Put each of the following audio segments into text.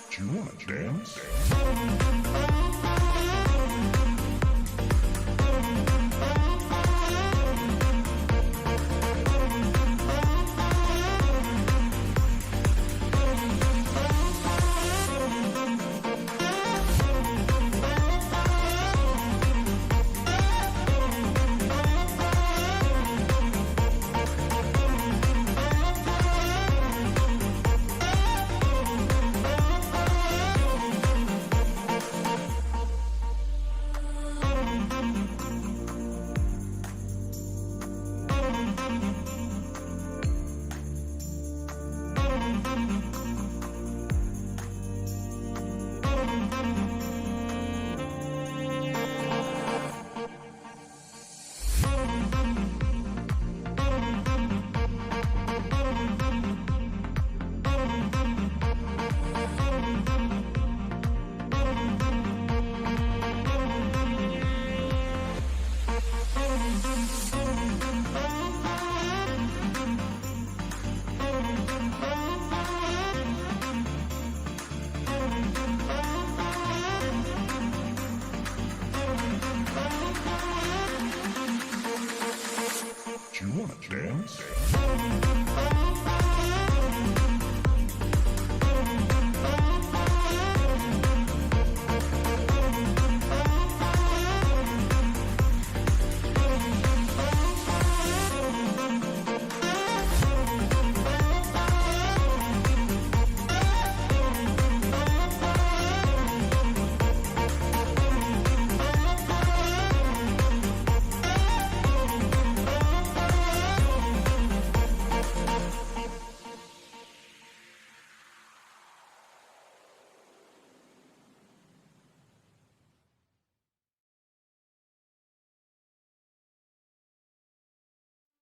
Do you want to dance? Do you want to dance?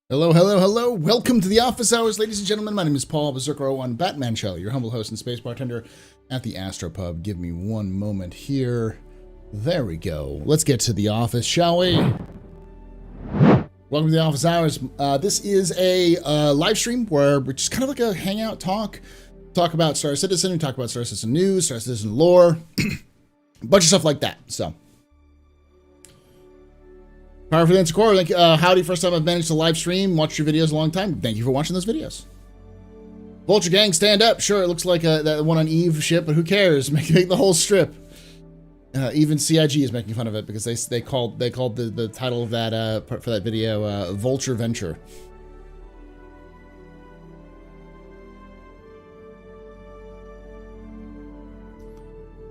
Hello, hello, hello. Welcome to the office hours, ladies and gentlemen. My name is Paul Berserker01 Batman Shelley, your humble host and space bartender at the AstroPub. Give me one moment here. There we go. Let's get to the office, shall we? Welcome to the office hours. This is a live stream where we're just kind of like a hangout talk about Star Citizen, we talk about Star Citizen news, Star Citizen lore, a bunch of stuff like that. So. Power for the Core, like, howdy, first time I've managed to live stream, watched your videos a long time. Thank you for watching those videos. Vulture Gang, stand up. Sure, it looks like that one on Eve ship, but who cares? Make the whole strip. Even CIG is making fun of it because they called the title of that for that video Vulture Venture.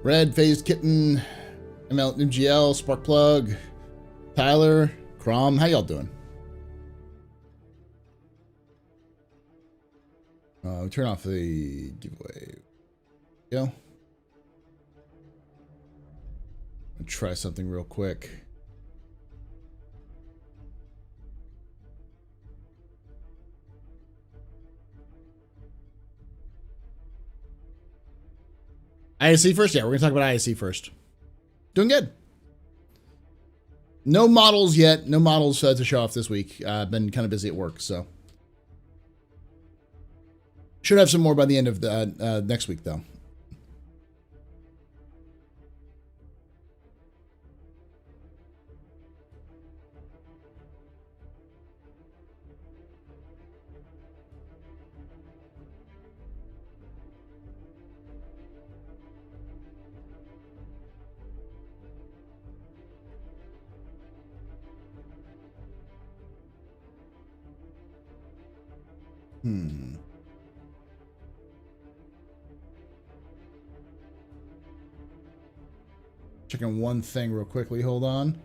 Red Phased Kitten, MGL, Sparkplug, Tyler, Crom, how y'all doing? Turn off the giveaway. Go. I'll try something real quick. ISC first? Yeah, we're gonna talk about ISC first. Doing good. No models yet. No models to show off this week. I've been kind of busy at work, so. Should have some more by the end of the next week, though. Checking one thing real quickly. Hold on.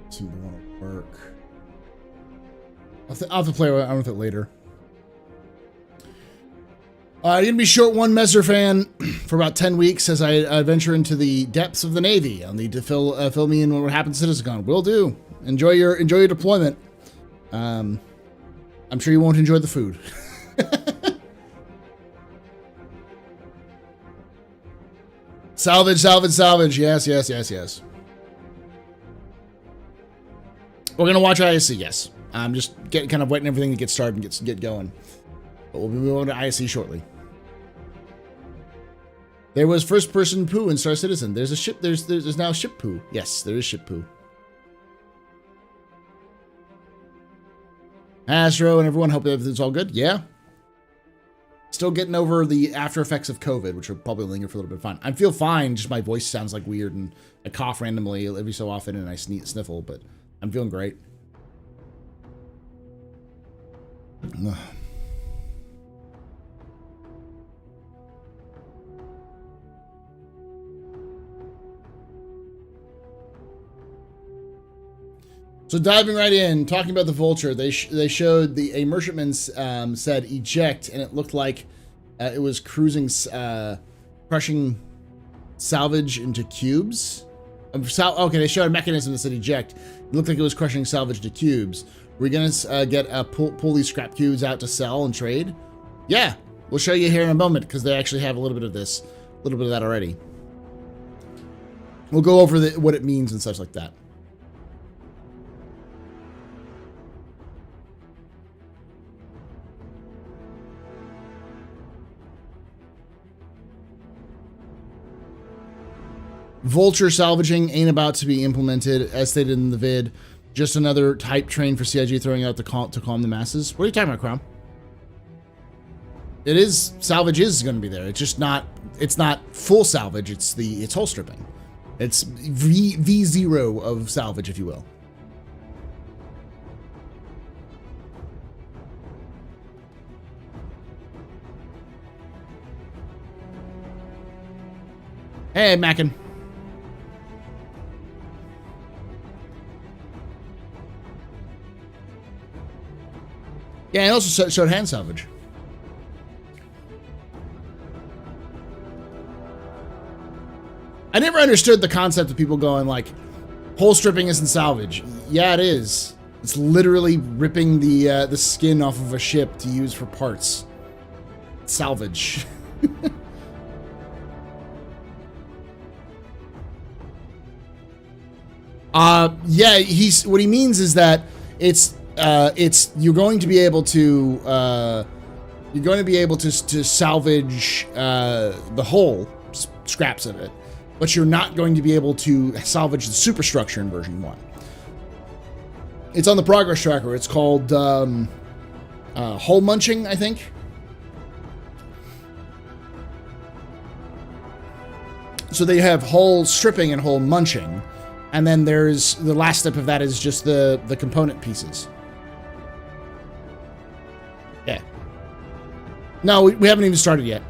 Seem to want to work. I'll have to play around with it later. You're gonna be short one Messer fan for about 10 weeks as I venture into the depths of the Navy. I'll need to fill me in what happens to CitizenCon. Will do. Enjoy your deployment. I'm sure you won't enjoy the food. Salvage, salvage, salvage. Yes, yes, yes, yes. We're gonna watch ISC, yes. I'm just kind of waiting everything to get started and get going. But we'll be moving to ISC shortly. There was first person poo in Star Citizen. There's a ship. There's now ship poo. Yes, there is ship poo. Astro and everyone, hope everything's all good. Yeah. Still getting over the after effects of COVID, which will probably linger for a little bit of fun. I feel fine. Just my voice sounds like weird and I cough randomly every so often and I sniffle, but I'm feeling great. So diving right in, talking about the Vulture, they showed a merchantman said eject, and it looked like it was cruising, crushing salvage into cubes. Okay, they showed a mechanism that said eject. It looked like it was crushing salvage to cubes. We're gonna get pull these scrap cubes out to sell and trade. Yeah, we'll show you here in a moment because they actually have a little bit of this, a little bit of that already. We'll go over what it means and such like that. Vulture salvaging ain't about to be implemented, as stated in the vid. Just another type train for CIG throwing out to calm the masses. What are you talking about, Crom? It is, salvage is going to be there. It's just not, it's not full salvage. It's hull stripping. It's V0 of salvage, if you will. Hey, Mackin. Yeah, and also showed hand salvage. I never understood the concept of people going like, hull stripping isn't salvage. Yeah, it is. It's literally ripping the skin off of a ship to use for parts. Salvage. Yeah, what he means is that you're going to be able to salvage the whole scraps of it, but you're not going to be able to salvage the superstructure in version 1. It's on the progress tracker. It's called hull munching, I think. So they have hull stripping and hull munching, and then there's the last step of that is just the component pieces. Yeah. No, we haven't even started yet.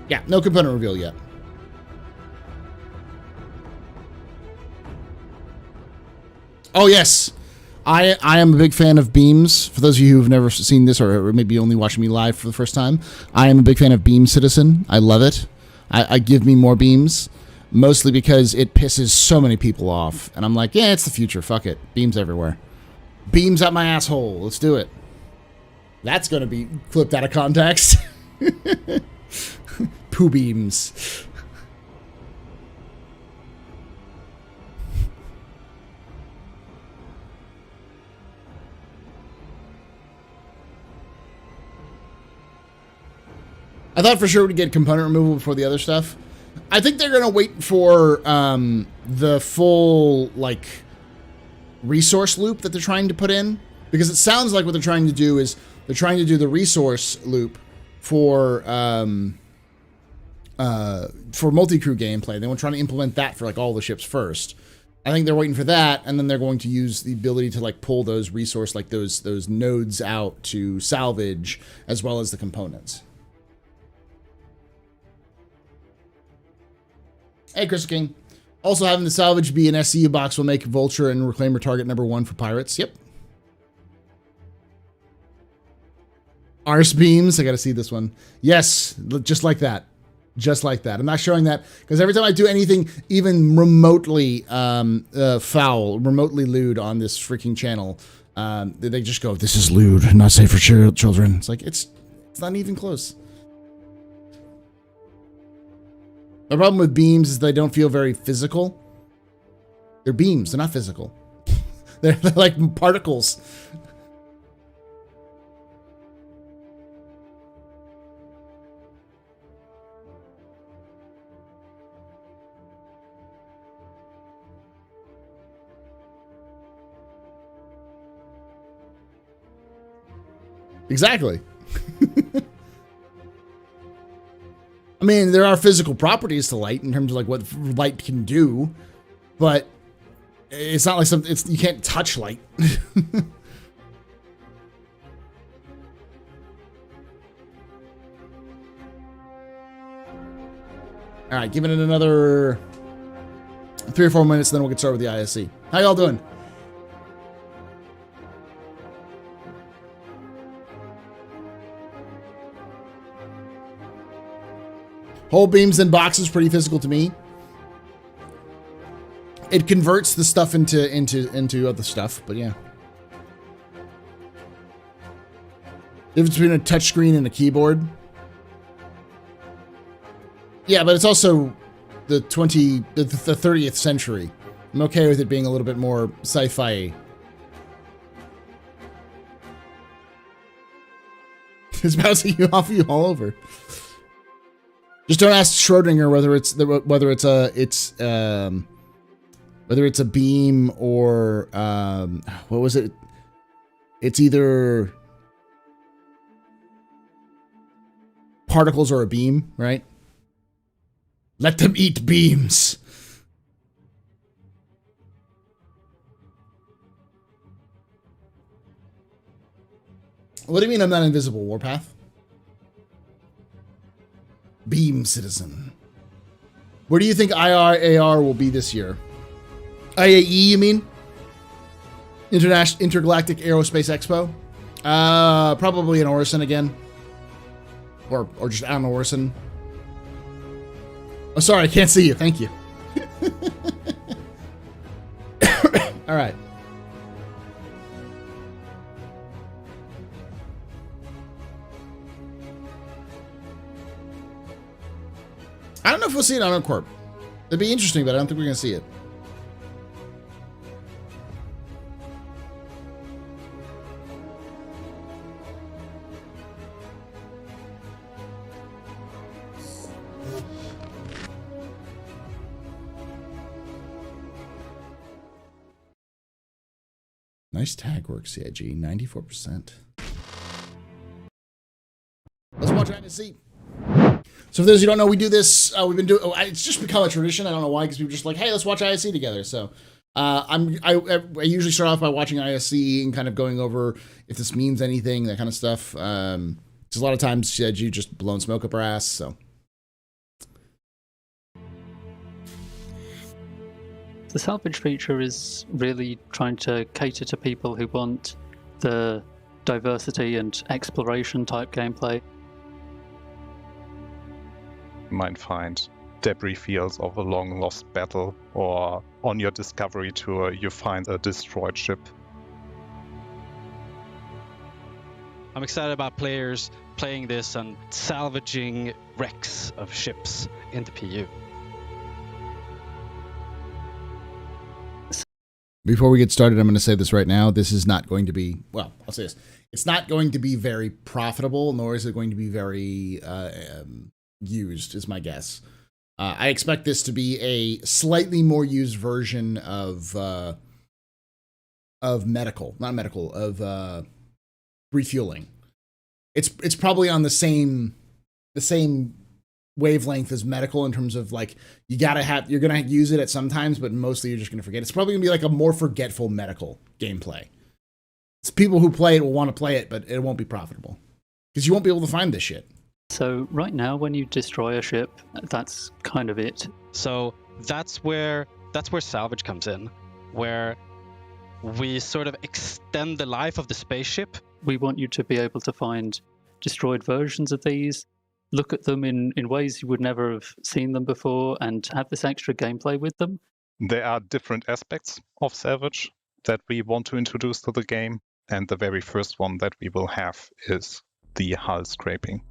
Yeah, no component reveal yet. Oh, yes. I am a big fan of beams. For those of you who've never seen this or maybe only watching me live for the first time, I am a big fan of Beam Citizen. I love it. I give me more beams, mostly because it pisses so many people off. And I'm like, yeah, it's the future. Fuck it. Beams everywhere. Beams up my asshole. Let's do it. That's going to be flipped out of context. Poo beams. I thought for sure we'd get component removal before the other stuff. I think they're gonna wait for the full like resource loop that they're trying to put in, because it sounds like what they're trying to do is they're trying to do the resource loop for multi-crew gameplay. They want to try to implement that for like all the ships first. I think they're waiting for that, and then they're going to use the ability to like pull those resource, like those nodes out to salvage, as well as the components. Hey, Chris King. Also, having the salvage be an SCU box will make Vulture and Reclaimer target #1 for pirates. Yep. Arse beams. I got to see this one. Yes, just like that. Just like that. I'm not showing that because every time I do anything even remotely foul, remotely lewd on this freaking channel, they just go, "This is lewd, not safe for children." It's like it's not even close. The problem with beams is they don't feel very physical. They're beams. They're not physical. They're like particles. Exactly. I mean, there are physical properties to light in terms of like what light can do, but it's not like something. You can't touch light. All right, giving it another 3 or 4 minutes, then we'll get started with the ISC. How y'all doing? Whole beams and boxes pretty physical to me. It converts the stuff into other stuff, but yeah. Difference between a touchscreen and a keyboard. Yeah, but it's also the 30th century. I'm okay with it being a little bit more sci-fi. It's bouncing you off you all over. Just don't ask Schrodinger whether it's a beam or what was it? It's either particles or a beam, right? Let them eat beams. What do you mean I'm not invisible, Warpath? Beam citizen. Where do you think IRAR will be this year? IAE, you mean? Intergalactic Aerospace Expo? Probably in Orison again. Or just out in Orison. Oh, sorry, I can't see you. Thank you. All right. I don't know if we'll see it on Uncorp. It'd be interesting, but I don't think we're going to see it. Nice tag work, CIG. 94%. Let's watch ISC. So for those who don't know, we do this. We've been doing. It's just become a tradition. I don't know why, because we're just like, hey, let's watch ISC together. So I usually start off by watching ISC and kind of going over if this means anything, that kind of stuff. Because a lot of times you just blowing smoke up our ass. So the salvage feature is really trying to cater to people who want the diversity and exploration type gameplay. You might find debris fields of a long lost battle, or on your discovery tour you find a destroyed ship. I'm excited about players playing this and salvaging wrecks of ships in the PU. Before we get started, I'm going to say this right now. This is not going to be, well, I'll say this. It's not going to be very profitable, nor is it going to be very used, is my guess. I expect this to be a slightly more used version of refueling. It's probably on the same wavelength as medical in terms of like you're gonna use it at some times, but mostly you're just gonna forget. It's probably gonna be like a more forgetful medical gameplay. It's people who play it will want to play it, but it won't be profitable because you won't be able to find this shit. So right now, when you destroy a ship, that's kind of it. So that's where salvage comes in, where we sort of extend the life of the spaceship. We want you to be able to find destroyed versions of these, look at them in ways you would never have seen them before, and have this extra gameplay with them. There are different aspects of salvage that we want to introduce to the game, and the very first one that we will have is the hull scraping.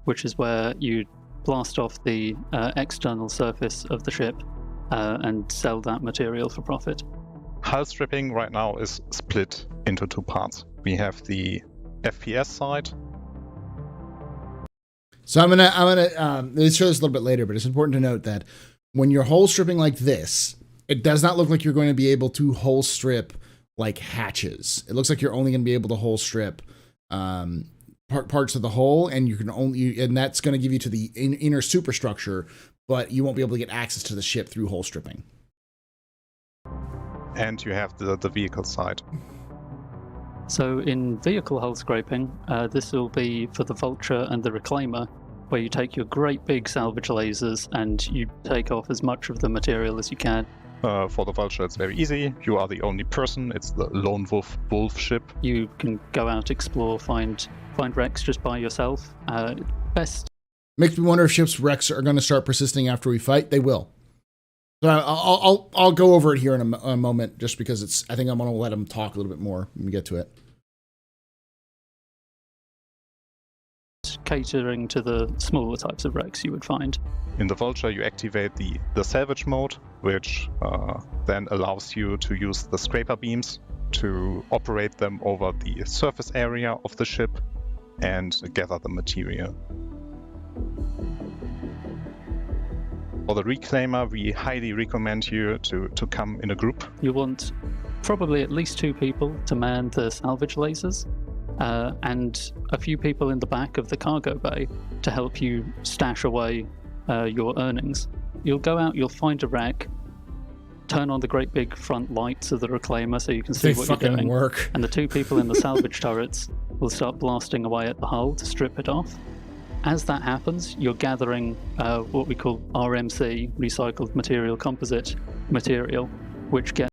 Which is where you blast off the external surface of the ship and sell that material for profit. Hull stripping right now is split into two parts. We have the FPS side. So I'm gonna let's show this a little bit later, but it's important to note that when you're hull stripping like this, it does not look like you're going to be able to hull strip like hatches. It looks like you're only going to be able to hull strip parts of the hull, and you can only, and that's going to give you to the inner superstructure, but you won't be able to get access to the ship through hull stripping. And you have the vehicle side. So in vehicle hull scraping, this will be for the Vulture and the Reclaimer, where you take your great big salvage lasers and you take off as much of the material as you can. For the Vulture, it's very easy. You are the only person. It's the lone wolf ship. You can go out, explore, find wrecks just by yourself. Best. Makes me wonder if ships' wrecks are going to start persisting after we fight. They will. So I'll go over it here in a moment, just because I think I'm going to let him talk a little bit more when we get to it. Catering to the smaller types of wrecks you would find. In the Vulture, you activate the salvage mode, which then allows you to use the scraper beams to operate them over the surface area of the ship and gather the material. For the Reclaimer, we highly recommend you to come in a group. You want probably at least 2 people to man the salvage lasers, and a few people in the back of the cargo bay to help you stash away your earnings. You'll go out, you'll find a wreck, turn on the great big front lights of the Reclaimer so you can see what you're doing. Work. And the 2 people in the salvage turrets will start blasting away at the hull to strip it off. As that happens, you're gathering what we call RMC, recycled material composite material, which gets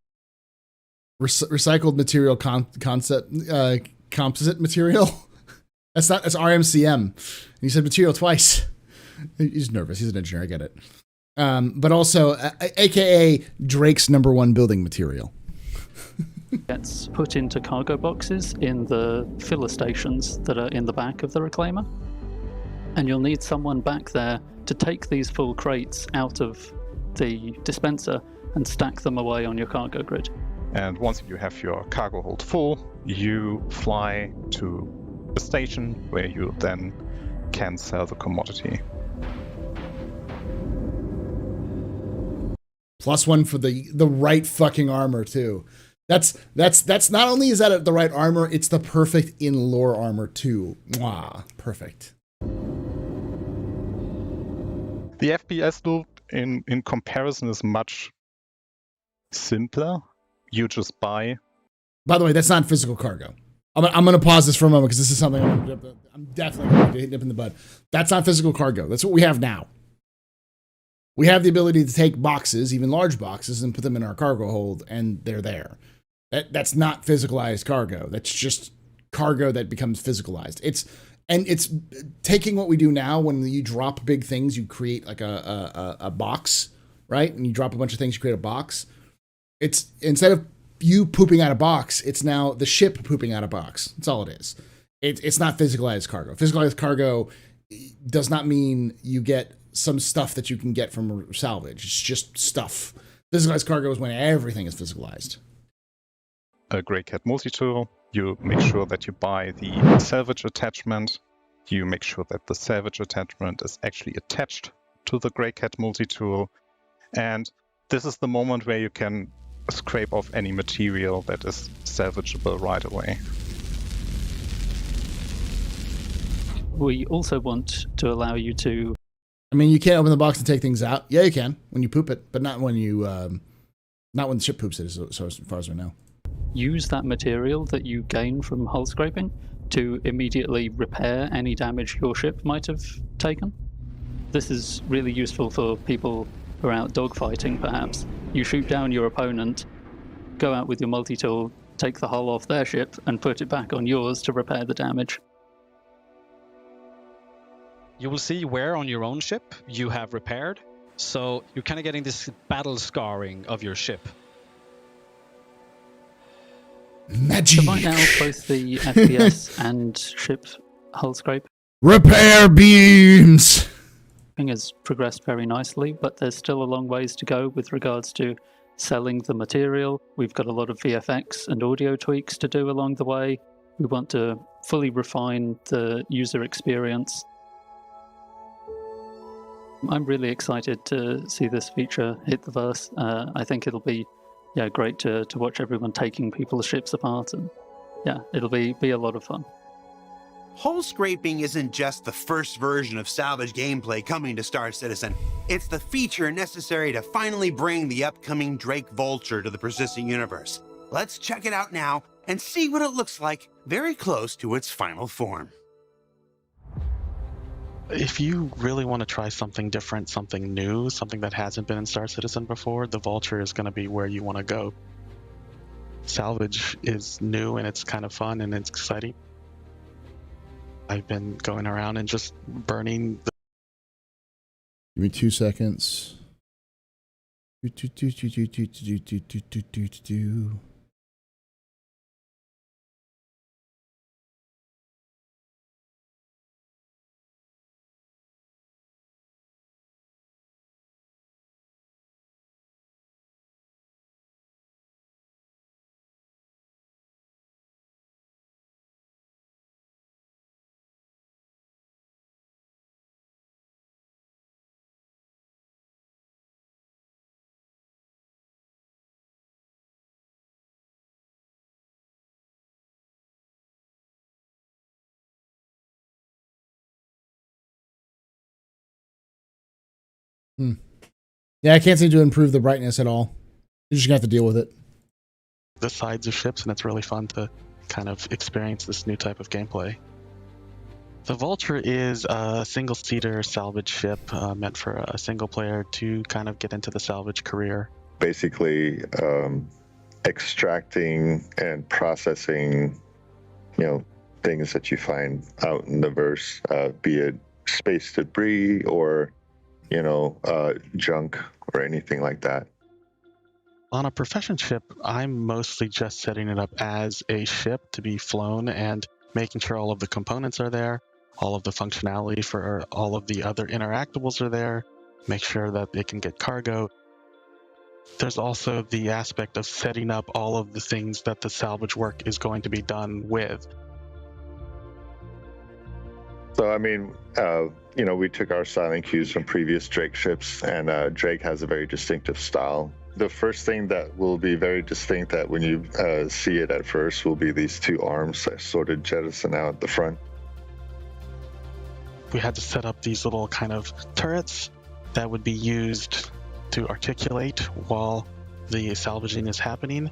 recycled material composite material. That's RMCM. You said material twice. He's nervous. He's an engineer. I get it. But also, AKA Drake's #1 building material. Gets put into cargo boxes in the filler stations that are in the back of the Reclaimer. And you'll need someone back there to take these full crates out of the dispenser and stack them away on your cargo grid. And once you have your cargo hold full, you fly to a station where you then can sell the commodity. +1 for the right fucking armor too. That's not only is that the right armor, it's the perfect in-lore armor too. Mwah, perfect. The FPS loop in comparison is much simpler. You just buy. By the way, that's not physical cargo. I'm going to pause this for a moment because this is something I'm definitely going to nip in the bud. That's not physical cargo. That's what we have now. We have the ability to take boxes, even large boxes, and put them in our cargo hold, and they're there. That's not physicalized cargo. That's just cargo that becomes physicalized. It's taking what we do now. When you drop big things, you create like a box, right? And you drop a bunch of things, you create a box. It's instead of you pooping out a box, it's now the ship pooping out a box. That's all it is. It's not physicalized cargo. Physicalized cargo does not mean you get some stuff that you can get from salvage. It's just stuff. Physicalized cargo is when everything is physicalized. a Grey Cat multi-tool. You make sure that you buy the salvage attachment. You make sure that the salvage attachment is actually attached to the Grey Cat multi-tool. And this is the moment where you can scrape off any material that is salvageable right away. We also want to allow you to... I mean, you can't open the box and take things out. Yeah, you can when you poop it, but not when you, not when the ship poops it, so as far as we know. use that material that you gain from hull scraping to immediately repair any damage your ship might have taken. This is really useful for people who are out dogfighting, perhaps. You shoot down your opponent, go out with your multi-tool, take the hull off their ship, and put it back on yours to repair the damage. You will see where on your own ship you have repaired, so you're kind of getting this battle scarring of your ship. Magic. So right now, both the FPS and ship hull scrape Repair beams. has progressed very nicely, but there's still a long ways to go with regards to selling the material. We've got a lot of VFX and audio tweaks to do along the way. We want to fully refine the user experience. I'm really excited to see this feature hit the verse. I think it'll be great to watch everyone taking people's ships apart, and it'll be a lot of fun. Hull scraping isn't just the first version of salvage gameplay coming to Star Citizen. It's the feature necessary to finally bring the upcoming Drake Vulture to the persistent universe. Let's check it out now and see what it looks like very close to its final form. If you really want to try something different, something new, something that hasn't been in Star Citizen before, the Vulture is going to be where you want to go. Salvage is new and it's kind of fun and it's exciting. I've been going around and just burning the... Give me 2 seconds. Yeah, I can't seem to improve the brightness at all. You're just gonna have to deal with it. The sides of ships, and it's really fun to kind of experience this new type of gameplay. The Vulture is a single-seater salvage ship meant for a single player to kind of get into the salvage career. Basically, extracting and processing, things that you find out in the verse, be it space debris or, junk or anything like that. On a profession ship, I'm mostly just setting it up as a ship to be flown and making sure all of the components are there, all of the functionality for all of the other interactables are there, make sure that it can get cargo. There's also the aspect of setting up all of the things that the salvage work is going to be done with. So, we took our styling cues from previous Drake ships, and Drake has a very distinctive style. The first thing that will be very distinct that when you see it at first will be these two arms that sort of jettison out the front. We had to set up these little kind of turrets that would be used to articulate while the salvaging is happening.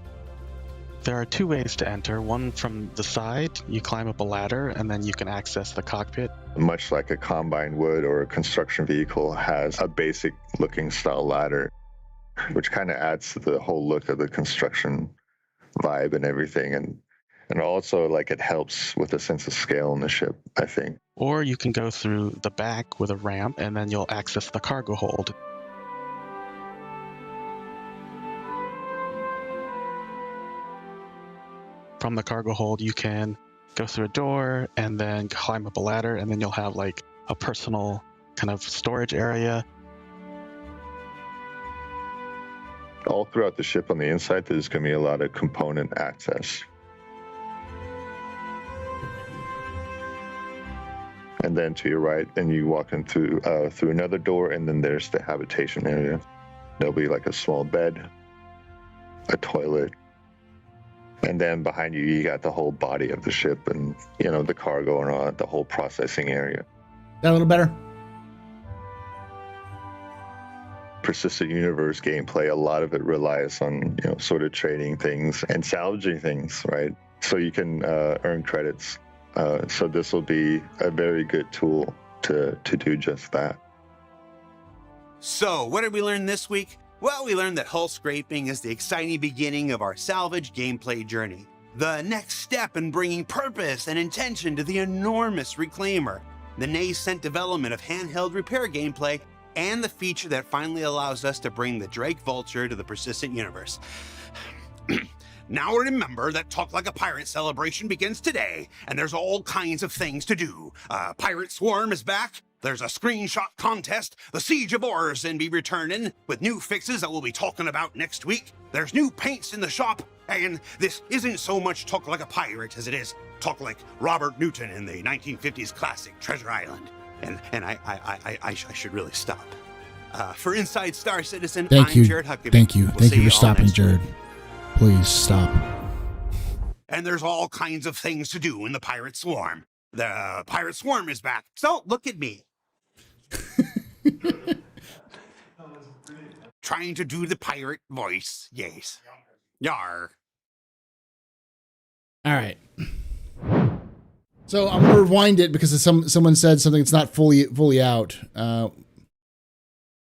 There are two ways to enter. One from the side, you climb up a ladder and then you can access the cockpit. Much like a combine would or a construction vehicle has a basic looking style ladder, which kind of adds to the whole look of the construction vibe and everything. And also it helps with a sense of scale in the ship, I think. Or you can go through the back with a ramp and then you'll access the cargo hold. From the cargo hold, you can go through a door and then climb up a ladder, and then you'll have a personal kind of storage area. all throughout the ship on the inside, there's going to be a lot of component access. And then to your right, and you walk in through another door, and then there's the habitation area. There'll be like a small bed, a toilet, and then behind you, you got the whole body of the ship and, you know, the cargo and all that, the whole processing area. That a little better? Persistent universe gameplay, a lot of it relies on, you know, sort of trading things and salvaging things, right? So you can earn credits. So this will be a very good tool to do just that. So, what did we learn this week? Well, we learned that hull scraping is the exciting beginning of our salvage gameplay journey. The next step in bringing purpose and intention to the enormous Reclaimer, the nascent development of handheld repair gameplay, and the feature that finally allows us to bring the Drake Vulture to the persistent universe. Now remember that Talk Like a Pirate celebration begins today, and there's all kinds of things to do. Pirate Swarm is back. There's a screenshot contest. The Siege of Orson be returning with new fixes that we'll be talking about next week. There's new paints in the shop, and this isn't so much Talk Like a Pirate as it is Talk Like Robert Newton in the 1950s classic Treasure Island. And I should really stop. For Inside Star Citizen, I'm Jared Huckabee. Thank you. We'll Thank see you for all stopping, next week. Jared. Please stop. And there's all kinds of things to do in the Pirate Swarm. The Pirate Swarm is back. So look at me. Trying to do the pirate voice. Yes. Yar. All right. So I'm gonna rewind it because someone said something that's not fully out.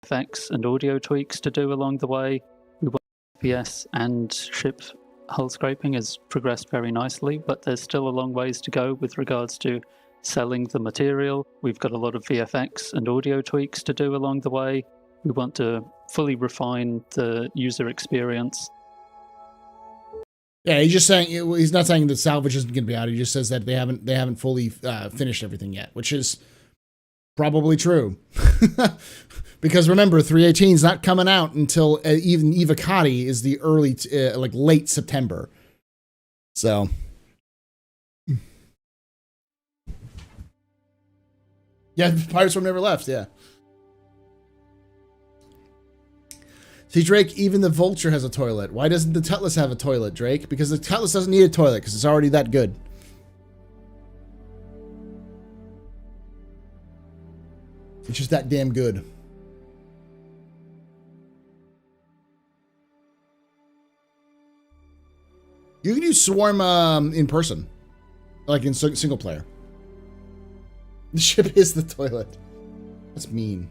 Effects and audio tweaks to do along the way. We want FPS and ship hull scraping has progressed very nicely, but there's still a long ways to go with regards to selling the material. We've got a lot of VFX and audio tweaks to do along the way. We want to fully refine the user experience. Yeah, he's just saying he's not saying that salvage isn't going to be out. He just says that they haven't fully finished everything yet, which is probably true. Because remember, 318 is not coming out until even Evocati is the early, like late September. So. Yeah, Pirates Swarm never left, yeah. See, Drake, even the Vulture has a toilet. Why doesn't the Cutlass have a toilet, Drake? Because the Cutlass doesn't need a toilet, because it's already that good. It's just that damn good. You can use Swarm in person, like in single player. The ship is the toilet. That's mean.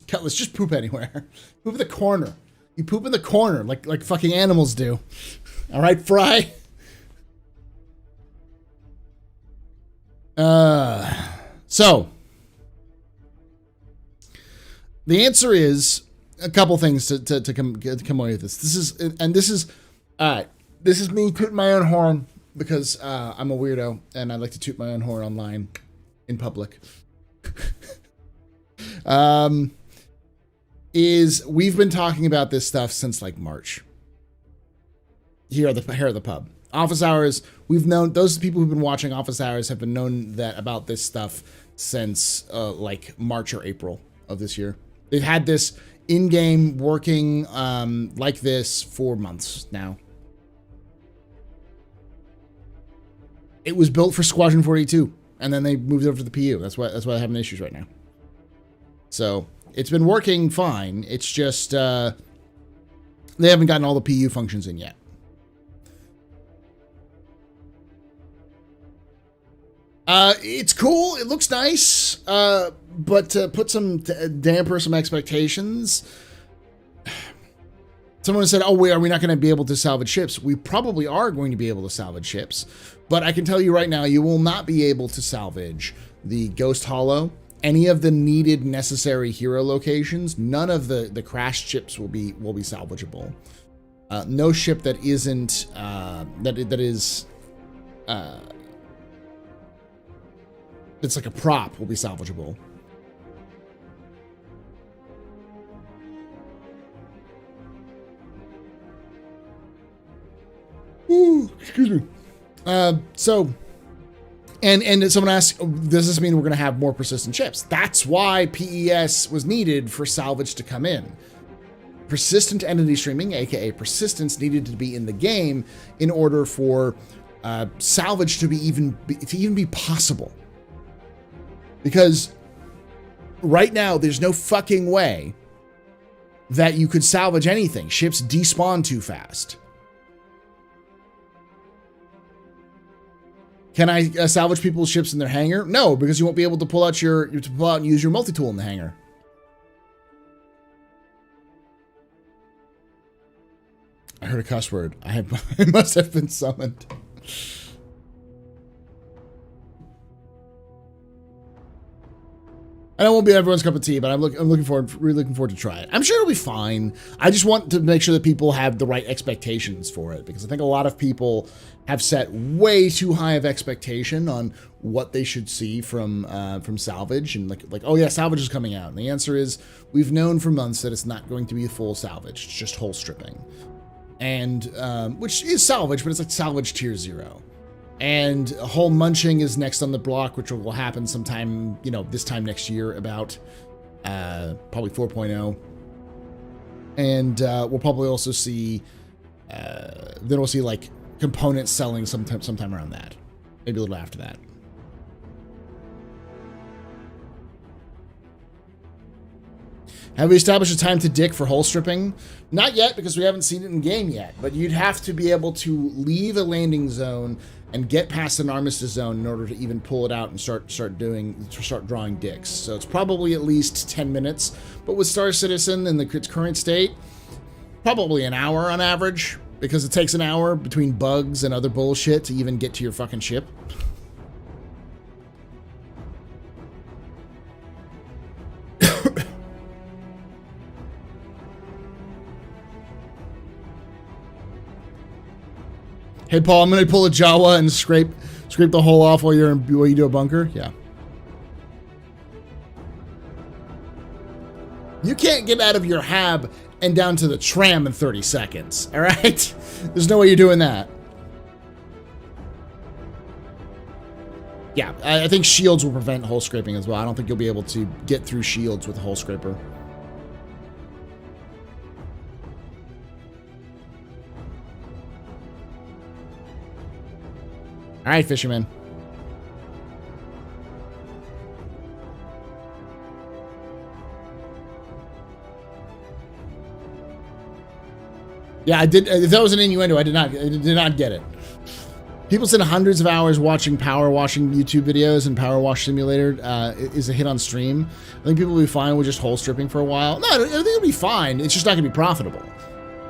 Cutlass, just poop anywhere. Poop in the corner. You poop in the corner like fucking animals do. All right, Fry? So the answer is a couple things to come away with this. This is me tooting my own horn because I'm a weirdo and I like to toot my own horn online in public. Is we've been talking about this stuff since like March. Here at the pub. Office Hours, we've known, those people who've been watching Office Hours have been known that about this stuff since like March or April of this year. They've had this in-game working like this for months now. It was built for Squadron 42, and then they moved over to the PU. That's why they're having issues right now. So it's been working fine. It's just they haven't gotten all the PU functions in yet. It's cool. It looks nice. But to put some damper some expectations, Someone said, oh, are we not going to be able to salvage ships? We probably are going to be able to salvage ships, but I can tell you right now, you will not be able to salvage the Ghost Hollow, any of the needed necessary hero locations. None of the crashed ships will be salvageable. No ship that isn't it's like a prop will be salvageable. Ooh, excuse me. So, and someone asked, does this mean we're going to have more persistent ships? That's why PES was needed for salvage to come in. Persistent entity streaming, aka persistence, needed to be in the game in order for salvage to even be possible. Because right now, there's no fucking way that you could salvage anything. Ships despawn too fast. Can I salvage people's ships in their hangar? No, because you won't be able to pull out and use your multi-tool in the hangar. I heard a cuss word. I must have been summoned. And it won't be everyone's cup of tea, but I'm really looking forward to try it. I'm sure it'll be fine. I just want to make sure that people have the right expectations for it, because I think a lot of people have set way too high of expectation on what they should see from salvage, and like oh yeah, salvage is coming out. And the answer is, we've known for months that it's not going to be a full salvage. It's just hull stripping, and which is salvage, but it's like salvage tier 0. And hull munching is next on the block, which will happen sometime, this time next year, about probably 4.0. And we'll probably also see, then we'll see like components selling sometime around that, maybe a little after that. Have we established a time to dick for hull stripping? Not yet, because we haven't seen it in game yet, but you'd have to be able to leave a landing zone and get past an armistice zone in order to even pull it out and start drawing dicks. So it's probably at least 10 minutes, but with Star Citizen in its current state, probably an hour on average, because it takes an hour between bugs and other bullshit to even get to your fucking ship. Hey Paul, I'm gonna pull a Jawa and scrape the hole off while you do a bunker. Yeah. You can't get out of your hab and down to the tram in 30 seconds. All right, there's no way you're doing that. Yeah, I think shields will prevent hole scraping as well. I don't think you'll be able to get through shields with a hole scraper. All right, fisherman. Yeah, I did. If that was an innuendo, I did not get it. People spend hundreds of hours watching power washing YouTube videos, and Power Wash Simulator is a hit on stream. I think people will be fine with just hole stripping for a while. No, I think it'll be fine. It's just not going to be profitable.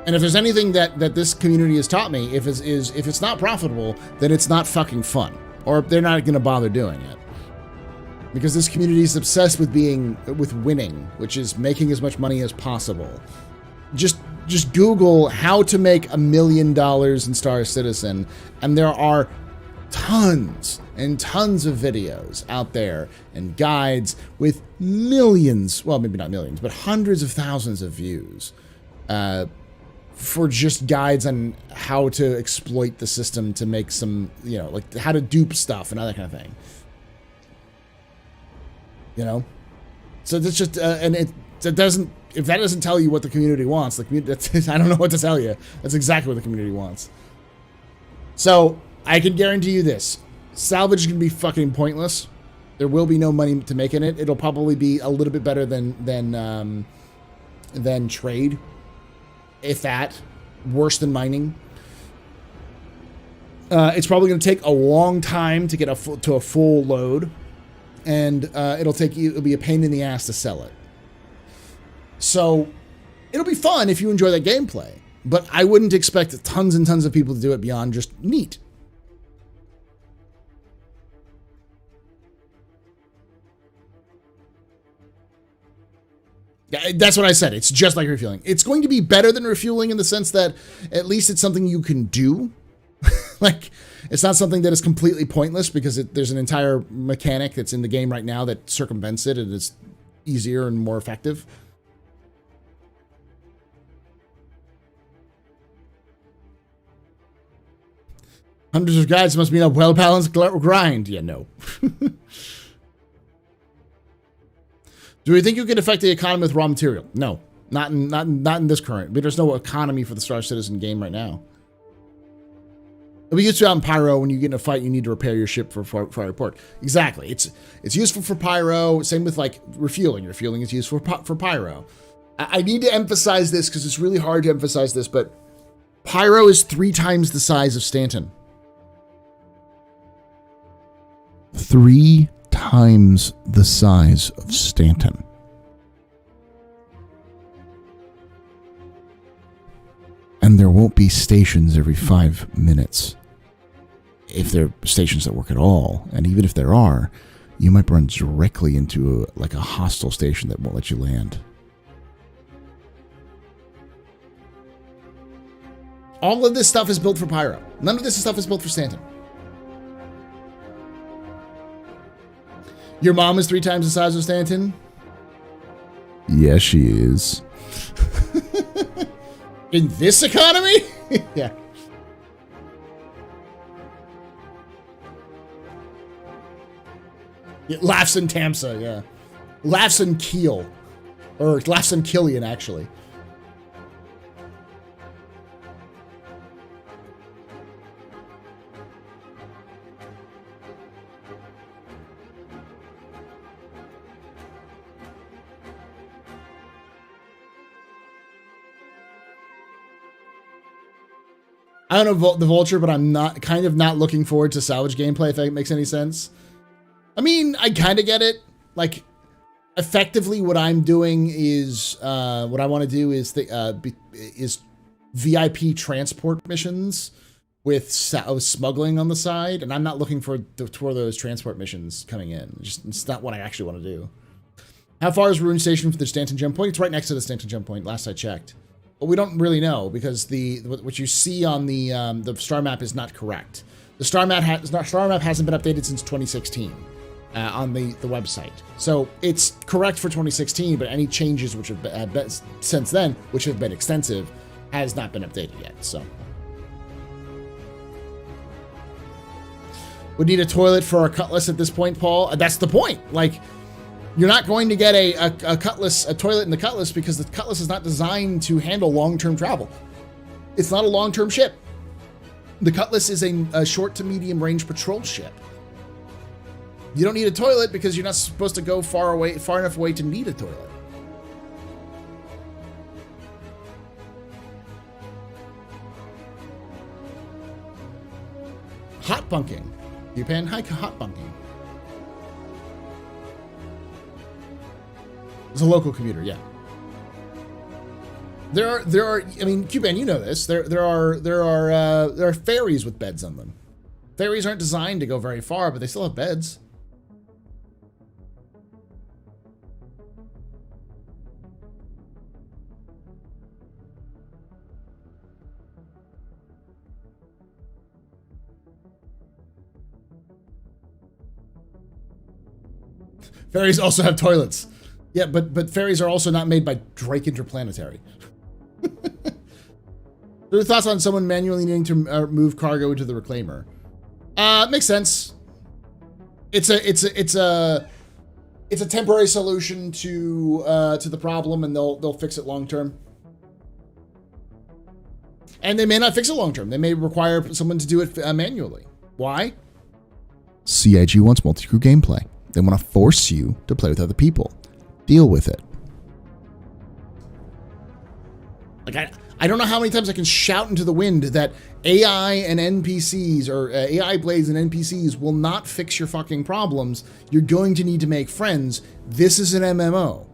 And if there's anything that this community has taught me, if it's not profitable, then it's not fucking fun, or they're not going to bother doing it. Because this community is obsessed with winning, which is making as much money as possible. Just Google how to make $1 million in Star Citizen, and there are tons and tons of videos out there and guides with millions, well, maybe not millions, but hundreds of thousands of views. For just guides on how to exploit the system to make some, like how to dupe stuff and other kind of thing. So that's just, and it doesn't, if that doesn't tell you what the community wants, I don't know what to tell you. That's exactly what the community wants. So I can guarantee you this: salvage is gonna be fucking pointless. There will be no money to make in it. It'll probably be a little bit better than trade. If that, worse than mining. It's probably going to take a long time to get to a full load, and it'll be a pain in the ass to sell it. So it'll be fun if you enjoy that gameplay. But I wouldn't expect tons and tons of people to do it beyond just neat. Yeah, that's what I said. It's just like refueling. It's going to be better than refueling in the sense that at least it's something you can do. Like, it's not something that is completely pointless because there's an entire mechanic that's in the game right now that circumvents it and it's easier and more effective. Hundreds of guides must mean a well-balanced grind. Yeah, no. Do we think you can affect the economy with raw material? No, not in this current. But there's no economy for the Star Citizen game right now. It'll be useful out in Pyro when you get in a fight. You need to repair your ship for fire port. Exactly. It's useful for Pyro. Same with like refueling. Refueling is useful for Pyro. I need to emphasize this because it's really hard to emphasize this, but Pyro is 3 times the size of Stanton. 3 times the size of Stanton. And there won't be stations every 5 minutes. If there are stations that work at all, and even if there are, you might run directly into a hostile station that won't let you land. All of this stuff is built for Pyro. None of this stuff is built for Stanton. Your mom is 3 times the size of Stanton? Yes, she is. In this economy? Yeah. Laughs in Tamsa, yeah. Laughs in Keel. Or laughs in Killian, actually. I don't know the Vulture, but I'm kind of not looking forward to salvage gameplay, if that makes any sense. I mean, I kind of get it. Like, effectively, what I'm doing is what I want to do is VIP transport missions with smuggling on the side, and I'm not looking for those transport missions coming in. It's not what I actually want to do. How far is Rune Station from the Stanton Jump Point? It's right next to the Stanton Jump Point. Last I checked. But we don't really know because what you see on the star map is not correct. The star map hasn't been updated since 2016 on the website. So it's correct for 2016, but any changes which have been since then, which have been extensive, has not been updated yet. So we need a toilet for our cutlass at this point, Paul. That's the point. Like, you're not going to get a toilet in the cutlass because the cutlass is not designed to handle long-term travel. It's not a long-term ship. The cutlass is a short to medium range patrol ship. You don't need a toilet because you're not supposed to go far enough away to need a toilet. Hot bunking. Yupan, hi, hot bunking. It's a local commuter, yeah. There are. I mean, Cuban, you know this. There are ferries with beds on them. Ferries aren't designed to go very far, but they still have beds. Ferries also have toilets. Yeah, but ferries are also not made by Drake Interplanetary. What are your thoughts on someone manually needing to move cargo into the reclaimer? Makes sense. It's a temporary solution to the problem, and they'll fix it long term. And they may not fix it long term. They may require someone to do it manually. Why? CIG wants multi-crew gameplay. They want to force you to play with other people. Deal with it. Like, I don't know how many times I can shout into the wind that AI and NPCs or AI blades and NPCs will not fix your fucking problems. You're going to need to make friends. This is an MMO.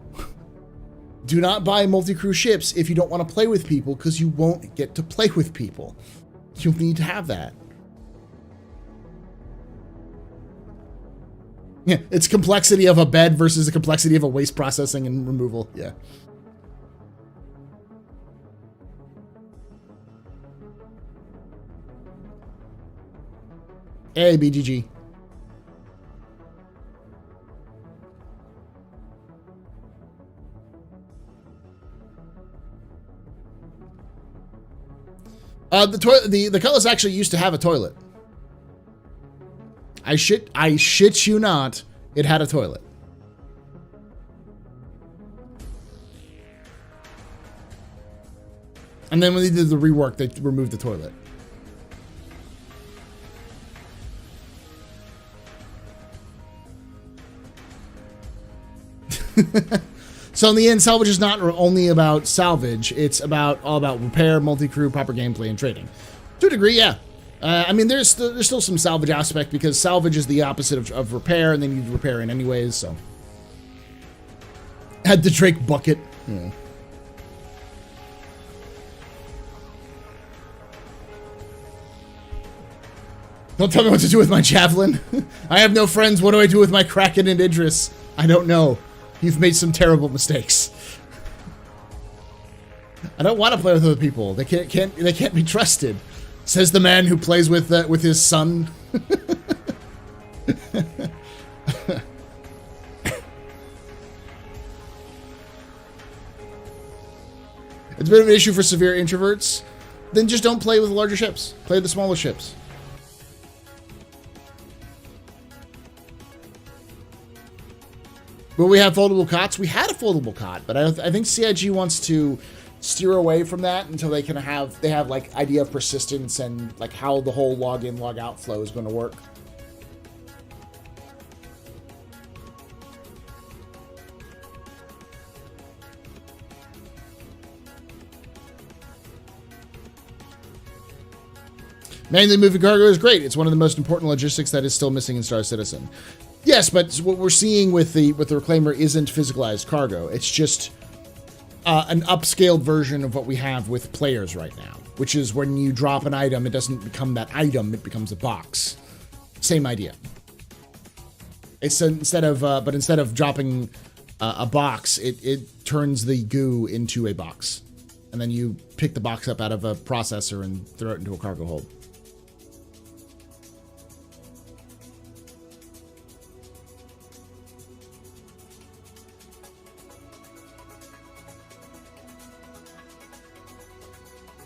Do not buy multi-crew ships if you don't want to play with people, because you won't get to play with people. You need to have that. Yeah, it's complexity of a bed versus the complexity of a waste processing and removal. Yeah. Hey, BGG. The Cutlass actually used to have a toilet. I shit you not, it had a toilet. And then when they did the rework, they removed the toilet. So in the end, salvage is not only about salvage, it's all about repair, multi-crew, proper gameplay, and trading. To a degree, yeah. I mean, there's still some salvage aspect, because salvage is the opposite of repair, and they need repairing anyways, so. Had the Drake bucket. Yeah. Don't tell me what to do with my javelin. I have no friends. What do I do with my Kraken and Idris? I don't know. You've made some terrible mistakes. I don't want to play with other people. They can't be trusted. Says the man who plays with his son. It's a bit of an issue for severe introverts. Then just don't play with larger ships. Play the smaller ships. Will we have foldable cots? We had a foldable cot, but I think CIG wants to steer away from that until they have like idea of persistence and like how the whole login log out flow is going to work. Manually moving cargo is great. It's one of the most important logistics that is still missing in Star Citizen. Yes, but what we're seeing with the Reclaimer isn't physicalized cargo. It's just an upscaled version of what we have with players right now, which is when you drop an item, it doesn't become that item, it becomes a box. Same idea. It's instead of dropping a box, it turns the goo into a box, and then you pick the box up out of a processor and throw it into a cargo hold.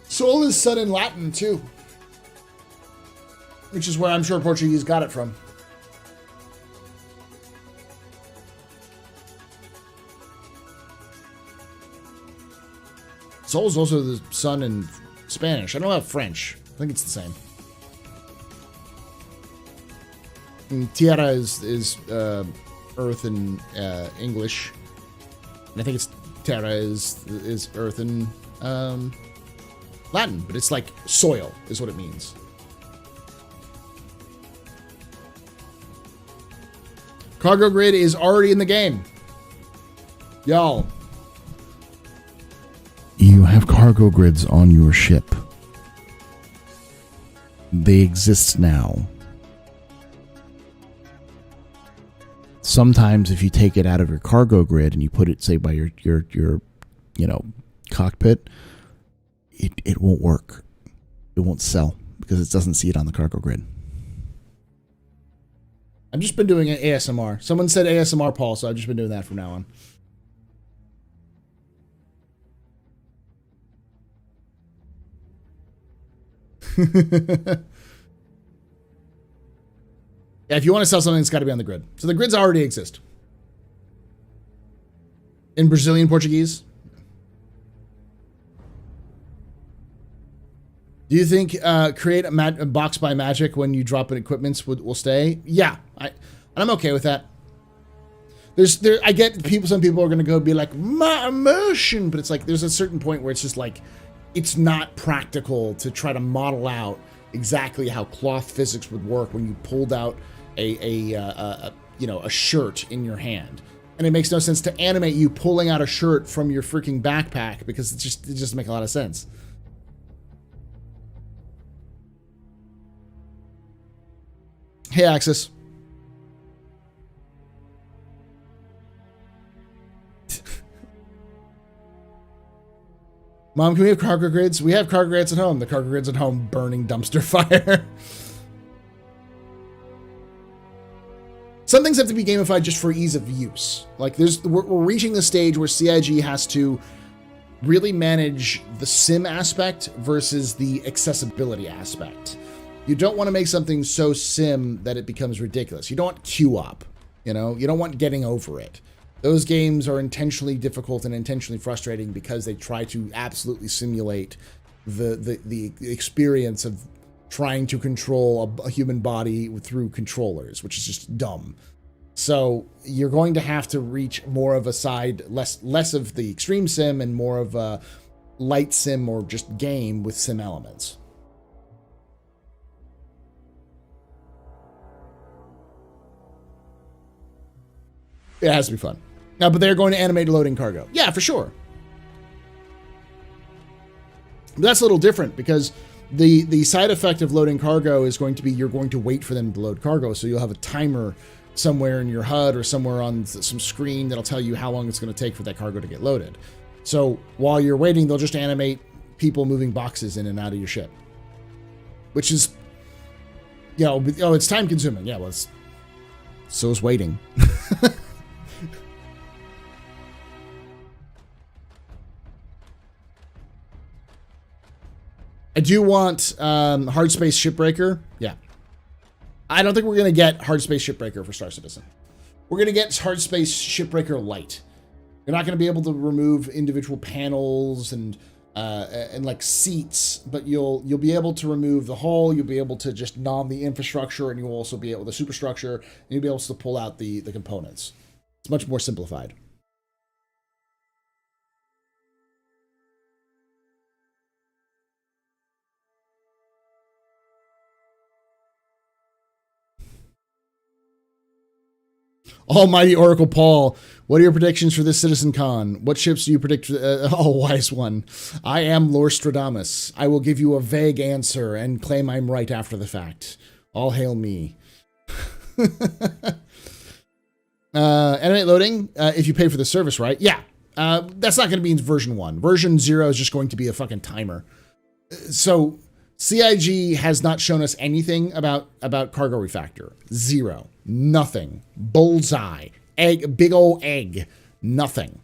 Sol is said in Latin, too. Which is where I'm sure Portuguese got it from. Sol is also the sun in Spanish. I don't know about French. I think it's the same. And tierra is earth in English. And I think it's terra is earth in Latin, but it's like soil is what it means. Cargo grid is already in the game. Y'all. You have cargo grids on your ship. They exist now. Sometimes if you take it out of your cargo grid and you put it, say, by your cockpit, it won't work. It won't sell because it doesn't see it on the cargo grid. I've just been doing an ASMR. Someone said ASMR, Paul, so I've just been doing that from now on. Yeah, if you want to sell something, it's got to be on the grid. So the grids already exist. In Brazilian Portuguese. Do you think create a box by magic when you drop in equipments will stay? Yeah, I'm okay with that. I get people. Some people are going to go be like, my immersion, but it's like there's a certain point where it's just like it's not practical to try to model out exactly how cloth physics would work when you pulled out a shirt in your hand. And it makes no sense to animate you pulling out a shirt from your freaking backpack because it doesn't make a lot of sense. Hey, Axis. Mom, can we have cargo grids? We have cargo grids at home. The cargo grids at home burning dumpster fire. Some things have to be gamified just for ease of use. Like we're reaching the stage where CIG has to really manage the sim aspect versus the accessibility aspect. You don't want to make something so sim that it becomes ridiculous. You don't want queue-op, you know? You don't want getting over it. Those games are intentionally difficult and intentionally frustrating because they try to absolutely simulate the experience of trying to control a human body through controllers, which is just dumb. So you're going to have to reach more of a side, less of the extreme sim and more of a light sim or just game with sim elements. It has to be fun. Now, but they're going to animate loading cargo. Yeah, for sure. But that's a little different because the side effect of loading cargo is going to be you're going to wait for them to load cargo. So you'll have a timer somewhere in your HUD or somewhere on some screen that'll tell you how long it's going to take for that cargo to get loaded. So while you're waiting, they'll just animate people moving boxes in and out of your ship. Which is, you know, oh, it's time consuming. Yeah, well, so is waiting. I do want Hard Space Shipbreaker. Yeah. I don't think we're going to get Hard Space Shipbreaker for Star Citizen. We're going to get Hard Space Shipbreaker Lite. You're not going to be able to remove individual panels and like seats, but you'll be able to remove the hull. You'll be able to just nom the infrastructure, and you'll also be able the superstructure, and you'll be able to pull out the components. It's much more simplified. Almighty Oracle Paul, what are your predictions for this Citizen Con? What ships do you predict? Oh, wise one. I am Lorstradamus. I will give you a vague answer and claim I'm right after the fact. All hail me. Animate loading, if you pay for the service, right? Yeah. That's not going to be in version 1. Version 0 is just going to be a fucking timer. So CIG has not shown us anything about cargo refactor. 0. Nothing. Bullseye. Egg. Big old egg. Nothing.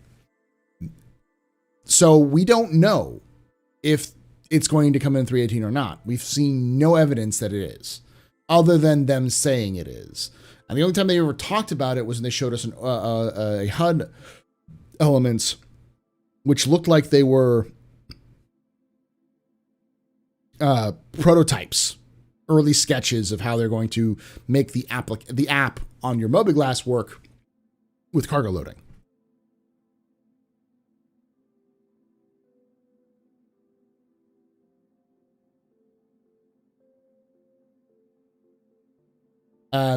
So we don't know if it's going to come in 318 or not. We've seen no evidence that it is, other than them saying it is. And the only time they ever talked about it was when they showed us a HUD elements, which looked like they were prototypes, early sketches of how they're going to make the app on your Mobiglass work with cargo loading.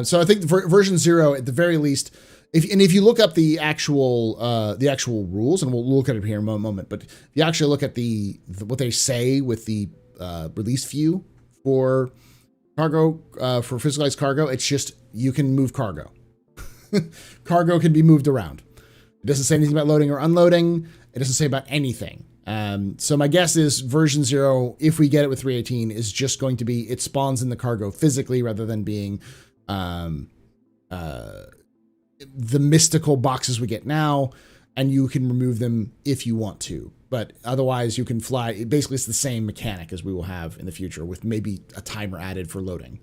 So I think version 0, at the very least, if you look up the actual rules, and we'll look at it here in a moment, but if you actually look at what they say with the release view for cargo, for physicalized cargo, it's just you can move cargo. Cargo can be moved around. It doesn't say anything about loading or unloading. It doesn't say about anything. So my guess is version 0, if we get it with 318, is just going to be it spawns in the cargo physically rather than being the mystical boxes we get now, and you can remove them if you want to. But otherwise, you can fly. Basically, it's the same mechanic as we will have in the future, with maybe a timer added for loading.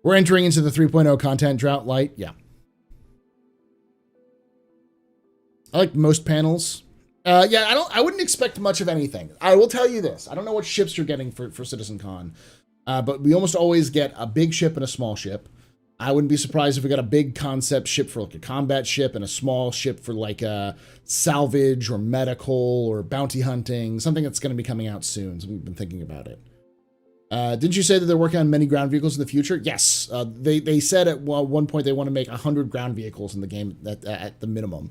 We're entering into the 3.0 content drought light. Yeah. I like most panels. Yeah, I wouldn't expect much of anything. I will tell you this. I don't know what ships you're getting for Citizen Con, but we almost always get a big ship and a small ship. I wouldn't be surprised if we got a big concept ship for like a combat ship and a small ship for like a salvage or medical or bounty hunting, something that's going to be coming out soon. So we've been thinking about it. Didn't you say that they're working on many ground vehicles in the future? Yes. They said at one point they want to make 100 ground vehicles in the game at the minimum.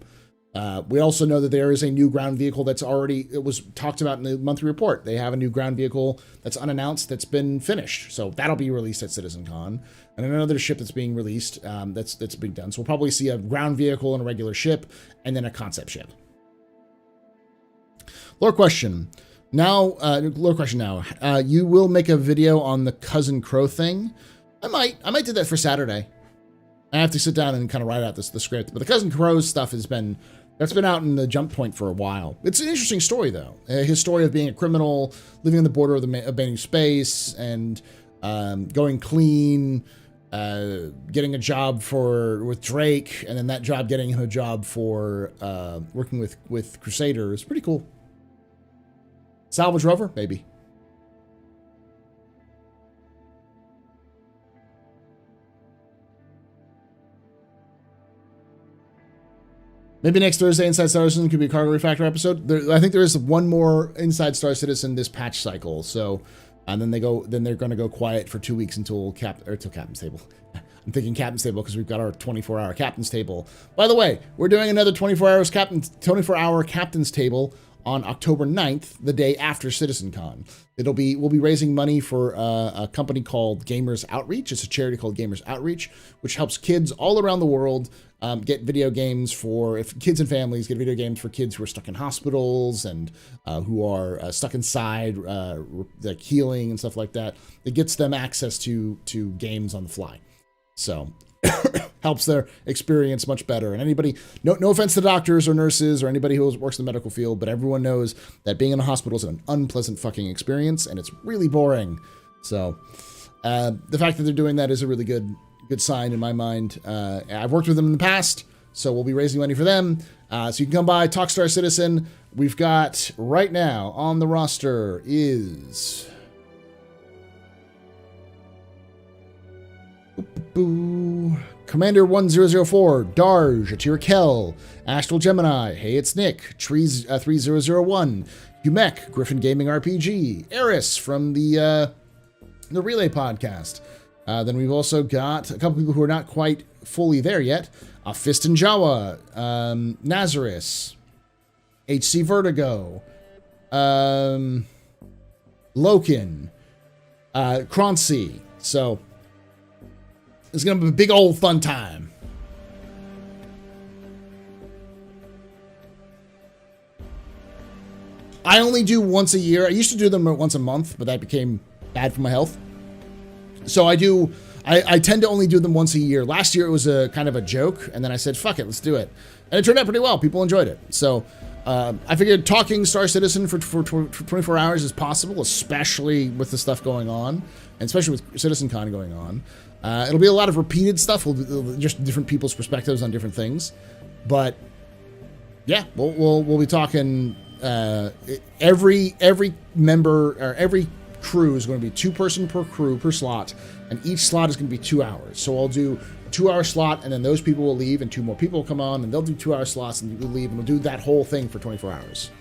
We also know that there is a new ground vehicle it was talked about in the monthly report. They have a new ground vehicle that's unannounced that's been finished. So that'll be released at CitizenCon. And another ship that's being released that's being done. So we'll probably see a ground vehicle and a regular ship and then a concept ship. Lore question now. You will make a video on the Cousin Crow thing. I might do that for Saturday. I have to sit down and kind of write out the script. But the Cousin Crow stuff that's been out in the Jump Point for a while. It's an interesting story, though. His story of being a criminal, living on the border of the abandoned space, and going clean, getting a job with Drake, and then that job getting him a job for working with Crusaders. Pretty cool. Salvage Rover, maybe. Maybe next Thursday, Inside Star Citizen could be a Cargo Refactor episode. I think there is one more Inside Star Citizen this patch cycle. So, and then they're going to go quiet for 2 weeks until Captain's Table. I'm thinking Captain's Table because we've got our 24-hour Captain's Table. By the way, we're doing another 24-hour Captain's Table on October 9th, the day after CitizenCon. We'll be raising money for a company called Gamers Outreach. It's a charity called Gamers Outreach, which helps kids all around the world get video games kids and families get video games for kids who are stuck in hospitals and who are stuck inside, like healing and stuff like that. It gets them access to games on the fly. So helps their experience much better. And anybody, no offense to doctors or nurses or anybody who works in the medical field, but everyone knows that being in a hospital is an unpleasant fucking experience and it's really boring. So the fact that they're doing that is a really good sign in my mind. I've worked with them in the past, so we'll be raising money for them. So you can come by, talk Star Citizen. We've got right now on the roster is Commander 1004, Darj, Atira Kel, Astral Gemini, Hey It's Nick, Trees 3001, Humek, Griffin Gaming RPG, Eris from the Relay Podcast. Then we've also got a couple people who are not quite fully there yet. Fist and Jawa, Nazarus, HC Vertigo, Loken, Croncy. So it's going to be a big old fun time. I only do once a year. I used to do them once a month, but that became bad for my health. So I tend to only do them once a year. Last year it was a kind of a joke, and then I said, fuck it, let's do it. And it turned out pretty well. People enjoyed it. So I figured talking Star Citizen for 24 hours is possible, especially with the stuff going on, and especially with CitizenCon going on. It'll be a lot of repeated stuff, just different people's perspectives on different things. But yeah, we'll be talking every member or every crew is going to be 2 person per crew per slot, and each slot is going to be 2 hours. So I'll do a 2-hour slot, and then those people will leave, and 2 more people will come on, and they'll do 2-hour slots, and we'll leave, and we'll do that whole thing for 24 hours.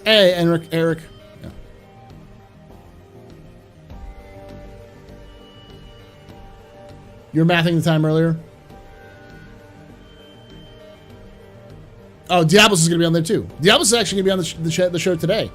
Hey, Eric. Yeah. You were mathing the time earlier? Oh, Diablos is going to be on there too. Diablos is actually going to be on the show today.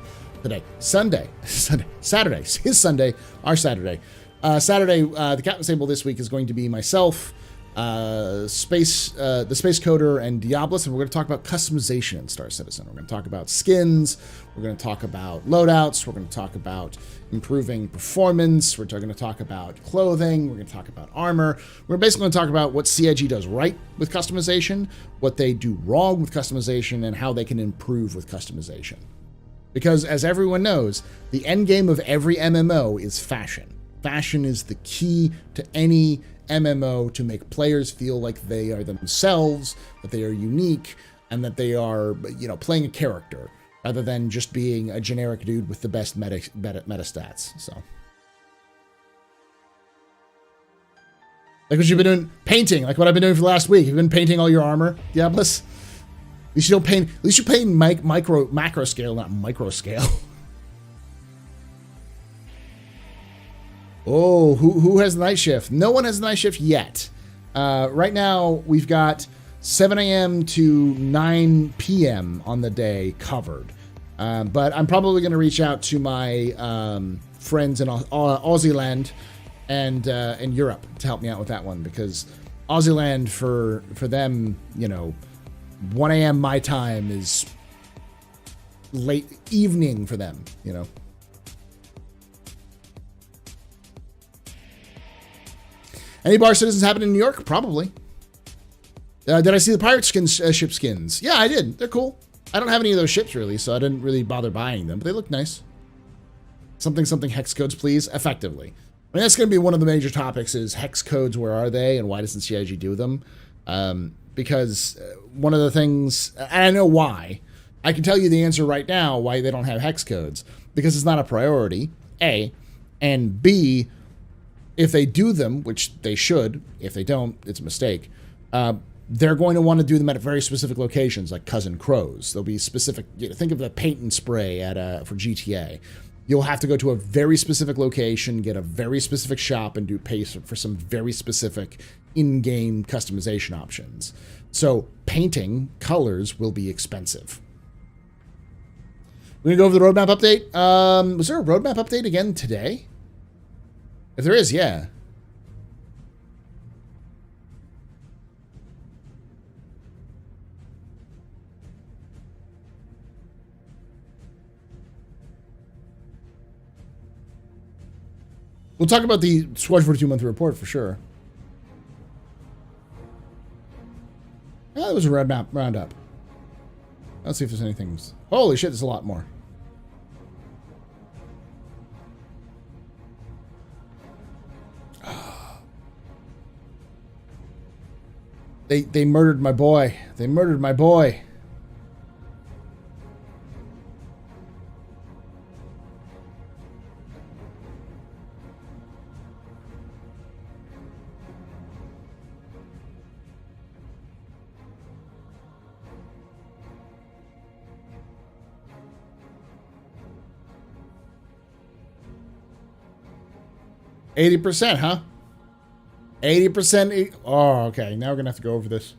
Saturday. His Sunday, our Saturday. The Captain's Table this week is going to be myself, the Space Coder, and Diablos, and we're going to talk about customization in Star Citizen. We're going to talk about skins. We're going to talk about loadouts. We're going to talk about improving performance. We're going to talk about clothing. We're going to talk about armor. We're basically going to talk about what CIG does right with customization, what they do wrong with customization, and how they can improve with customization. Because as everyone knows, the end game of every MMO is fashion. Fashion is the key to any MMO to make players feel like they are themselves, that they are unique, and that they are, playing a character rather than just being a generic dude with the best meta stats. So Like what you've been doing, painting, like what I've been doing for the last week. You've been painting all your armor, Diablos. At least you don't paint, at least you paint macro scale, not micro scale. Oh, who has the night shift? No one has the night shift yet. Right now, we've got 7 a.m. to 9 p.m. on the day covered. But I'm probably going to reach out to my friends in Aussie land and in Europe to help me out with that one, because Aussie land for them, you know, 1 a.m. my time is late evening for them, you know. Any bar citizens happen in New York? Probably. Did I see the pirate skins, ship skins? Yeah, I did. They're cool. I don't have any of those ships really, so I didn't really bother buying them, but they look nice. Something hex codes, please. Effectively. I mean, that's going to be one of the major topics is hex codes, where are they, and why doesn't CIG do them? Because one of the things, and I know why, I can tell you the answer right now why they don't have hex codes. Because it's not a priority, A, and B, if they do them, which they should, if they don't, it's a mistake, they're going to want to do them at very specific locations, like Cousin Crows. There'll be specific, you know, think of the paint and spray for GTA. You'll have to go to a very specific location, get a very specific shop, and pay for some very specific in-game customization options. So painting colors will be expensive. We're going to go over the roadmap update. Was there a roadmap update again today? If there is, yeah. We'll talk about the Squadron 42 monthly report for sure. Oh, that was a roundup. Let's see if there's anything. Holy shit, there's a lot more. They murdered my boy. They murdered my boy. %, huh? 80%. Oh, okay. Now we're going to have to go over this.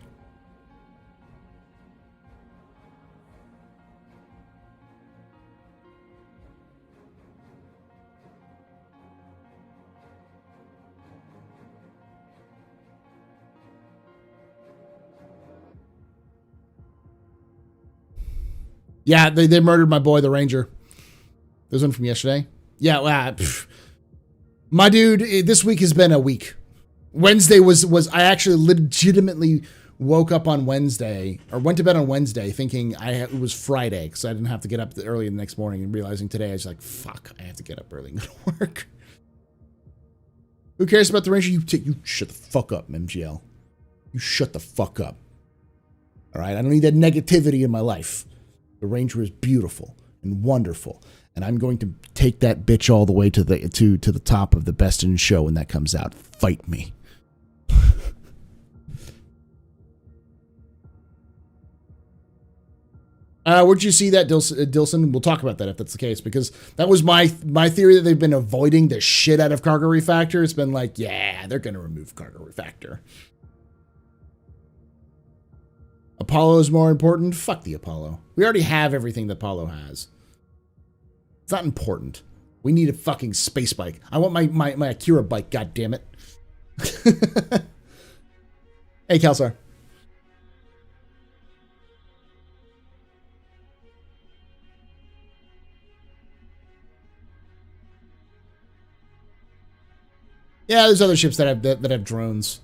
Yeah, they murdered my boy, the Ranger. There's one from yesterday. Yeah, well, my dude, this week has been a week. Wednesday was I actually legitimately woke up on Wednesday, or went to bed on Wednesday thinking it was Friday, because I didn't have to get up early the next morning, and realizing today I was like, fuck, I have to get up early and go to work. Who cares about the Ranger? You shut the fuck up, MGL. You shut the fuck up. All right? I don't need that negativity in my life. The Ranger is beautiful and wonderful. And I'm going to take that bitch all the way to the top of the best in show when that comes out. Fight me. Where'd you see that, Dilson? We'll talk about that if that's the case, because that was my theory that they've been avoiding the shit out of cargo refactor. It's been like, yeah, they're going to remove cargo refactor. Apollo is more important? Fuck the Apollo. We already have everything that Apollo has. It's not important. We need a fucking space bike. I want my Akira bike, god damn it. Hey, Kalsar. Yeah, there's other ships that have drones.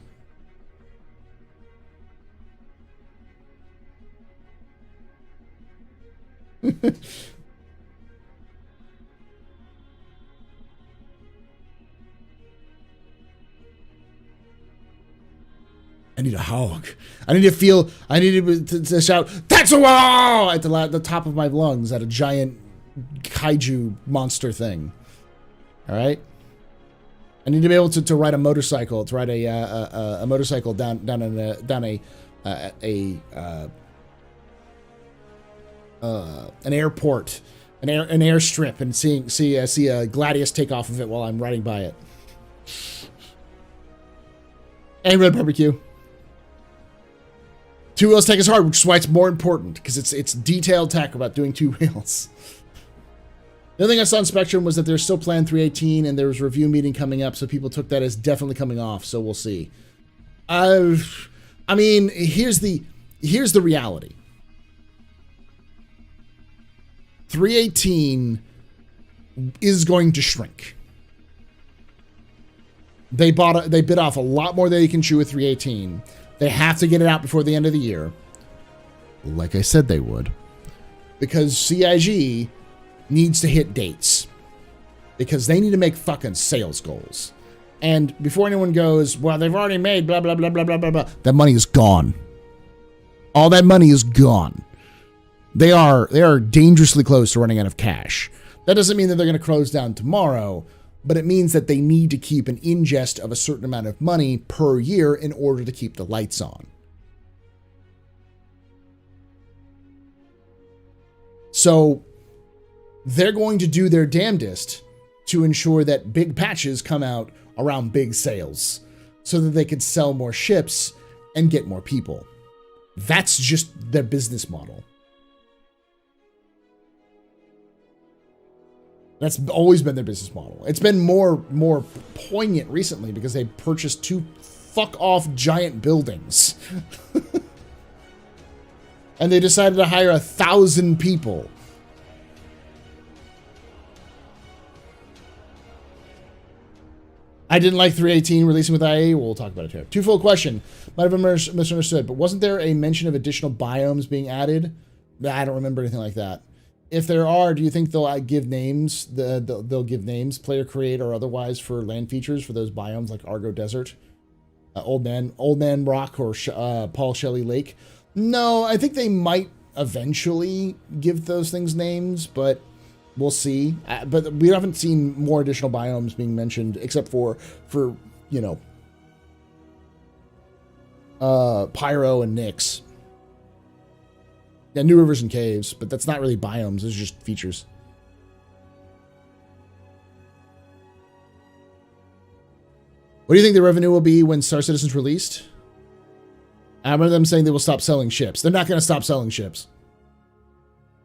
I need a hog. I need to shout, Tetsuo! At the top of my lungs at a giant kaiju monster thing. All right? I need to be able to ride a motorcycle, to ride a motorcycle down an airport, an airstrip, and see a Gladius take off of it while I'm riding by it. Hey, Red Barbecue. Two wheels tech is hard, which is why it's more important, because it's detailed tech about doing two wheels. The other thing I saw on Spectrum was that there's still planned 318, and there was a review meeting coming up, so people took that as definitely coming off. So we'll see. I mean, here's the reality. 318 is going to shrink. They bit off a lot more than they can chew with 318. They have to get it out before the end of the year, like I said they would, because CIG needs to hit dates, because they need to make fucking sales goals. And before anyone goes, well, they've already made blah, blah, blah, blah, blah, blah, blah, that money is gone. All that money is gone. They are dangerously close to running out of cash. That doesn't mean that they're going to close down tomorrow, but it means that they need to keep an ingest of a certain amount of money per year in order to keep the lights on. So they're going to do their damnedest to ensure that big patches come out around big sales so that they could sell more ships and get more people. That's just their business model. That's always been their business model. It's been more poignant recently because they purchased 2 fuck-off giant buildings. And they decided to hire 1,000 people. I didn't like 318 releasing with IA. We'll talk about it here. Twofold question. Might have been misunderstood, but wasn't there a mention of additional biomes being added? I don't remember anything like that. If there are, do you think they'll give names? They'll give names, player create or otherwise, for land features for those biomes like Argo Desert, Old Man Rock, or Paul Shelley Lake? No, I think they might eventually give those things names, but we'll see. But we haven't seen more additional biomes being mentioned, except for you know, Pyro and Nyx. Yeah, New Rivers and Caves, but that's not really biomes. It's just features. What do you think the revenue will be when Star Citizen's released? I remember them saying they will stop selling ships. They're not going to stop selling ships.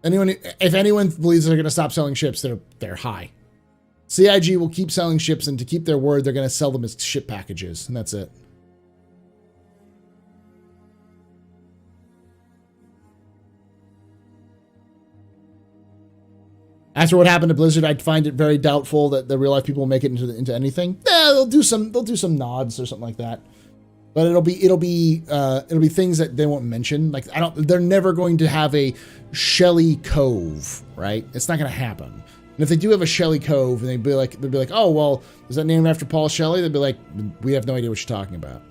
If anyone believes they're going to stop selling ships, they're high. CIG will keep selling ships, and to keep their word, they're going to sell them as ship packages, and that's it. After what happened to Blizzard, I'd find it very doubtful that the real life people will make it into anything. Yeah, they'll do some nods or something like that. But it'll be things that they won't mention. Like they're never going to have a Shelley Cove, right? It's not going to happen. And if they do have a Shelley Cove, and they'd be like, oh well, is that named after Paul Shelley? They'd be like, we have no idea what you're talking about.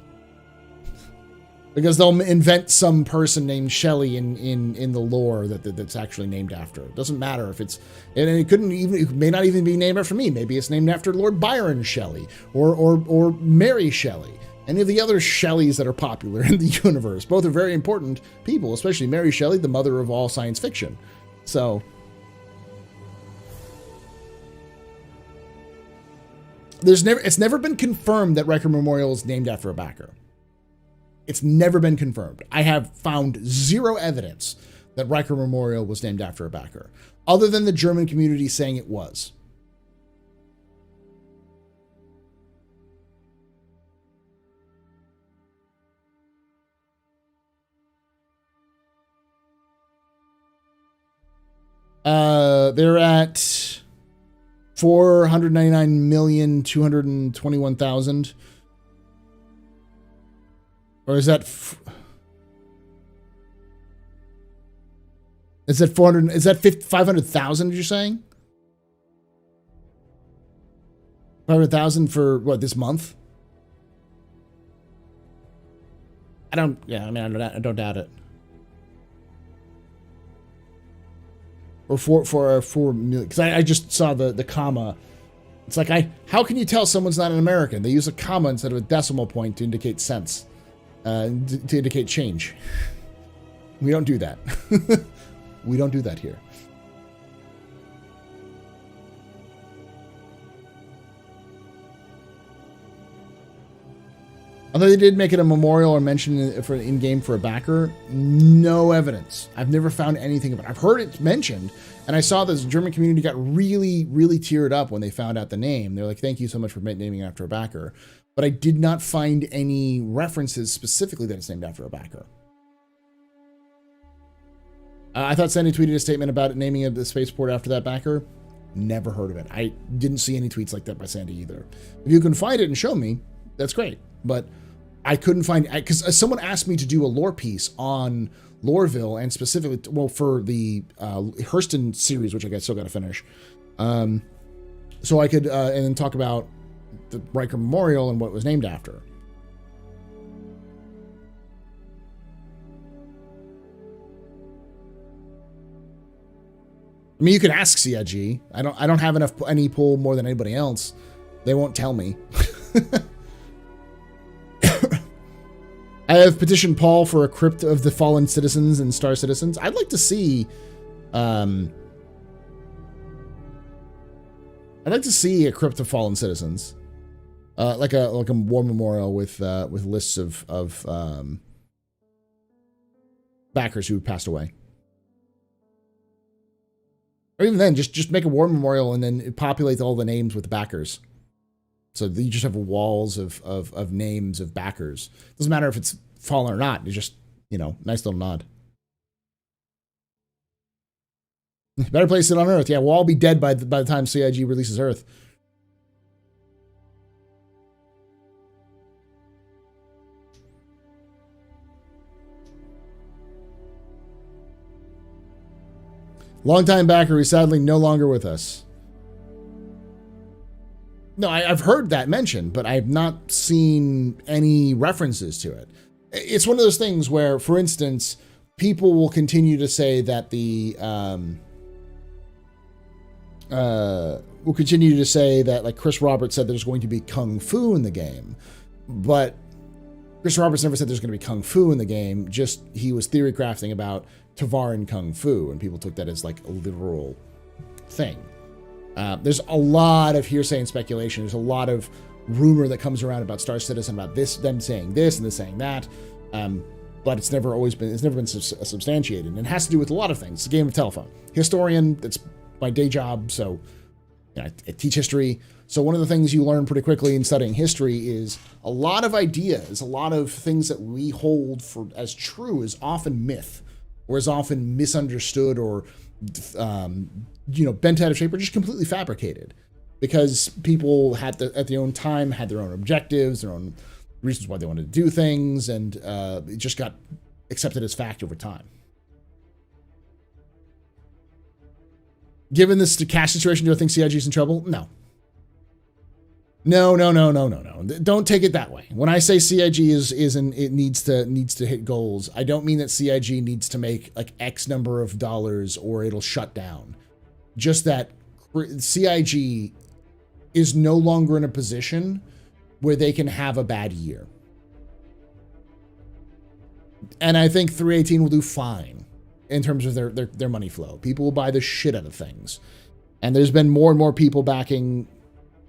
Because they'll invent some person named Shelley in the lore that's actually named after. It doesn't matter if it's, and it may not even be named after me. Maybe it's named after Lord Byron Shelley or Mary Shelley. Any of the other Shelleys that are popular in the universe. Both are very important people, especially Mary Shelley, the mother of all science fiction. So it's never been confirmed that Riker Memorial is named after a backer. It's never been confirmed. I have found zero evidence that Riker Memorial was named after a backer, other than the German community saying it was. They're at 499,221,000. Or is that is that 400? Is that 500,000? You're saying 500,000 for what, this month? I don't doubt it. Or for 4 million, because I just saw the comma It's like, how can you tell someone's not an American? They use a comma instead of a decimal point to indicate sense, to indicate change. We don't do that. We don't do that here. Although they did make it a memorial or mention in-game for a backer, no evidence. I've never found anything of it. I've heard it mentioned, and I saw this German community got really, really teared up when they found out the name. They're like, thank you so much for naming it after a backer. But I did not find any references specifically that it's named after a backer. I thought Sandy tweeted a statement about it naming the spaceport after that backer. Never heard of it. I didn't see any tweets like that by Sandy either. If you can find it and show me, that's great. But I couldn't find, because someone asked me to do a lore piece on Loreville, and specifically, well, for the Hurston series, which I still got to finish. So I could, and then talk about the Riker Memorial and what it was named after. I mean, you could ask CIG. I don't have any pull more than anybody else. They won't tell me. I have petitioned Paul for a crypt of the fallen citizens and star citizens. I'd like to see, a crypt of fallen citizens, like a war memorial with lists of backers who passed away. Or even then, just make a war memorial and then populate all the names with the backers. So you just have walls of names of backers. Doesn't matter if it's fallen or not. It's just, nice little nod. Better place it on Earth. Yeah, we'll all be dead by the time CIG releases Earth. Longtime backer who's sadly no longer with us. No, I've heard that mentioned, but I've not seen any references to it. It's one of those things where, for instance, people will continue to say that like Chris Roberts said there's going to be Kung Fu in the game. But Chris Roberts never said there's going to be Kung Fu in the game, just he was theory crafting about Tavaran Kung Fu, and people took that as like a literal thing. There's a lot of hearsay and speculation. There's a lot of rumor that comes around about Star Citizen, about them saying this and them saying that. But it's never been substantiated. And it has to do with a lot of things. It's a game of telephone. Historian, that's my day job. So I teach history. So one of the things you learn pretty quickly in studying history is a lot of ideas, a lot of things that we hold for as true is often myth, or is often misunderstood, or bent out of shape, or just completely fabricated, because people at their own time had their own objectives, their own reasons why they wanted to do things, and it just got accepted as fact over time. Given this cash situation, do I think CIG's in trouble? No. No. Don't take it that way. When I say CIG needs to hit goals, I don't mean that CIG needs to make like X number of dollars or it'll shut down. Just that CIG is no longer in a position where they can have a bad year. And I think 318 will do fine in terms of their money flow. People will buy the shit out of things. And there's been more and more people backing,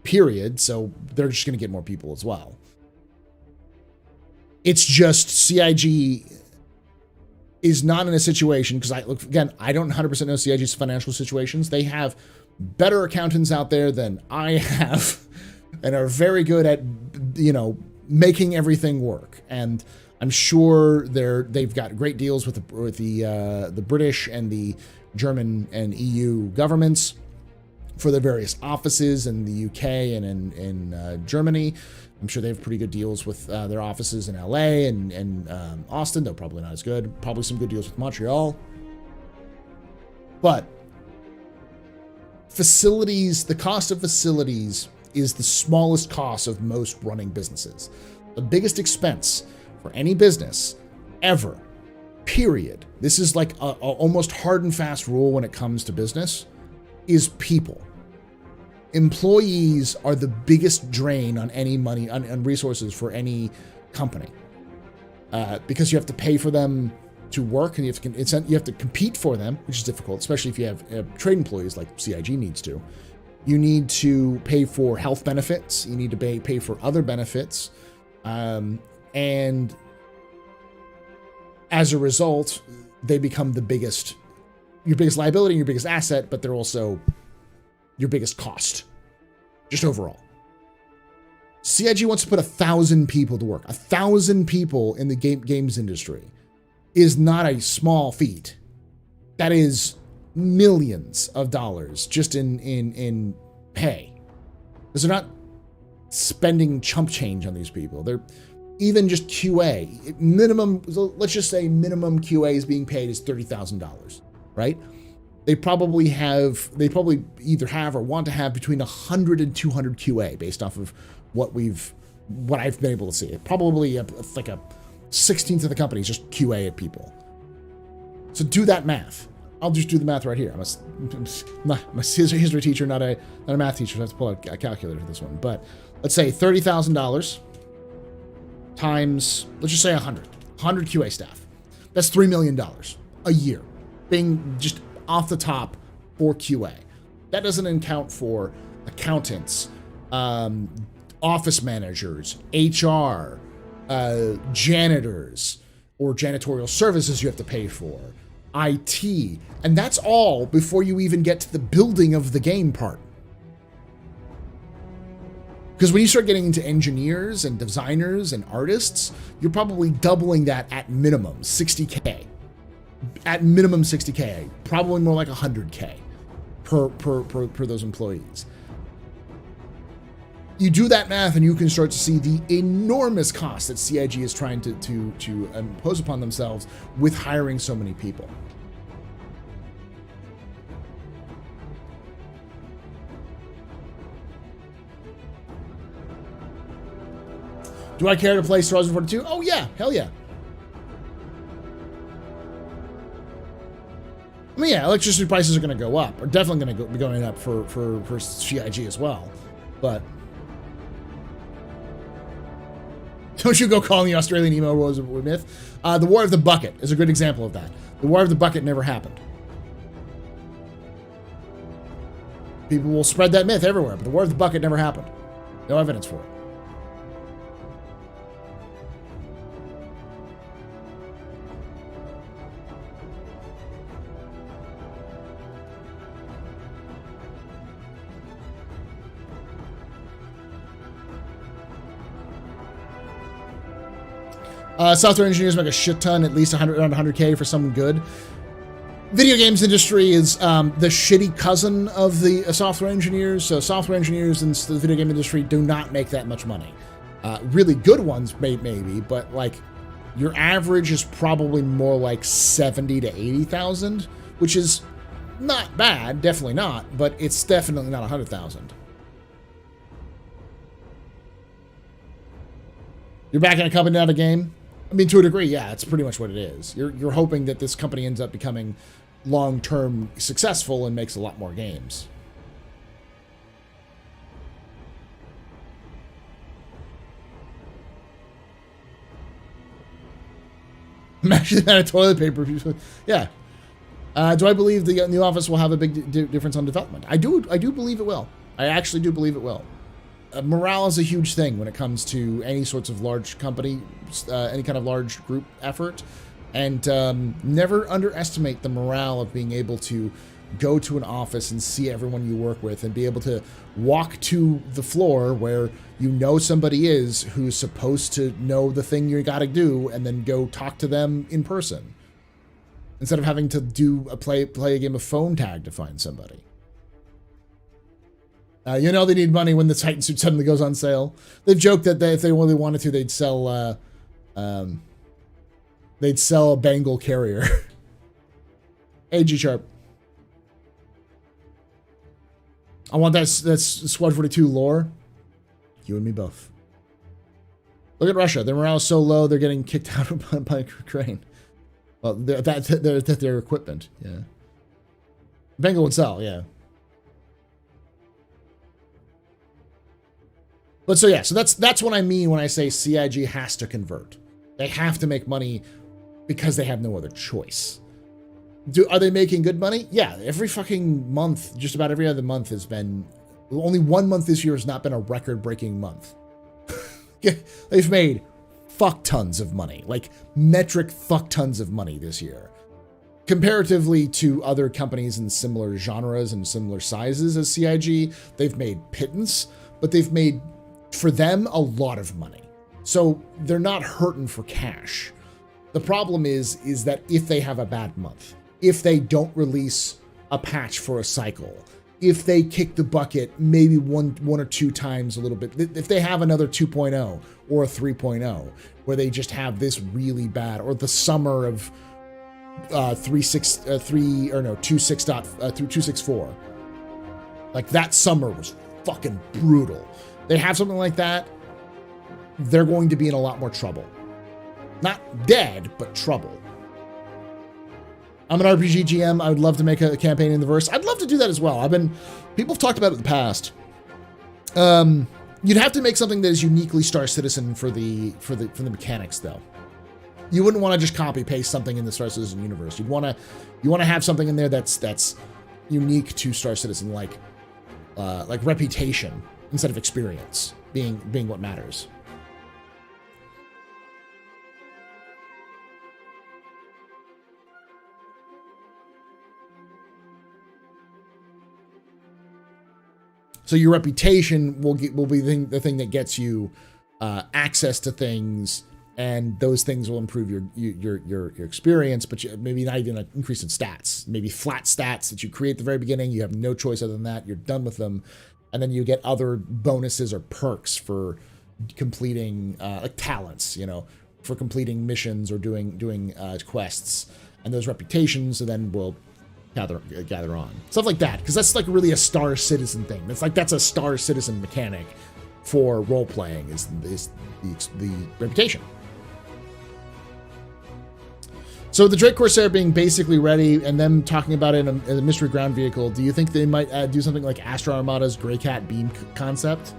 period, so they're just going to get more people as well. It's just CIG is not in a situation, because I don't 100% know CIG's financial situations. They have better accountants out there than I have, and are very good at making everything work. And I'm sure they've got great deals with the British and the German and EU governments for their various offices in the UK and in Germany. I'm sure they have pretty good deals with their offices in LA and Austin, though probably not as good. Probably some good deals with Montreal. But facilities, the cost of facilities is the smallest cost of most running businesses. The biggest expense for any business ever, period. This is like a almost hard and fast rule when it comes to business, is people. employees are the biggest drain on any money, on resources for any company. Because you have to pay for them to work, and you have to compete for them, which is difficult, especially if you have trade employees like CIG needs to. You need to pay for health benefits. You need to pay for other benefits. And as a result, they become your biggest liability, your biggest asset, but they're also your biggest cost, just overall. CIG wants to put 1,000 people to work. 1,000 people in the games industry is not a small feat. That is millions of dollars just in pay. Because they're not spending chump change on these people. They're even just QA. Minimum, let's just say minimum QA is being paid is $30,000, right? They probably either have or want to have between 100 and 200 QA based off of what I've been able to see. Probably like a 16th of the company is just QA at people. So do that math. I'll just do the math right here. I'm a history teacher, not a math teacher. So I have to pull out a calculator for this one. But let's say $30,000 times, let's just say 100 QA staff. That's $3 million a year being just off the top for QA. That doesn't account for accountants, office managers, HR, janitors, or janitorial services you have to pay for, IT, and that's all before you even get to the building of the game part. Because when you start getting into engineers and designers and artists, you're probably doubling that at minimum, 60K. At minimum 60K, probably more like 100K per those employees. You do that math and you can start to see the enormous cost that CIG is trying to impose upon themselves with hiring so many people. Do I care to play Star Wars 42? Oh yeah, hell yeah. I mean, yeah, electricity prices are going to go up. Are definitely going to be going up for CIG as well. But don't you go calling the Australian emo wars a myth. The War of the Bucket is a good example of that. The War of the Bucket never happened. People will spread that myth everywhere, but the War of the Bucket never happened. No evidence for it. Software engineers make a shit ton, at least around 100K for someone good. Video games industry is the shitty cousin of the software engineers. So software engineers in the video game industry do not make that much money. Really good ones maybe, but like your average is probably more like 70 to 80,000, which is not bad, definitely not, but it's definitely not 100,000. You're backing a company out of game? I mean, to a degree, yeah, it's pretty much what it is. You're hoping that this company ends up becoming long-term successful and makes a lot more games. Imagine that toilet paper. Yeah. Do I believe the new office will have a big difference on development? I do believe it will. I actually do believe it will. Morale is a huge thing when it comes to any sorts of large company, any kind of large group effort. And never underestimate the morale of being able to go to an office and see everyone you work with and be able to walk to the floor where you know somebody is who's supposed to know the thing you got to do and then go talk to them in person. Instead of having to play a game of phone tag to find somebody. You know they need money when the Titan suit suddenly goes on sale. They've joked that if they really wanted to, they'd sell a Bengal carrier. Hey, G-Sharp. I want that's Squad 42 lore. You and me both. Look at Russia. Their morale is so low, they're getting kicked out by Ukraine. Well, that's their equipment, yeah. Bengal would sell, yeah. But so yeah, so that's what I mean when I say CIG has to convert. They have to make money because they have no other choice. Are they making good money? Yeah, every fucking month, just about every other month has been, only 1 month this year has not been a record-breaking month. They've made fuck tons of money, like metric fuck tons of money this year. Comparatively to other companies in similar genres and similar sizes as CIG, they've made pittance, but they've made, for them, a lot of money. So they're not hurting for cash. The problem is that if they have a bad month, if they don't release a patch for a cycle, if they kick the bucket maybe one or two times a little bit, if they have another 2.0 or a 3.0, where they just have this really bad, or the summer of 2.6.4, like that summer was fucking brutal. They have something like that, they're going to be in a lot more trouble. Not dead, but trouble. I'm an RPG GM. I would love to make a campaign in the verse. I'd love to do that as well. People have talked about it in the past. You'd have to make something that is uniquely Star Citizen for the mechanics, though. You wouldn't want to just copy paste something in the Star Citizen universe. You want to have something in there that's unique to Star Citizen, like reputation instead of experience being what matters. So your reputation will be the thing that gets you access to things, and those things will improve your experience, but maybe not even an increase in stats. Maybe flat stats that you create at the very beginning. You have no choice other than that. You're done with them, and then you get other bonuses or perks for completing like talents, for completing missions or doing quests, and those reputations then will gather on stuff like that, because that's like really a Star Citizen thing. That's a Star Citizen mechanic for role playing is the reputation. So the Drake Corsair being basically ready and them talking about it in a mystery ground vehicle, do you think they might do something like Astro Armada's Grey Cat beam concept?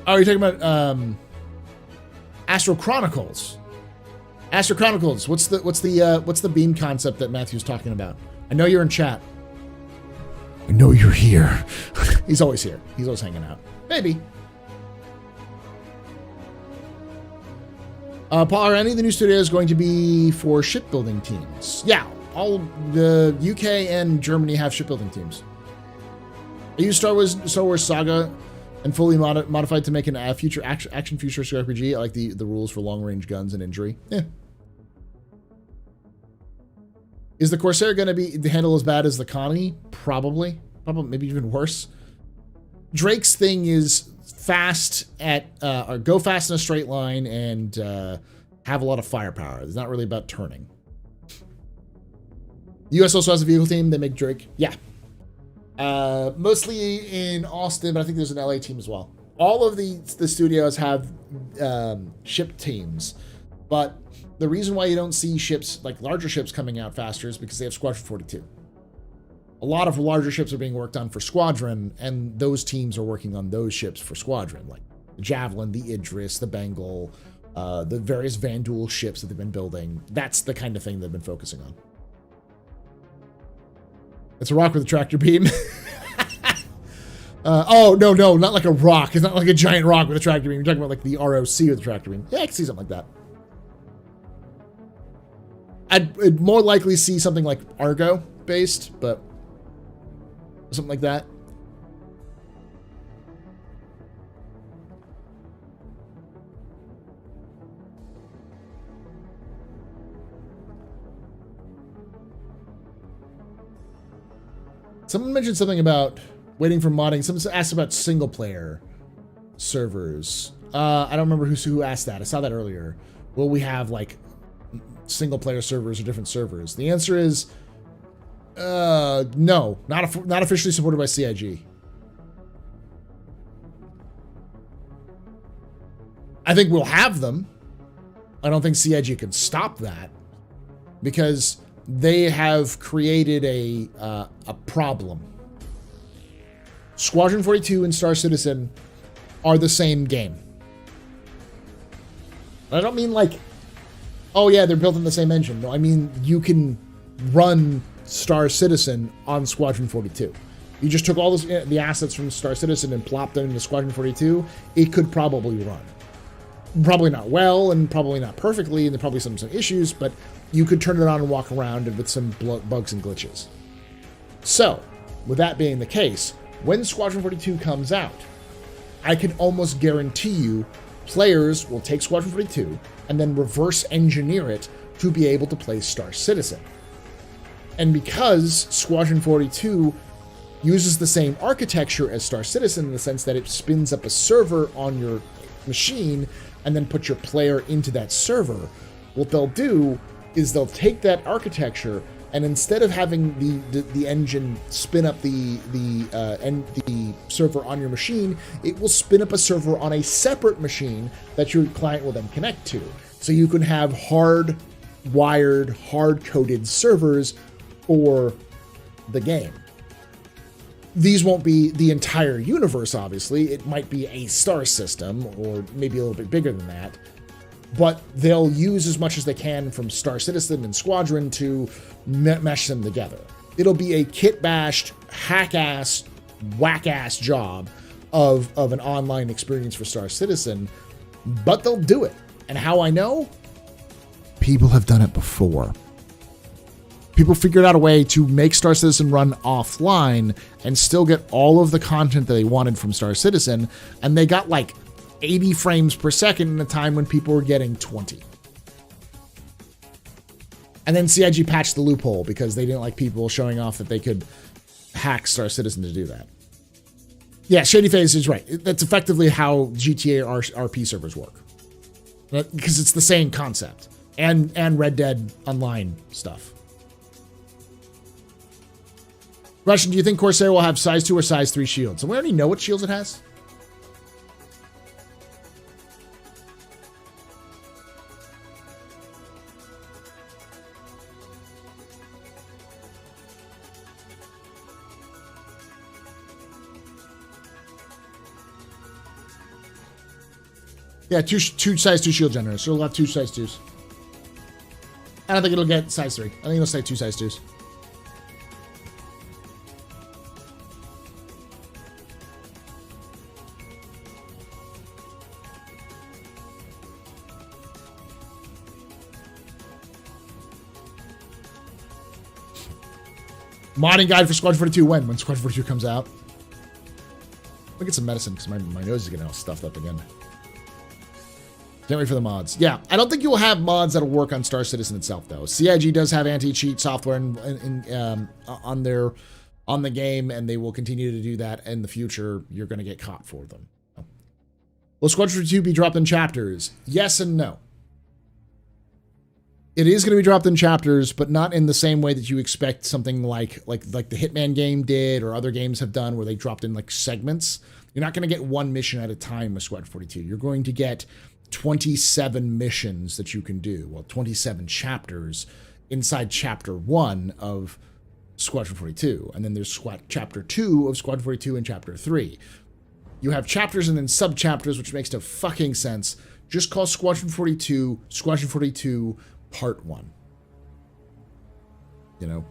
Oh, you're talking about Astro Chronicles. Astro Chronicles. What's the beam concept that Matthew's talking about? I know you're in chat. I know you're here. He's always here. He's always hanging out. Maybe. Paul, are any of the new studios going to be for shipbuilding teams? Yeah, all the UK and Germany have shipbuilding teams. I use Star Wars Saga and fully modified to make an future action futuristic RPG. I like the rules for long range guns and injury. Yeah. Is the Corsair going to be handle as bad as the Connie? Probably, maybe even worse. Drake's thing is fast or go fast in a straight line and have a lot of firepower. It's not really about turning. The US also has a vehicle team. They make Drake. Yeah. Mostly in Austin, but I think there's an LA team as well. All of the studios have ship teams, but the reason why you don't see ships, like larger ships, coming out faster is because they have Squadron 42. A lot of larger ships are being worked on for Squadron, and those teams are working on those ships for Squadron, like the Javelin, the Idris, the Bengal, the various Vanduul ships that they've been building. That's the kind of thing they've been focusing on. It's a rock with a tractor beam. Oh, no, not like a rock. It's not like a giant rock with a tractor beam. You're talking about like the ROC with a tractor beam. Yeah, I can see something like that. I'd more likely see something like Argo based, but something like that. Someone mentioned something about waiting for modding. Someone asked about single player servers. I don't remember who asked that. I saw that earlier. Will we have like single player servers or different servers? The answer is no, not officially supported by CIG. I think we'll have them. I don't think CIG can stop that, because they have created a problem. Squadron 42 and Star Citizen are the same game. I don't mean like, oh yeah, they're built in the same engine. No, I mean you can run Star Citizen on Squadron 42. You just took all the assets from Star Citizen and plopped them into Squadron 42, it could probably run. Probably not well, and probably not perfectly, and there probably some issues, but you could turn it on and walk around with some bugs and glitches. So, with that being the case, when Squadron 42 comes out, I can almost guarantee you players will take Squadron 42 and then reverse engineer it to be able to play Star Citizen. And because Squadron 42 uses the same architecture as Star Citizen in the sense that it spins up a server on your machine and then put your player into that server, what they'll do is they'll take that architecture, and instead of having the engine spin up the server on your machine, it will spin up a server on a separate machine that your client will then connect to. So you can have hard-wired, hard-coded servers for the game. These won't be the entire universe, obviously. It might be a star system, or maybe a little bit bigger than that. But they'll use as much as they can from Star Citizen and Squadron to mesh them together. It'll be a kit-bashed, hack-ass, whack-ass job of an online experience for Star Citizen, but they'll do it. And how I know? People have done it before. People figured out a way to make Star Citizen run offline and still get all of the content that they wanted from Star Citizen, and they got like 80 frames per second in a time when people were getting 20. And then CIG patched the loophole because they didn't like people showing off that they could hack Star Citizen to do that. Yeah, Shady Phase is right. That's effectively how GTA RP servers work. Because it's the same concept. And Red Dead Online stuff. Russian, do you think Corsair will have size 2 or size 3 shields? And we already know what shields it has. Yeah, two size 2 shield generators. So it'll have 2 size 2s. I don't think it'll get size 3. I think it'll say 2 size 2s. Modding guide for Squadron 42 when? When Squadron 42 comes out. I'll get some medicine because my nose is getting all stuffed up again. Can't wait for the mods. Yeah, I don't think you will have mods that'll work on Star Citizen itself, though. CIG does have anti-cheat software on the game, and they will continue to do that in the future. You're going to get caught for them. Will Squadron 42 be dropped in chapters? Yes and no. It is going to be dropped in chapters, but not in the same way that you expect something like the Hitman game did or other games have done where they dropped in like segments. You're not going to get one mission at a time with Squadron 42. You're going to get 27 missions that you can do. Well, 27 chapters inside chapter 1 of Squadron 42. And then there's chapter 2 of Squadron 42 and chapter 3. You have chapters and then sub-chapters, which makes no fucking sense. Just call Squadron 42 Part 1. You know?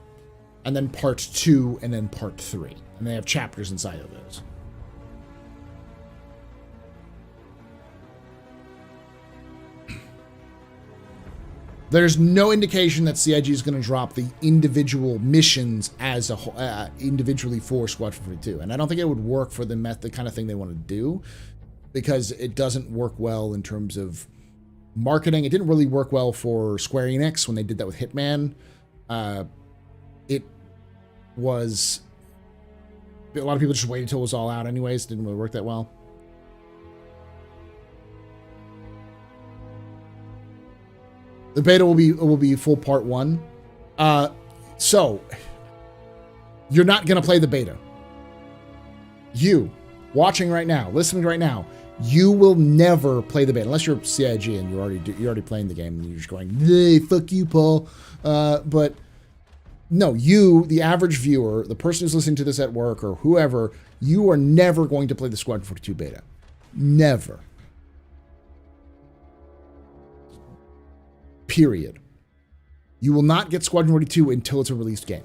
And then Part 2 and then Part 3. And they have chapters inside of those. There's no indication that CIG is going to drop the individual missions as a individually for Squadron 42, and I don't think it would work for the kind of thing they want to do, because it doesn't work well in terms of marketing. It didn't really work well for Square Enix when they did that with Hitman. It was a lot of people just waited until it was all out anyways. It didn't really work that well. The beta will be full part 1. So you're not going to play the beta. You watching right now, listening right now, you will never play the beta unless you're CIG and you're already playing the game and you're just going, "Hey, fuck you, Paul." But No, you, the average viewer, the person who's listening to this at work or whoever, you are never going to play the Squadron 42 beta. Never. Period. You will not get Squadron 42 until it's a released game.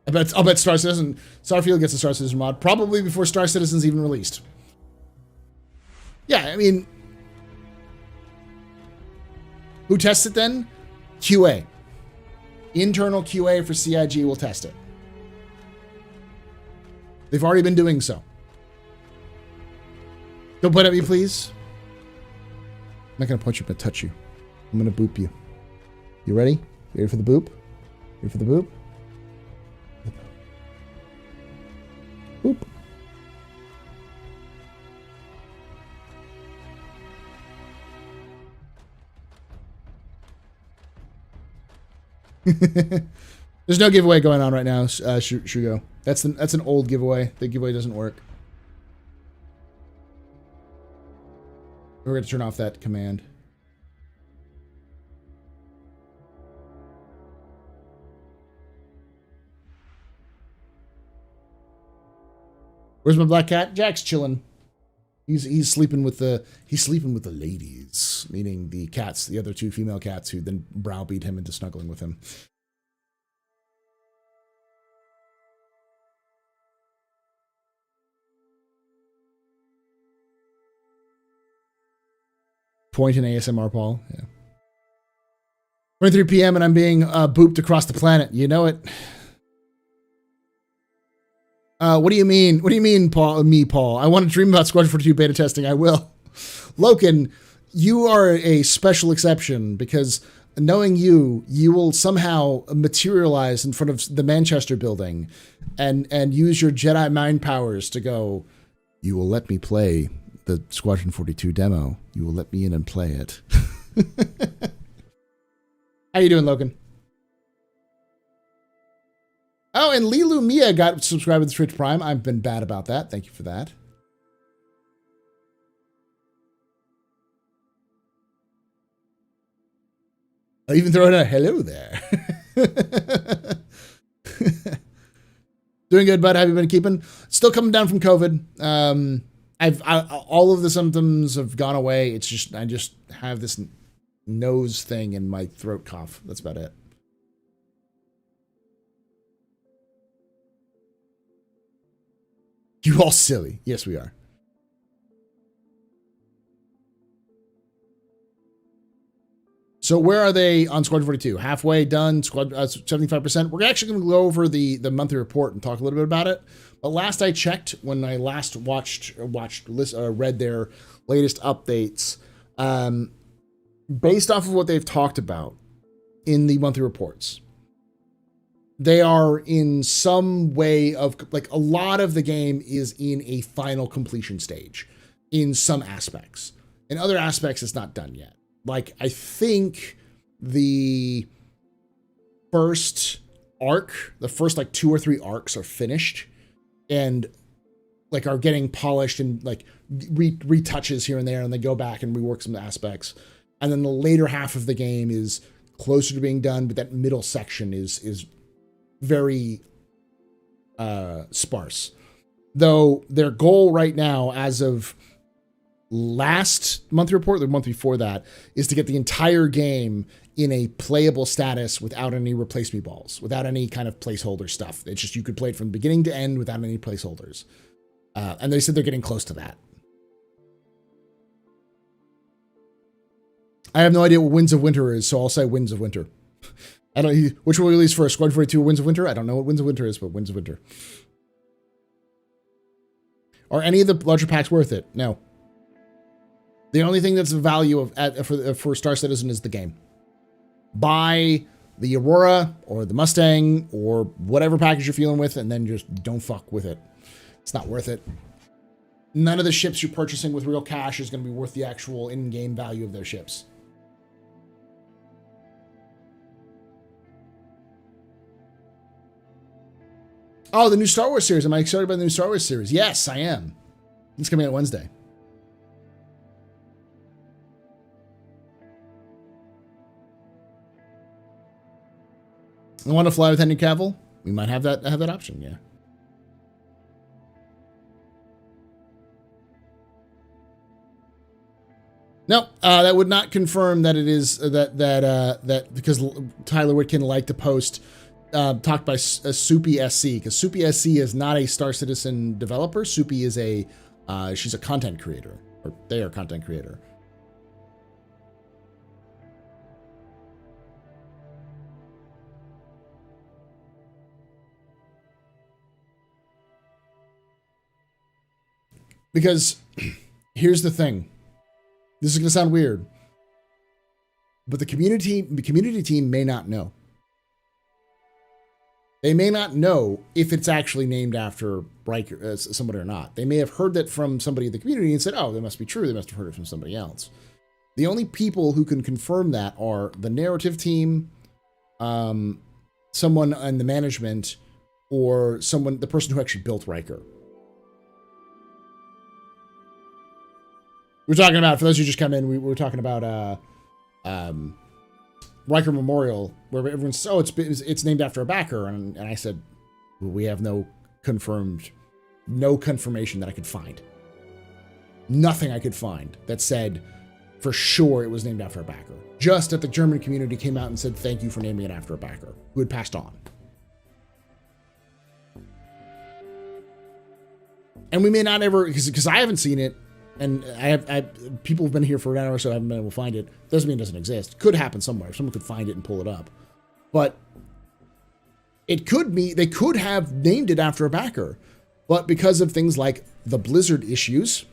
I'll bet Starfield gets a Star Citizen mod probably before Star Citizen's even released. Yeah, I mean, who tests it then? QA. Internal QA for CIG will test it. They've already been doing so. Don't point at me, please. I'm not going to punch you, but touch you. I'm going to boop you. You ready? You ready for the boop? Ready for the boop? Boop. There's no giveaway going on right now, Shugo. That's an old giveaway. The giveaway doesn't work. We're going to turn off that command. Where's my black cat? Jack's chilling. He's sleeping with the ladies, meaning the cats, the other two female cats who then browbeat him into snuggling with him. Point in ASMR, Paul. Yeah. 23 p.m. and I'm being booped across the planet. You know it. What do you mean? What do you mean, Paul? Paul? I want to dream about Squadron 42 beta testing. I will. Loken, you are a special exception because knowing you will somehow materialize in front of the Manchester building and use your Jedi mind powers to go, you will let me play the Squadron 42 demo. You will let me in and play it. How you doing, Logan? Oh, and Lilu Mia got subscribed with Twitch Prime. I've been bad about that. Thank you for that. I'll even throw in a hello there. Doing good, bud. How have you been keeping? Still coming down from COVID. All of the symptoms have gone away. It's just I just have this nose thing and my throat cough. That's about it. You all silly. Yes, we are. So where are they on Squadron 42? Halfway done, 75%. We're actually going to go over the monthly report and talk a little bit about it. But last I checked, when I last read their latest updates, based off of what they've talked about in the monthly reports, they are in some way of, like, a lot of the game is in a final completion stage in some aspects. In other aspects, it's not done yet. Like, I think the first arc, the first like 2 or 3 arcs are finished and like are getting polished and like retouches here and there, and they go back and rework some aspects. And then the later half of the game is closer to being done, but that middle section is very sparse. Though their goal right now, as of last month report, the month before that, is to get the entire game in a playable status without any replace me balls, without any kind of placeholder stuff. It's just you could play it from beginning to end without any placeholders. And they said they're getting close to that. I have no idea what Winds of Winter is, so I'll say Winds of Winter. I don't. Which will release first, Squadron 42 or Winds of Winter? I don't know what Winds of Winter is, but Winds of Winter. Are any of the larger packs worth it? No. The only thing that's of value for Star Citizen is the game. Buy the Aurora or the Mustang or whatever package you're feeling with, and then just don't fuck with it. It's not worth it. None of the ships you're purchasing with real cash is going to be worth the actual in-game value of their ships. Oh, the new Star Wars series. Am I excited about the new Star Wars series? Yes, I am. It's coming out Wednesday. I want to fly with Henry Cavill. We might have that option. Yeah. No, that would not confirm that it is that because Tyler Whitkin liked to post talked by Soupy SC, because Soupy SC is not a Star Citizen developer. Soupy is she's a content creator, or they are content creator. Because here's the thing. This is going to sound weird, but the community team may not know. They may not know if it's actually named after Riker, somebody or not. They may have heard that from somebody in the community and said, oh, that must be true. They must have heard it from somebody else. The only people who can confirm that are the narrative team, someone in the management, or the person who actually built Riker. We're talking about, for those who just come in, we were talking about Riker Memorial, where everyone says, oh, it's named after a backer. And I said, well, we have no confirmation that I could find. Nothing I could find that said for sure it was named after a backer. Just that the German community came out and said, thank you for naming it after a backer who had passed on. And we may not ever, because I haven't seen it, and people have been here for an hour or so, I haven't been able to find it. Doesn't mean it doesn't exist. Could happen somewhere. Someone could find it and pull it up. But it could be, they could have named it after a backer. But because of things like the Blizzard issues,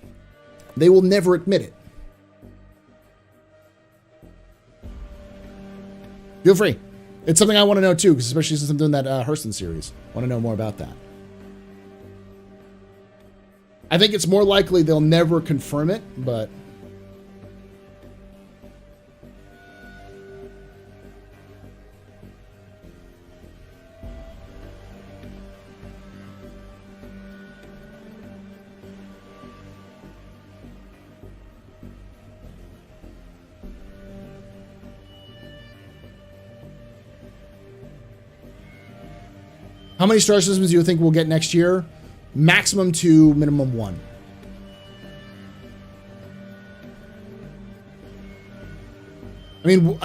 they will never admit it. Feel free. It's something I want to know too, because especially since I'm doing that Hurston series. I want to know more about that. I think it's more likely they'll never confirm it, but how many star systems do you think we'll get next year? Maximum 2, minimum 1. I mean,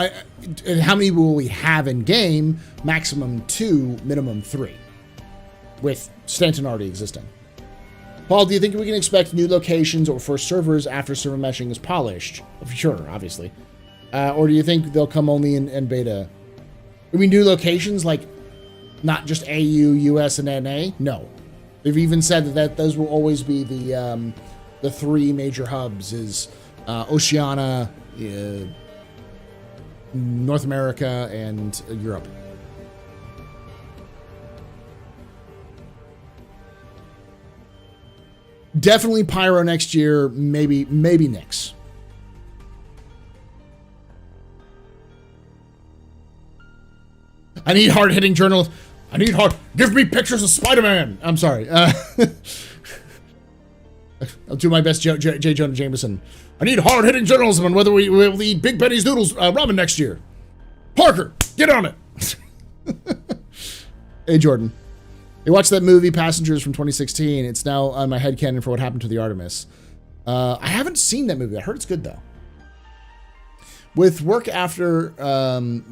how many will we have in game? Maximum 2, minimum 3. With Stanton already existing. Paul, do you think we can expect new locations or for servers after server meshing is polished? Sure, obviously. Or do you think they'll come only in beta? I mean, new locations, like not just AU, US, and NA? No. They've even said that those will always be the 3 major hubs is Oceania, North America, and Europe. Definitely Pyro next year, maybe Nyx. I need hard-hitting journalists. Give me pictures of Spider-Man. I'm sorry. I'll do my best, J. Jonah Jameson. I need hard-hitting journalism on whether we will eat Big Betty's Noodles ramen next year. Parker, get on it. Hey, Jordan. I watched that movie, Passengers, from 2016. It's now on my headcanon for what happened to the Artemis. I haven't seen that movie. I heard it's good, though. With work after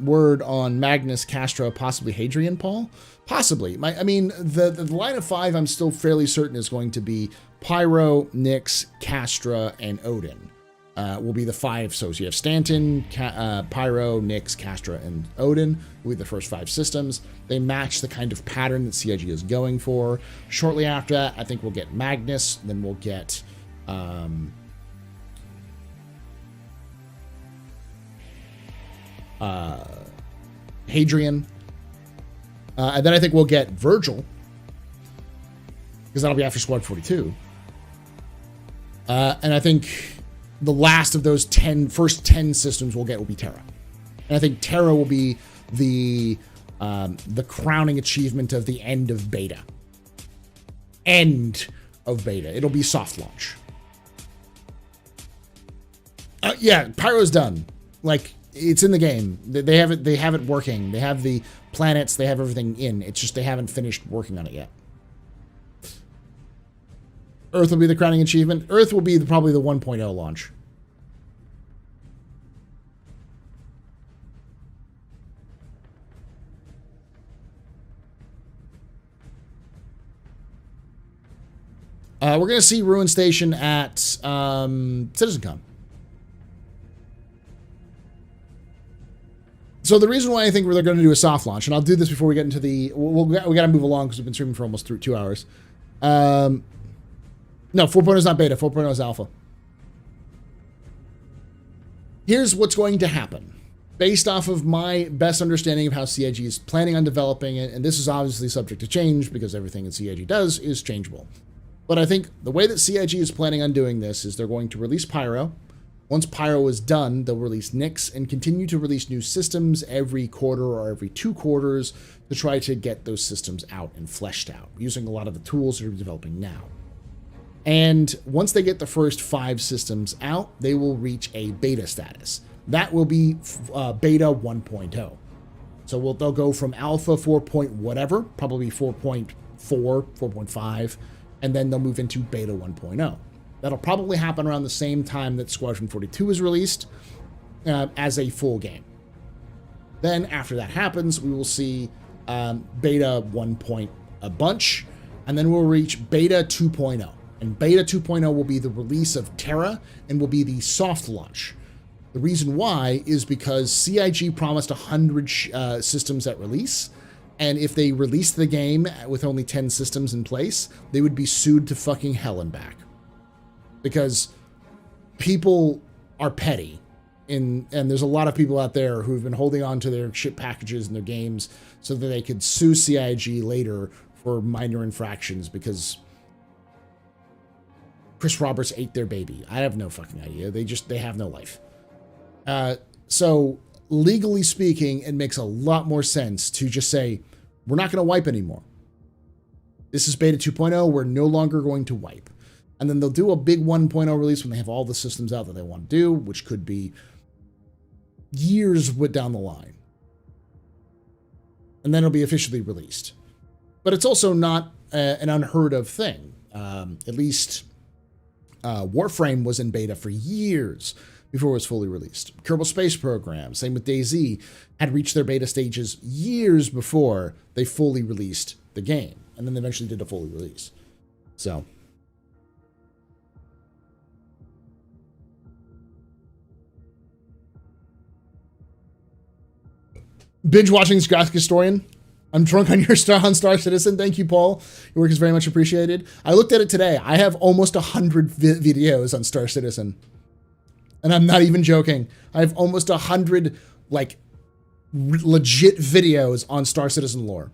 word on Magnus, Castro, possibly Hadrian, Paul? Possibly. The line of 5 I'm still fairly certain is going to be Pyro, Nyx, Castra, and Odin. Will be the 5. So you have Stanton, Pyro, Nyx, Castra, and Odin will be the first 5 systems. They match the kind of pattern that CIG is going for. Shortly after that, I think we'll get Magnus. Then we'll get... Hadrian. And then I think we'll get Virgil, because that'll be after Squad 42. And I think the last of those first 10 systems we'll get will be Terra. And I think Terra will be the crowning achievement of the end of beta. End of beta. It'll be soft launch. Yeah, Pyro's done. Like, It's in the game. They have it. They have it working. They have the planets. They have everything in. It's just they haven't finished working on it yet. Earth will be the crowning achievement. Earth will be probably the 1.0 launch. We're going to see Ruin Station at CitizenCon. So the reason why I think they're going to do a soft launch, and I'll do this before we get into the... we got to move along because we've been streaming for almost 2 hours. No, 4.0 is not beta. 4.0 is alpha. Here's what's going to happen. Based off of my best understanding of how CIG is planning on developing it, and this is obviously subject to change because everything that CIG does is changeable. But I think the way that CIG is planning on doing this is they're going to release Pyro. Once Pyro is done, they'll release Nyx and continue to release new systems every quarter or every 2 quarters to try to get those systems out and fleshed out, using a lot of the tools that are developing now. And once they get the first 5 systems out, they will reach a beta status. That will be beta 1.0. So they'll go from alpha 4 point whatever, probably 4.4, 4.5, and then they'll move into beta 1.0. That'll probably happen around the same time that Squadron 42 is released as a full game. Then after that happens, we will see beta 1 point a bunch, and then we'll reach beta 2.0. And beta 2.0 will be the release of Terra and will be the soft launch. The reason why is because CIG promised 100 systems at release, and if they released the game with only 10 systems in place, they would be sued to fucking hell and back. Because people are petty, and there's a lot of people out there who've been holding on to their ship packages and their games so that they could sue CIG later for minor infractions because Chris Roberts ate their baby. I have no fucking idea. They have no life. So legally speaking, it makes a lot more sense to just say, we're not going to wipe anymore. This is beta 2.0. We're no longer going to wipe. And then they'll do a big 1.0 release when they have all the systems out that they want to do, which could be years down the line. And then it'll be officially released. But it's also not an unheard of thing. At least Warframe was in beta for years before it was fully released. Kerbal Space Program, same with DayZ, had reached their beta stages years before they fully released the game. And then they eventually did a fully release. So... binge watching Graphic Historian. I'm drunk on your Star Citizen. Thank you, Paul. Your work is very much appreciated. I looked at it today. I have almost 100 videos on Star Citizen. And I'm not even joking. I have almost 100, like, legit videos on Star Citizen lore.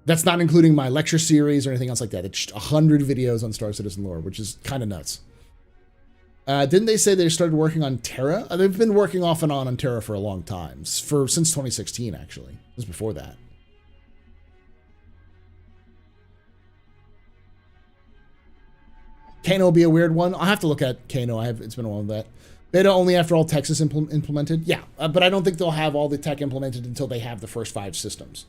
That's not including my lecture series or anything else like that. It's just 100 videos on Star Citizen lore, which is kind of nuts. Didn't they say they started working on Terra? They've been working off and on Terra for a long time. Since 2016, actually. It was before that. Kano will be a weird one. I'll have to look at Kano. It's been a while with that. Beta only after all tech is implemented? Yeah, but I don't think they'll have all the tech implemented until they have the first 5 systems.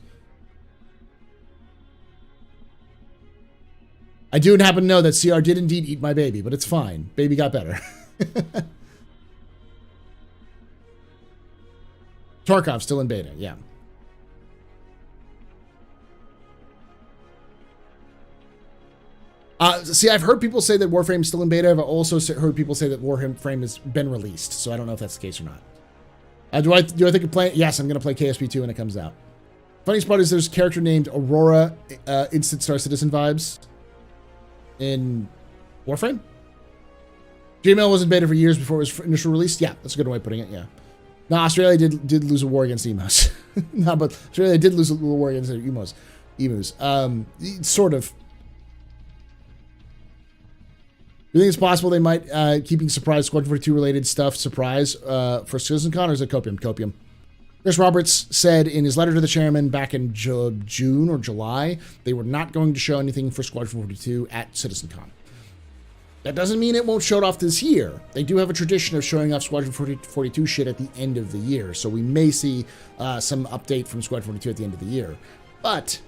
I do happen to know that CR did indeed eat my baby, but it's fine. Baby got better. Tarkov still in beta, yeah. See, I've heard people say that Warframe's still in beta. I've also heard people say that Warframe has been released, so I don't know if that's the case or not. Do I think of playing? Yes, I'm going to play KSP2 when it comes out. Funniest part is there's a character named Aurora, Instant Star Citizen vibes. In Warframe? Gmail was in beta for years before it was initial release. Yeah, that's a good way of putting it, yeah. No, Australia did lose a war against emos. No, but Australia did lose a war against emus. Sort of. Do you think it's possible they might keeping surprise Squadron 42 related stuff surprise for CitizenCon, or is it Copium? Copium. Chris Roberts said in his letter to the chairman back in June or July, they were not going to show anything for Squadron 42 at CitizenCon. That doesn't mean it won't show it off this year. They do have a tradition of showing off Squadron 42 shit at the end of the year, so we may see some update from Squadron 42 at the end of the year. But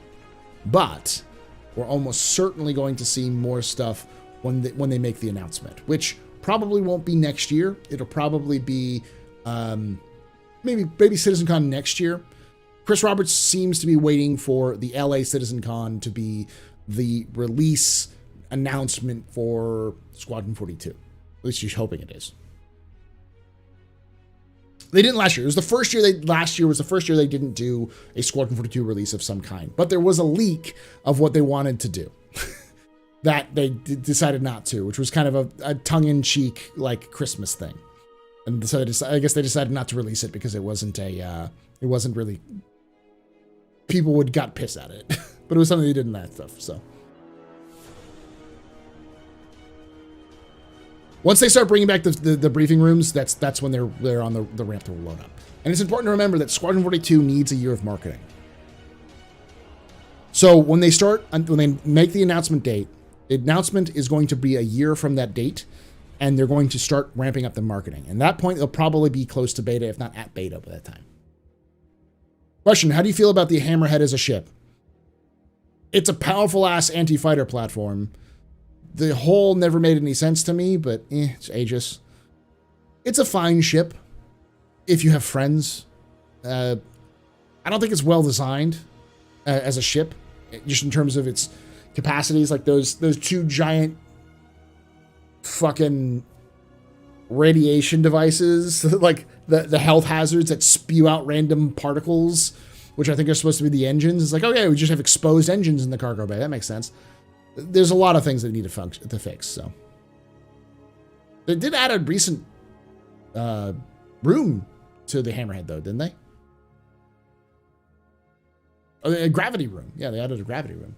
we're almost certainly going to see more stuff when they make the announcement, which probably won't be next year. It'll probably be maybe CitizenCon next year. Chris Roberts seems to be waiting for the LA CitizenCon to be the release announcement for Squadron 42. At least he's hoping it is. They didn't last year. It was the first year last year was the first year they didn't do a Squadron 42 release of some kind. But there was a leak of what they wanted to do that they decided not to, which was kind of a tongue-in-cheek like Christmas thing. And so I guess they decided not to release it because it wasn't really, people got pissed at it. But it was something they did in that stuff, so. Once they start bringing back the briefing rooms, that's when they're on the ramp to load up. And it's important to remember that Squadron 42 needs a year of marketing. So when they make the announcement date, the announcement is going to be a year from that date, and they're going to start ramping up the marketing. And at that point, they'll probably be close to beta, if not at beta by that time. Question, how do you feel about the Hammerhead as a ship? It's a powerful-ass anti-fighter platform. The hull never made any sense to me, but it's aegis. It's a fine ship if you have friends. I don't think it's well designed as a ship, just in terms of its capacities. Like those two giant fucking radiation devices, like the health hazards that spew out random particles, which I think are supposed to be the engines. It's like, okay, we just have exposed engines in the cargo bay. That makes sense. There's a lot of things that need to fix, so. They did add a recent room to the Hammerhead, though, didn't they? Oh, a gravity room. Yeah, they added a gravity room.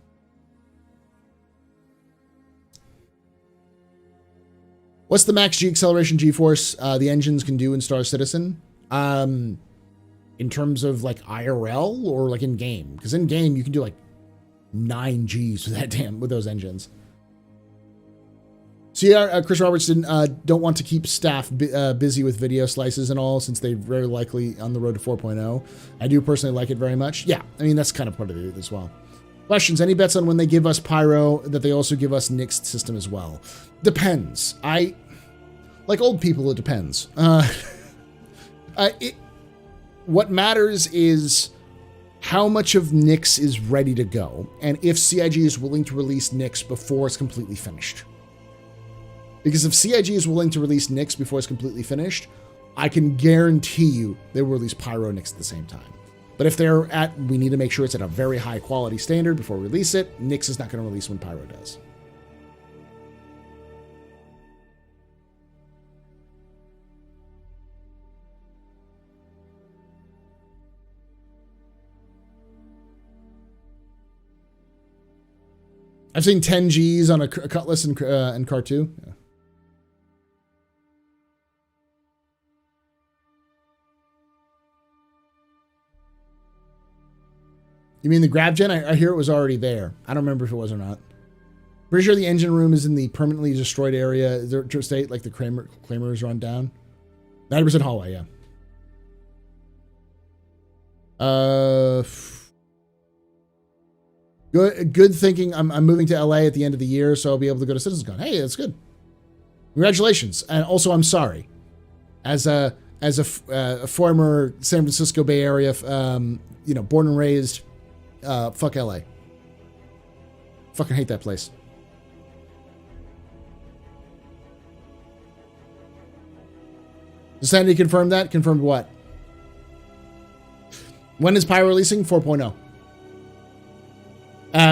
What's the max G acceleration G-force the engines can do in Star Citizen? In terms of, like, IRL or, like, in-game? Because in-game, you can do, like, 9 Gs with those engines. So yeah, Chris Robertson don't want to keep staff busy with video slices and all, since they're very likely on the road to 4.0. I do personally like it very much. Yeah, I mean, that's kind of part of it as well. Questions, any bets on when they give us Pyro, that they also give us Nixed system as well? Depends. Like old people, it depends. What matters is how much of Nyx is ready to go, and if CIG is willing to release Nyx before it's completely finished. Because if CIG is willing to release Nyx before it's completely finished, I can guarantee you they will release Pyro Nyx at the same time. But if we need to make sure it's at a very high quality standard before we release it, Nyx is not going to release when Pyro does. I've seen 10 Gs on a Cutlass and Car 2. Yeah. You mean the grav gen? I hear it was already there. I don't remember if it was or not. Pretty sure the engine room is in the permanently destroyed area. Is there a state like the Kramer's run down? 90% hallway, yeah. Good thinking. I'm moving to LA at the end of the year, so I'll be able to go to CitizenCon. Hey, that's good. Congratulations. And also, I'm sorry. As a former San Francisco Bay Area, born and raised, fuck LA. Fucking hate that place. Does Sandy confirm that? Confirmed what? When is Pyro releasing? 4.0.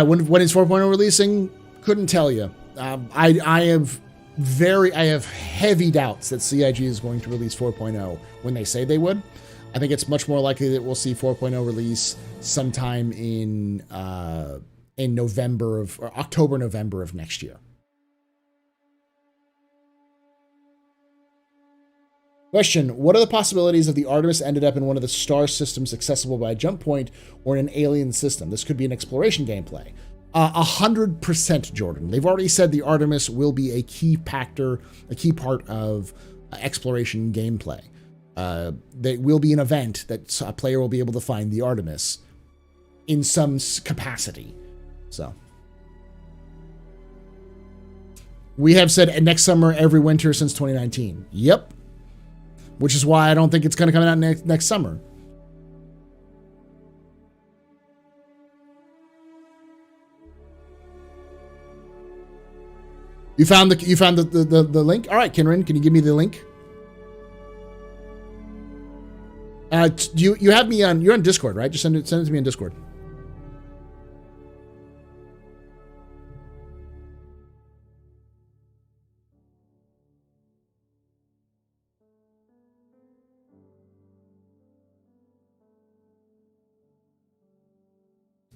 When is 4.0 releasing? Couldn't tell you. I have heavy doubts that CIG is going to release 4.0 when they say they would. I think it's much more likely that we'll see 4.0 release sometime in October, November of next year. Question, what are the possibilities if the Artemis ended up in one of the star systems accessible by a jump point or in an alien system? This could be an exploration gameplay. 100%, Jordan. They've already said the Artemis will be a key factor, a key part of exploration gameplay. There will be an event that a player will be able to find the Artemis in some capacity. So we have said next summer, every winter since 2019. Yep. Which is why I don't think it's going to come out next summer. You found the link? All right, Kinrin, can you give me the link? You have me on, you're on Discord, right? Just send it to me on Discord.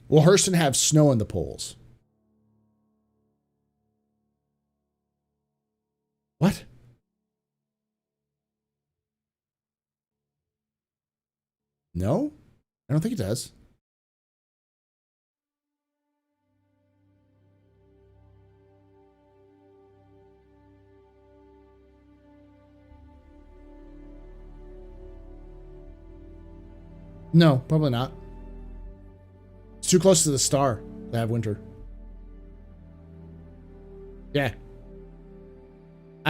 Will Hurston have snow in the poles? What? No? I don't think it does. No, probably not. It's too close to the star to have winter. Yeah.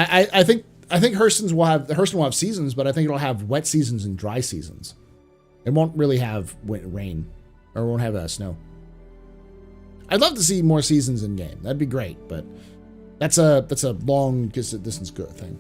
I think Hurston will have seasons, but I think it'll have wet seasons and dry seasons. It won't really have rain, or won't have snow. I'd love to see more seasons in game. That'd be great, but that's a long distance good thing.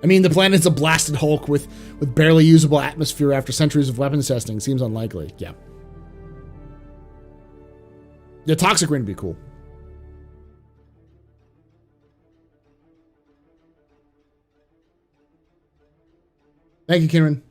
I mean, the planet's a blasted hulk with barely usable atmosphere after centuries of weapons testing. Seems unlikely. Yeah. The toxic ring would be cool. Thank you, Kieran.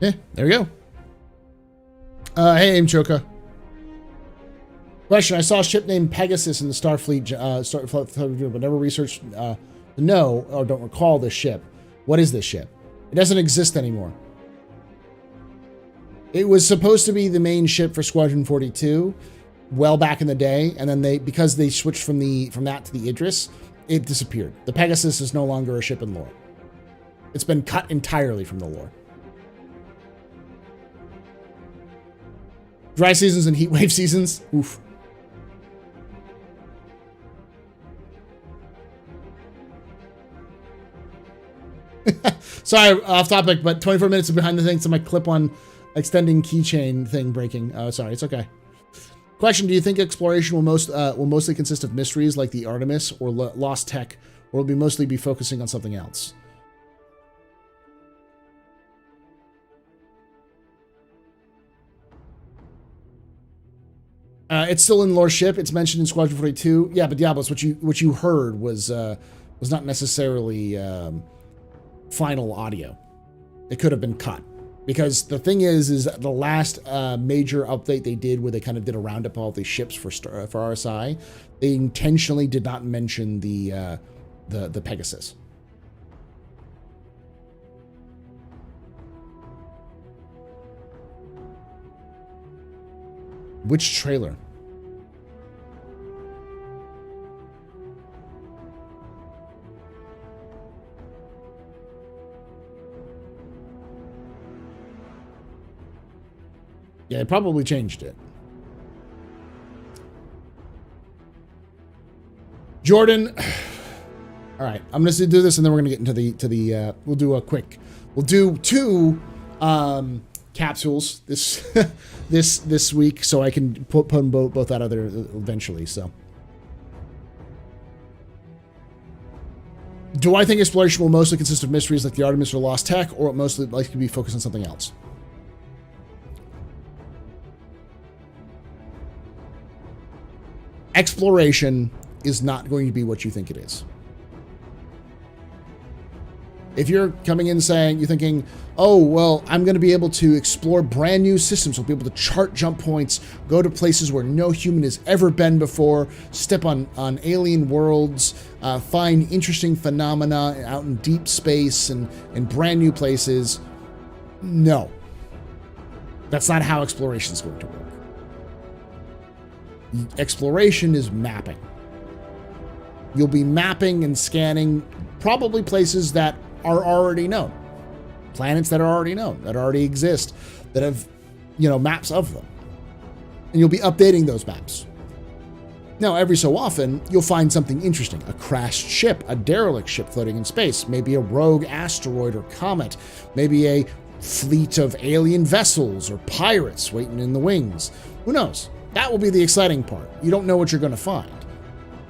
Yeah, there we go. Hey, MANCHACA. Question: I saw a ship named Pegasus in the Starfleet, but never researched to know or don't recall this ship. What is this ship? It doesn't exist anymore. It was supposed to be the main ship for Squadron 42, well back in the day, and then because they switched from that to the Idris, it disappeared. The Pegasus is no longer a ship in lore. It's been cut entirely from the lore. Dry seasons and heat wave seasons. Oof. Sorry, off topic, but 24 minutes behind the thing, so my clip-on extending keychain thing breaking. Sorry, it's okay. Question: do you think exploration will mostly consist of mysteries like the Artemis or lost tech, or will mostly be focusing on something else? It's still in lore ship. It's mentioned in Squadron 42. Yeah, but Diablos, what you heard was was not necessarily final audio. It could have been cut. Because the thing is the last major update they did, where they kind of did a roundup of all the ships for RSI, they intentionally did not mention the Pegasus. Which trailer? Yeah, it probably changed it. Jordan. All right, I'm going to do this, and then we're going to get into the we'll do two capsules this week, so I can put them both out of there eventually. So, do I think exploration will mostly consist of mysteries like the Artemis or Lost Tech, or it mostly likely to be focused on something else? Exploration is not going to be what you think it is. If you're coming in saying, you're thinking, oh, well, I'm going to be able to explore brand new systems. We'll be able to chart jump points, go to places where no human has ever been before, step on alien worlds, find interesting phenomena out in deep space and brand new places. No. That's not how exploration is going to work. Exploration is mapping. You'll be mapping and scanning probably places that are already known. Planets that are already known, that already exist, that have, maps of them. And you'll be updating those maps. Now, every so often, you'll find something interesting. A crashed ship, a derelict ship floating in space, maybe a rogue asteroid or comet, maybe a fleet of alien vessels or pirates waiting in the wings. Who knows? That will be the exciting part. You don't know what you're going to find,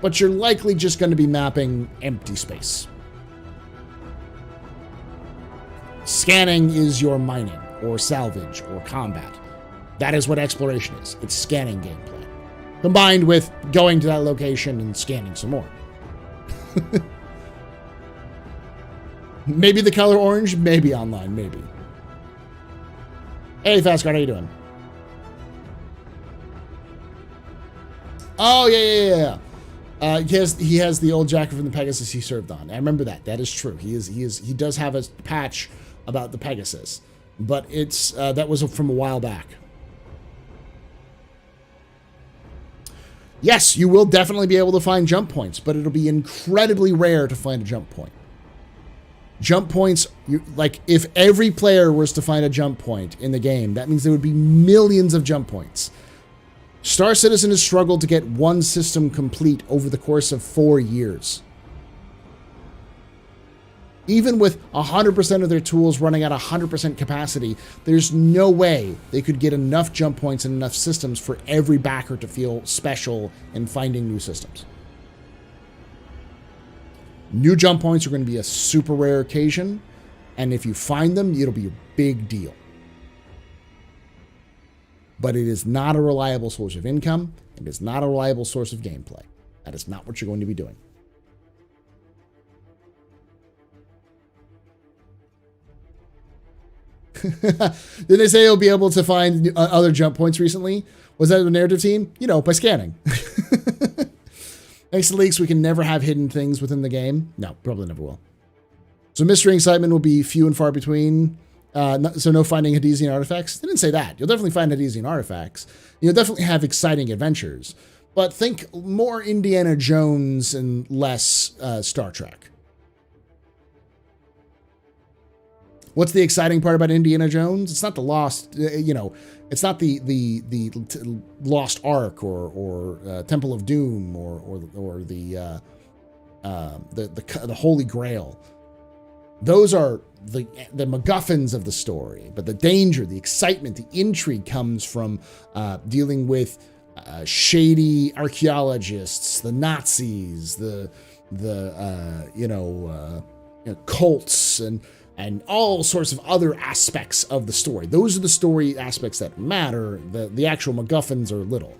but you're likely just going to be mapping empty space. Scanning is your mining or salvage or combat. That is what exploration is. It's scanning gameplay, combined with going to that location and scanning some more. Maybe the color orange, maybe online, maybe. Hey, Fastcard, how you doing? Oh, yeah. He has the old jacket from the Pegasus he served on. I remember that. That is true. He does have a patch about the Pegasus, but it's that was from a while back. Yes, you will definitely be able to find jump points, but it'll be incredibly rare to find a jump point. Jump points, like if every player was to find a jump point in the game, that means there would be millions of jump points. Star Citizen has struggled to get one system complete over the course of 4 years. Even with 100% of their tools running at 100% capacity, there's no way they could get enough jump points and enough systems for every backer to feel special in finding new systems. New jump points are going to be a super rare occasion, and if you find them, it'll be a big deal. But it is not a reliable source of income. It is not a reliable source of gameplay. That is not what you're going to be doing. Did they say you'll be able to find other jump points recently? Was that the narrative team? By scanning. Thanks to leaks, we can never have hidden things within the game. No, probably never will. So mystery and excitement will be few and far between. So no finding Hadesian artifacts. They didn't say that. You'll definitely find Hadesian artifacts. You'll definitely have exciting adventures. But think more Indiana Jones and less Star Trek. What's the exciting part about Indiana Jones? It's not the lost, it's not the Lost Ark or Temple of Doom or the Holy Grail. Those are the MacGuffins of the story, but the danger, the excitement, the intrigue comes from dealing with shady archaeologists, the Nazis, the cults, and all sorts of other aspects of the story. Those are the story aspects that matter. The actual MacGuffins are little.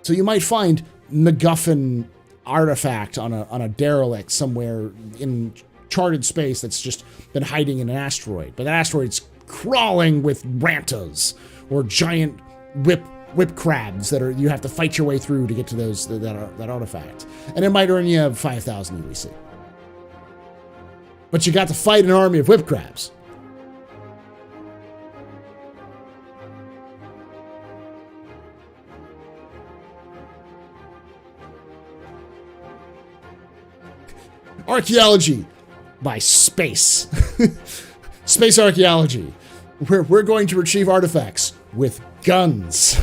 So you might find MacGuffin artifact on a derelict somewhere in charted space that's just been hiding in an asteroid. But that asteroid's crawling with rantas or giant whip crabs that you have to fight your way through to get to that artifact. And it might earn you 5,000 UEC. But you got to fight an army of whip crabs. Archaeology by space. Space archaeology. We're going to retrieve artifacts with guns.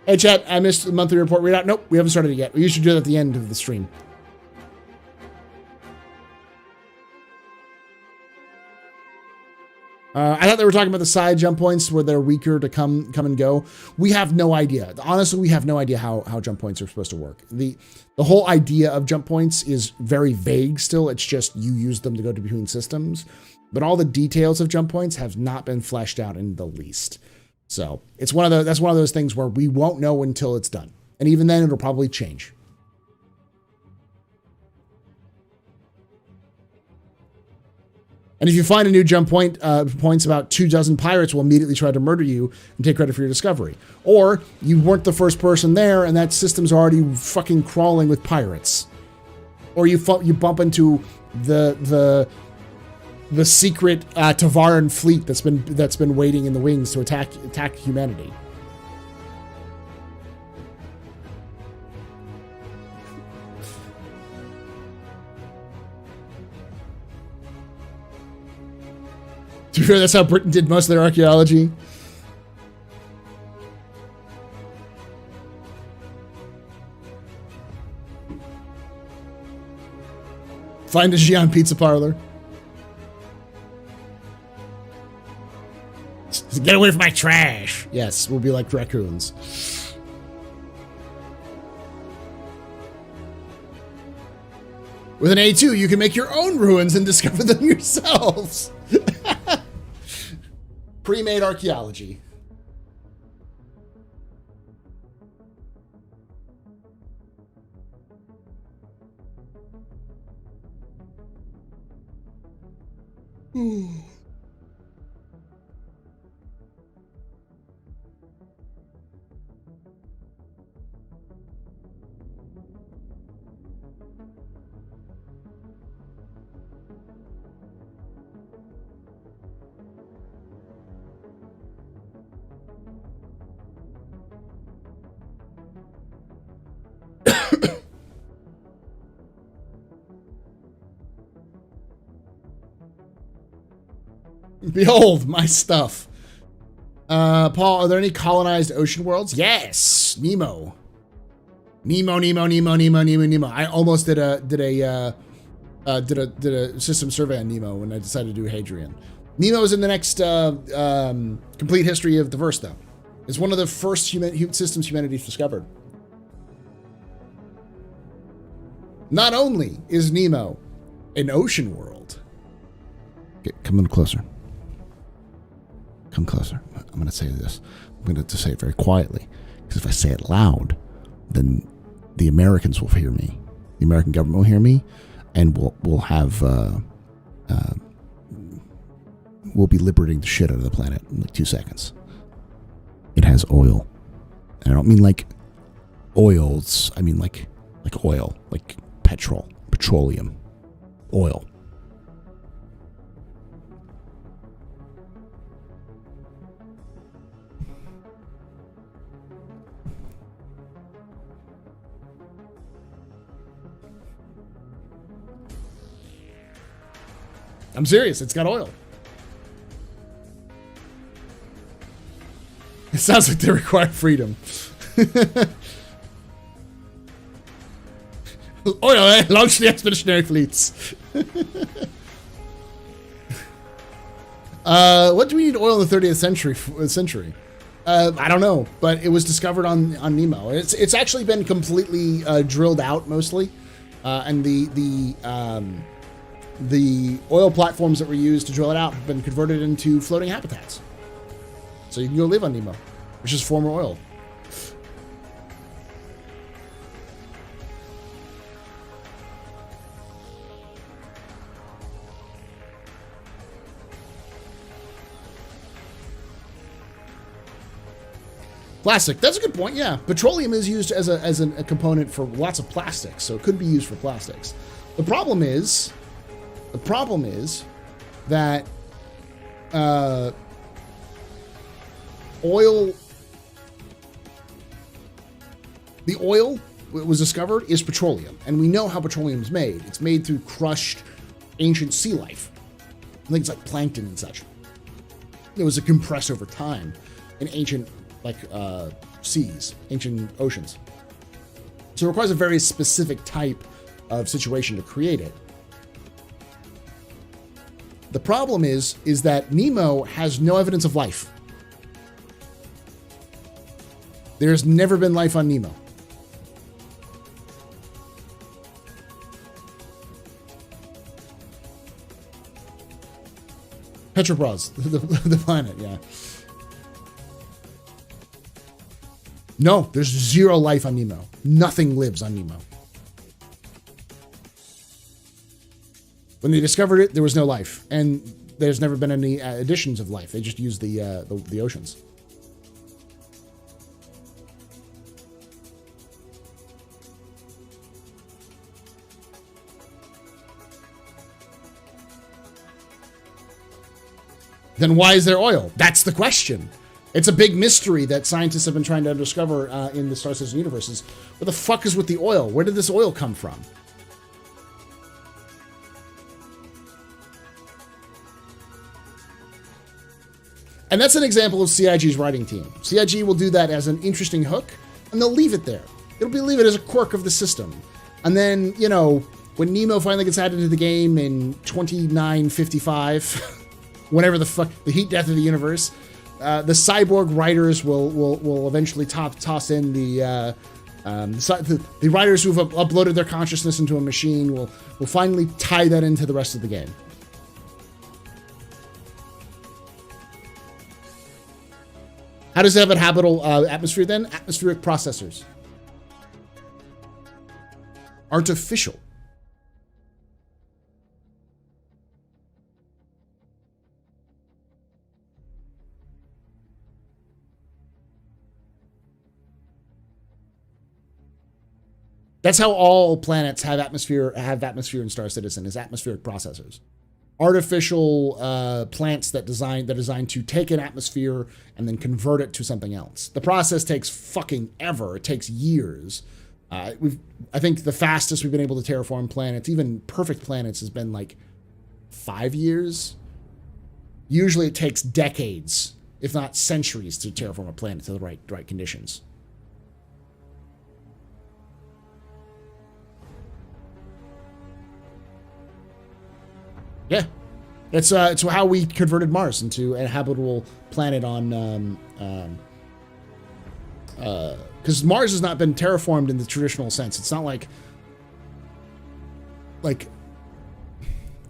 Hey chat, I missed the monthly report readout. Nope, we haven't started it yet. We usually do that at the end of the stream. I thought they were talking about the side jump points where they're weaker to come and go. We have no idea. Honestly, we have no idea how jump points are supposed to work. The whole idea of jump points is very vague still. It's just you use them to go to between systems. But all the details of jump points have not been fleshed out in the least. So that's one of those things where we won't know until it's done. And even then it'll probably change. And if you find a new jump point, points, about 24 pirates will immediately try to murder you and take credit for your discovery. Or you weren't the first person there and that system's already fucking crawling with pirates. Or you bump into the secret Tavaran fleet that's been waiting in the wings to attack humanity. To be fair, that's how Britain did most of their archaeology. Find a Xi'an pizza parlor. Get away from my trash. Yes, we'll be like raccoons. With an A2, you can make your own ruins and discover them yourselves. Pre-made archaeology. Behold, my stuff. Paul, are there any colonized ocean worlds? Yes, Nemo. Nemo. I almost did a system survey on Nemo when I decided to do Hadrian. Nemo is in the next complete history of the verse, though. It's one of the first systems humanity's discovered. Not only is Nemo an ocean world. Okay, come a little closer. Come closer. I'm going to say this. I'm going to say it very quietly. Because if I say it loud, then the Americans will hear me. The American government will hear me. And we'll have... we'll be liberating the shit out of the planet in like 2 seconds. It has oil. And I don't mean like oils. I mean like oil. Like petroleum. Oil. I'm serious. It's got oil. It sounds like they require freedom. Oil, eh? Launch the expeditionary fleets. What do we need oil in the 30th century? I don't know, but it was discovered on Nemo. It's actually been completely drilled out mostly, and the oil platforms that were used to drill it out have been converted into floating habitats. So you can go live on Nemo, which is former oil. Plastic. That's a good point. Yeah, petroleum is used as a component for lots of plastics, so it could be used for plastics. The problem is that oil. The oil that was discovered is petroleum, and we know how petroleum is made. It's made through crushed ancient sea life, things like plankton and such. It was compressed over time in ancient seas, ancient oceans. So it requires a very specific type of situation to create it. The problem is that Nemo has no evidence of life. There's never been life on Nemo. Petrobras, the planet, yeah. No, there's zero life on Nemo. Nothing lives on Nemo. When they discovered it, there was no life, and there's never been any additions of life. They just used the oceans. Then why is there oil? That's the question. It's a big mystery that scientists have been trying to discover in the Star Citizen universes. What the fuck is with the oil? Where did this oil come from? And that's an example of CIG's writing team. CIG will do that as an interesting hook, and they'll leave it there. Leave it as a quirk of the system. And then, you know, when Nemo finally gets added to the game in 2955... whenever the fuck, the heat death of the universe, the cyborg writers will eventually toss in the writers who've uploaded their consciousness into a machine will finally tie that into the rest of the game. How does it have a habitable atmosphere then? Atmospheric processors. Artificial. That's how all planets have atmosphere in Star Citizen, is atmospheric processors. Artificial plants that are designed to take an atmosphere and then convert it to something else. The process takes fucking ever. It takes years. I think the fastest we've been able to terraform planets, even perfect planets, has been like 5 years. Usually it takes decades, if not centuries, to terraform a planet to the right conditions. Yeah, it's how we converted Mars into a habitable planet on, because Mars has not been terraformed in the traditional sense. It's not like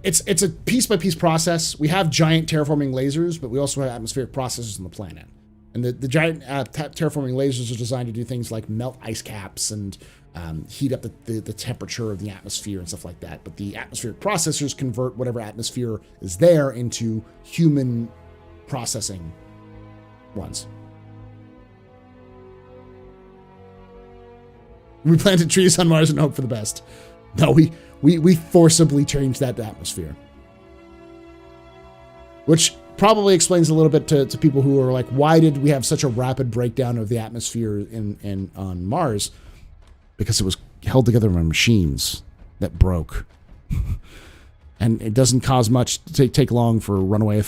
it's a piece by piece process. We have giant terraforming lasers, but we also have atmospheric processors on the planet. And the giant terraforming lasers are designed to do things like melt ice caps and heat up the temperature of the atmosphere and stuff like that. But the atmospheric processors convert whatever atmosphere is there into human processing ones. We planted trees on Mars and hope for the best. No, we forcibly changed that atmosphere. Which probably explains a little bit to people who are like, why did we have such a rapid breakdown of the atmosphere on Mars? Because it was held together by machines that broke. And it doesn't cause much to take long for runaway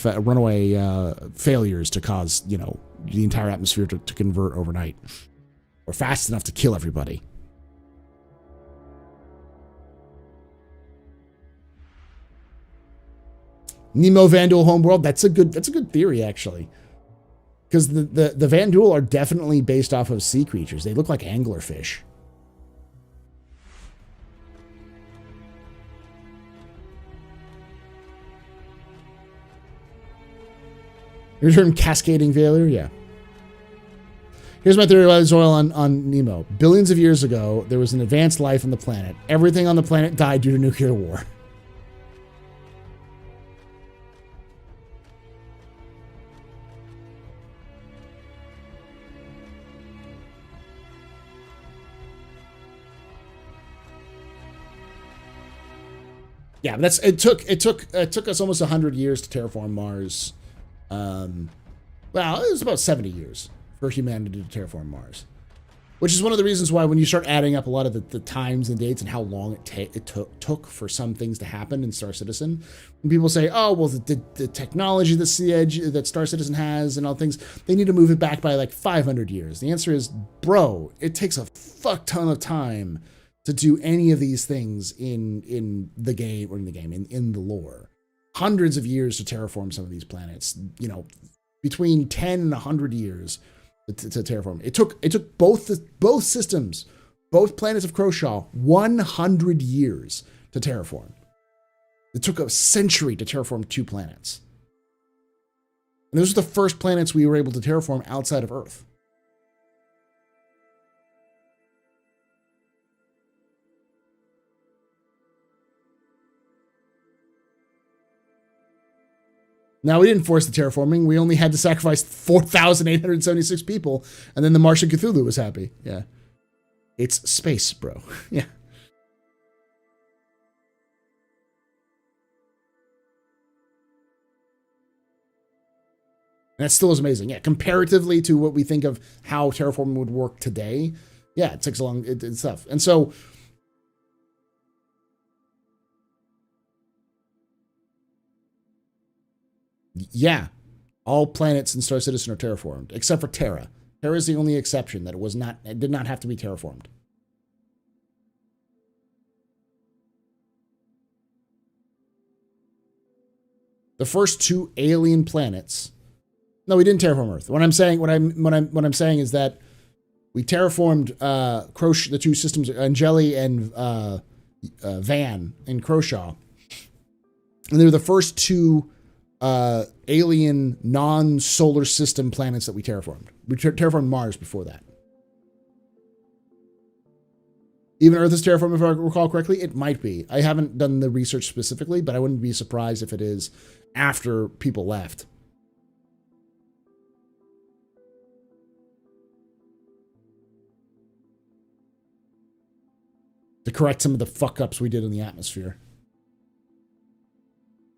failures to cause, you know, the entire atmosphere to convert overnight. Or fast enough to kill everybody. Nemo Vanduul homeworld, that's a good theory, actually. Because the Vanduul are definitely based off of sea creatures. They look like anglerfish. Your term cascading failure? Yeah. Here's my theory about this oil on Nemo. Billions of years ago, there was an advanced life on the planet. Everything on the planet died due to nuclear war. Yeah, but that's it took us almost 100 years to terraform Mars. Well, it was about 70 years for humanity to terraform Mars, which is one of the reasons why when you start adding up a lot of the times and dates and how long it took for some things to happen in Star Citizen, when people say, oh, well, the technology that Star Citizen has and all things, they need to move it back by like 500 years. The answer is, bro, it takes a fuck ton of time to do any of these things in the game, or in the lore. Hundreds of years to terraform some of these planets, you know, between 10 and 100 years to terraform. It took both systems, both planets of Croshaw, 100 years to terraform. It took a century to terraform 2 planets. And those are the first planets we were able to terraform outside of Earth. Now, we didn't force the terraforming. We only had to sacrifice 4,876 people, and then the Martian Cthulhu was happy. Yeah. It's space, bro. Yeah. And that still is amazing. Yeah, comparatively to what we think of how terraforming would work today, yeah, it takes a long it's tough. And so, yeah, all planets in Star Citizen are terraformed, except for Terra. Terra is the only exception that it did not have to be terraformed. The first 2 alien planets. No, we didn't terraform Earth. What I'm saying is that we terraformed the 2 systems, Angeli and Van in Croshaw, and they were the first 2 alien non-solar system planets that we terraformed. We terraformed Mars before that. Even Earth is terraformed, if I recall correctly. It might be. I haven't done the research specifically, but I wouldn't be surprised if it is after people left. To correct some of the fuck-ups we did in the atmosphere.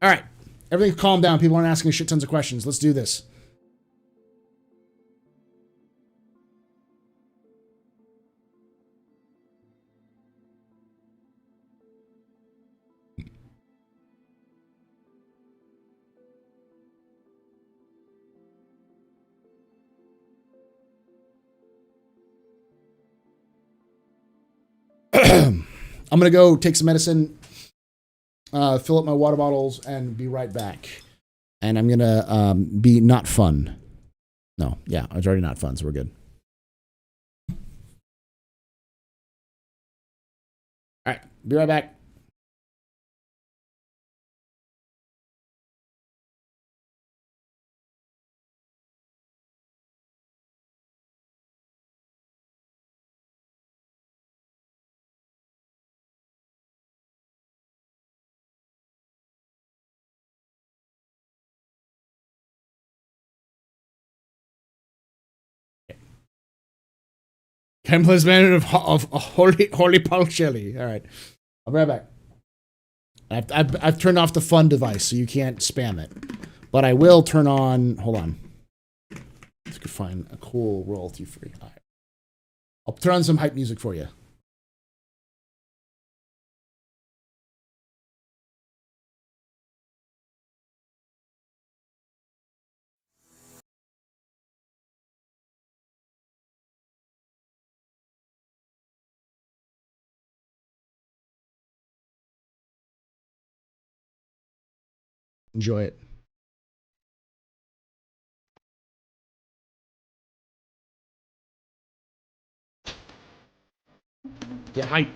All right. Everything's calmed down. People aren't asking shit tons of questions. Let's do this. I'm going to go take some medicine, fill up my water bottles, and be right back. And I'm going to be not fun. No, yeah, it's already not fun, so we're good. All right, be right back. Templars man of holy pulse jelly. All right, I'll be right back. I've turned off the fun device, so you can't spam it. But I will turn on. Hold on. Let's go find a cool royalty free. All right. I'll turn on some hype music for you. Enjoy it. Yeah, hype.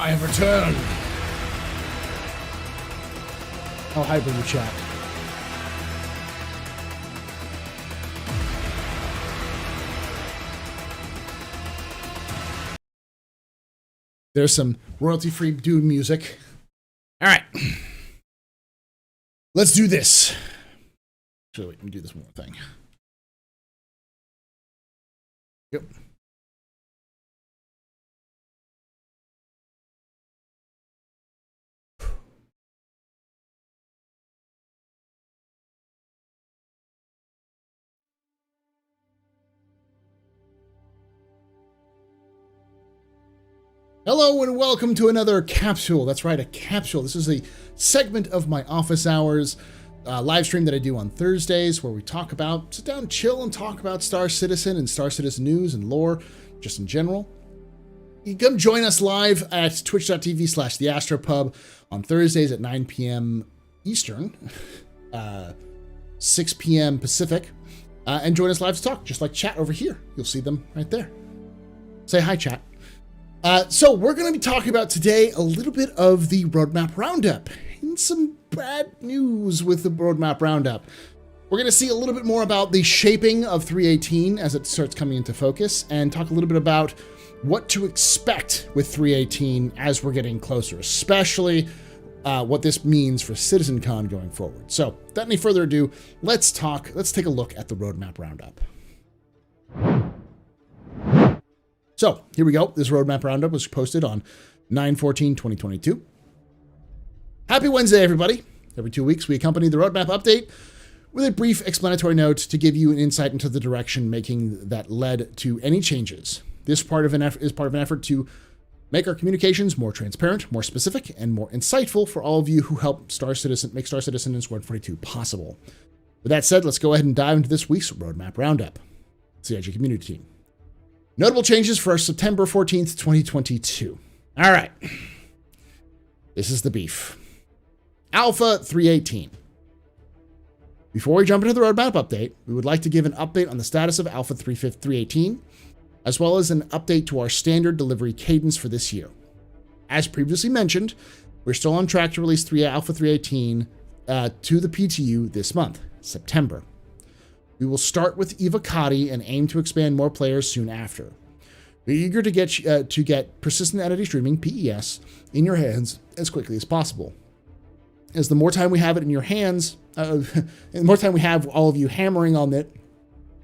I have returned. I'll hype in the chat. There's some royalty-free dude music. All right. Let's do this. Actually, wait, let me do this one more thing. Yep. Hello and welcome to another capsule. That's right, a capsule. This is a segment of my office hours live stream that I do on Thursdays where we talk about, sit down, chill, and talk about Star Citizen and Star Citizen news and lore, just in general. You can come join us live at twitch.tv/TheAstroPub on Thursdays at 9 p.m. Eastern, 6 p.m. Pacific, and join us live to talk, just like chat over here. You'll see them right there. Say hi, chat. So we're going to be talking about today a little bit of the roadmap roundup and some bad news with the roadmap roundup. We're going to see a little bit more about the shaping of 318 as it starts coming into focus and talk a little bit about what to expect with 318 as we're getting closer, especially what this means for CitizenCon going forward. So without any further ado, let's take a look at the roadmap roundup. So here we go. This roadmap roundup was posted on 9/14/2022. Happy Wednesday, everybody. Every 2 weeks, we accompany the roadmap update with a brief explanatory note to give you an insight into the direction making that led to any changes. This is part of an effort to make our communications more transparent, more specific, and more insightful for all of you who help make Star Citizen and Squadron 42 possible. With that said, let's go ahead and dive into this week's roadmap roundup. CIG community team. Notable changes for September 14th, 2022. All right. This is the beef. Alpha 318. Before we jump into the roadmap update, we would like to give an update on the status of Alpha 318, as well as an update to our standard delivery cadence for this year. As previously mentioned, we're still on track to release Alpha 318 to the PTU this month, September. We will start with Evocati and aim to expand more players soon after. We're eager to get persistent entity streaming, PES, in your hands as quickly as possible. As the more time we have it in your hands, the more time we have all of you hammering on it,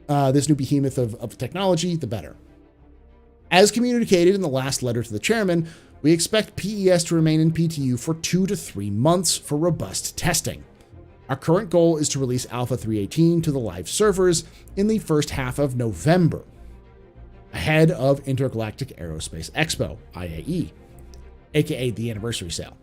this new behemoth of technology, the better. As communicated in the last letter to the chairman, we expect PES to remain in PTU for 2 to 3 months for robust testing. Our current goal is to release Alpha 318 to the live servers in the first half of November, ahead of Intergalactic Aerospace Expo, IAE, aka the anniversary sale.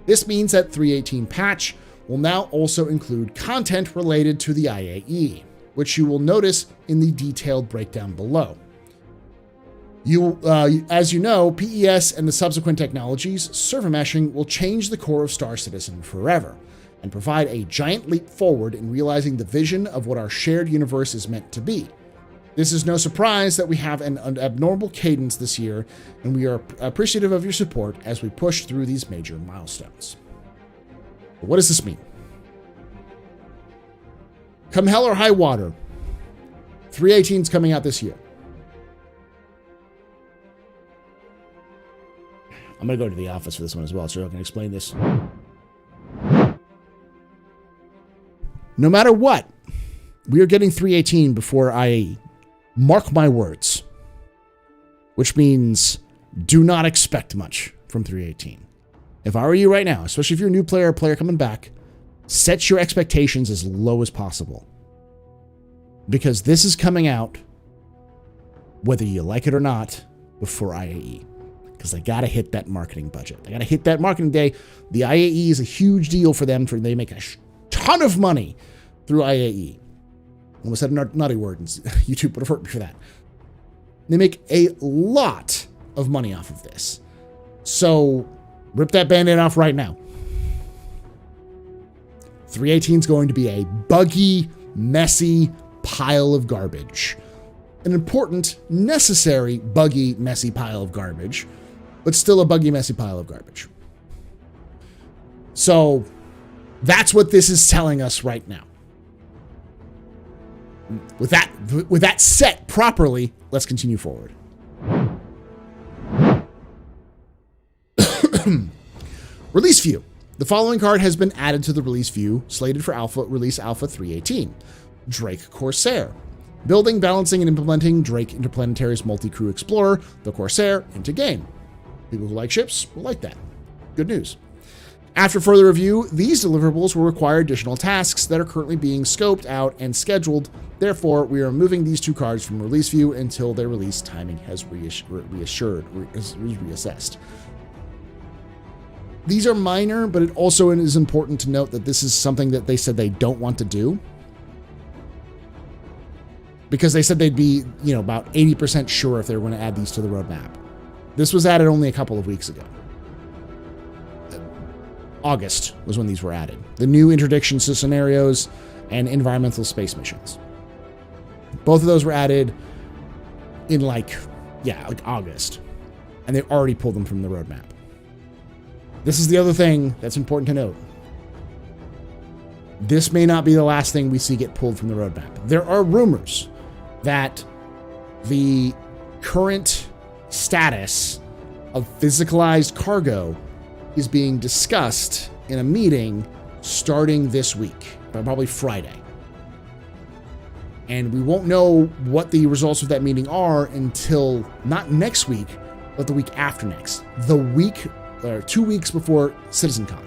This means that 318 patch will now also include content related to the IAE, which you will notice in the detailed breakdown below. As you know, PES and the subsequent technologies, server meshing, will change the core of Star Citizen forever, and provide a giant leap forward in realizing the vision of what our shared universe is meant to be. This is no surprise that we have an abnormal cadence this year, and we are appreciative of your support as we push through these major milestones. But what does this mean? Come hell or high water, 318 is coming out this year. I'm going to go to the office for this one as well, so I can explain this. No matter what, we are getting 318 before IAE. Mark my words. Which means do not expect much from 318. If I were you right now, especially if you're a new player or player coming back, set your expectations as low as possible. Because this is coming out, whether you like it or not, before IAE. Because they got to hit that marketing budget. They got to hit that marketing day. The IAE is a huge deal for them. They make a ton of money through IAE. Almost said a naughty word, and YouTube would have hurt me for that. They make a lot of money off of this. So rip that band-aid off right now. 318 is going to be a buggy, messy pile of garbage. An important, necessary, buggy, messy pile of garbage, but still a buggy, messy pile of garbage. So that's what this is telling us right now. With that set properly, let's continue forward. Release view. The following card has been added to the release view, slated for release Alpha 3.18. Drake Corsair. Building, balancing, and implementing Drake Interplanetary's multi-crew explorer, the Corsair, into game. People who like ships will like that. Good news. After further review, these deliverables will require additional tasks that are currently being scoped out and scheduled. Therefore, we are removing these two cards from release view until their release timing has reassessed. These are minor, but it also is important to note that this is something that they said they don't want to do. Because they said they'd be, about 80% sure if they were going to add these to the roadmap. This was added only a couple of weeks ago. August was when these were added. The new interdiction scenarios and environmental space missions. Both of those were added in like August. And they already pulled them from the roadmap. This is the other thing that's important to note. This may not be the last thing we see get pulled from the roadmap. There are rumors that the current status of physicalized cargo is being discussed in a meeting starting this week, probably Friday. And we won't know what the results of that meeting are until not next week, but the week after next. The week, or 2 weeks before CitizenCon.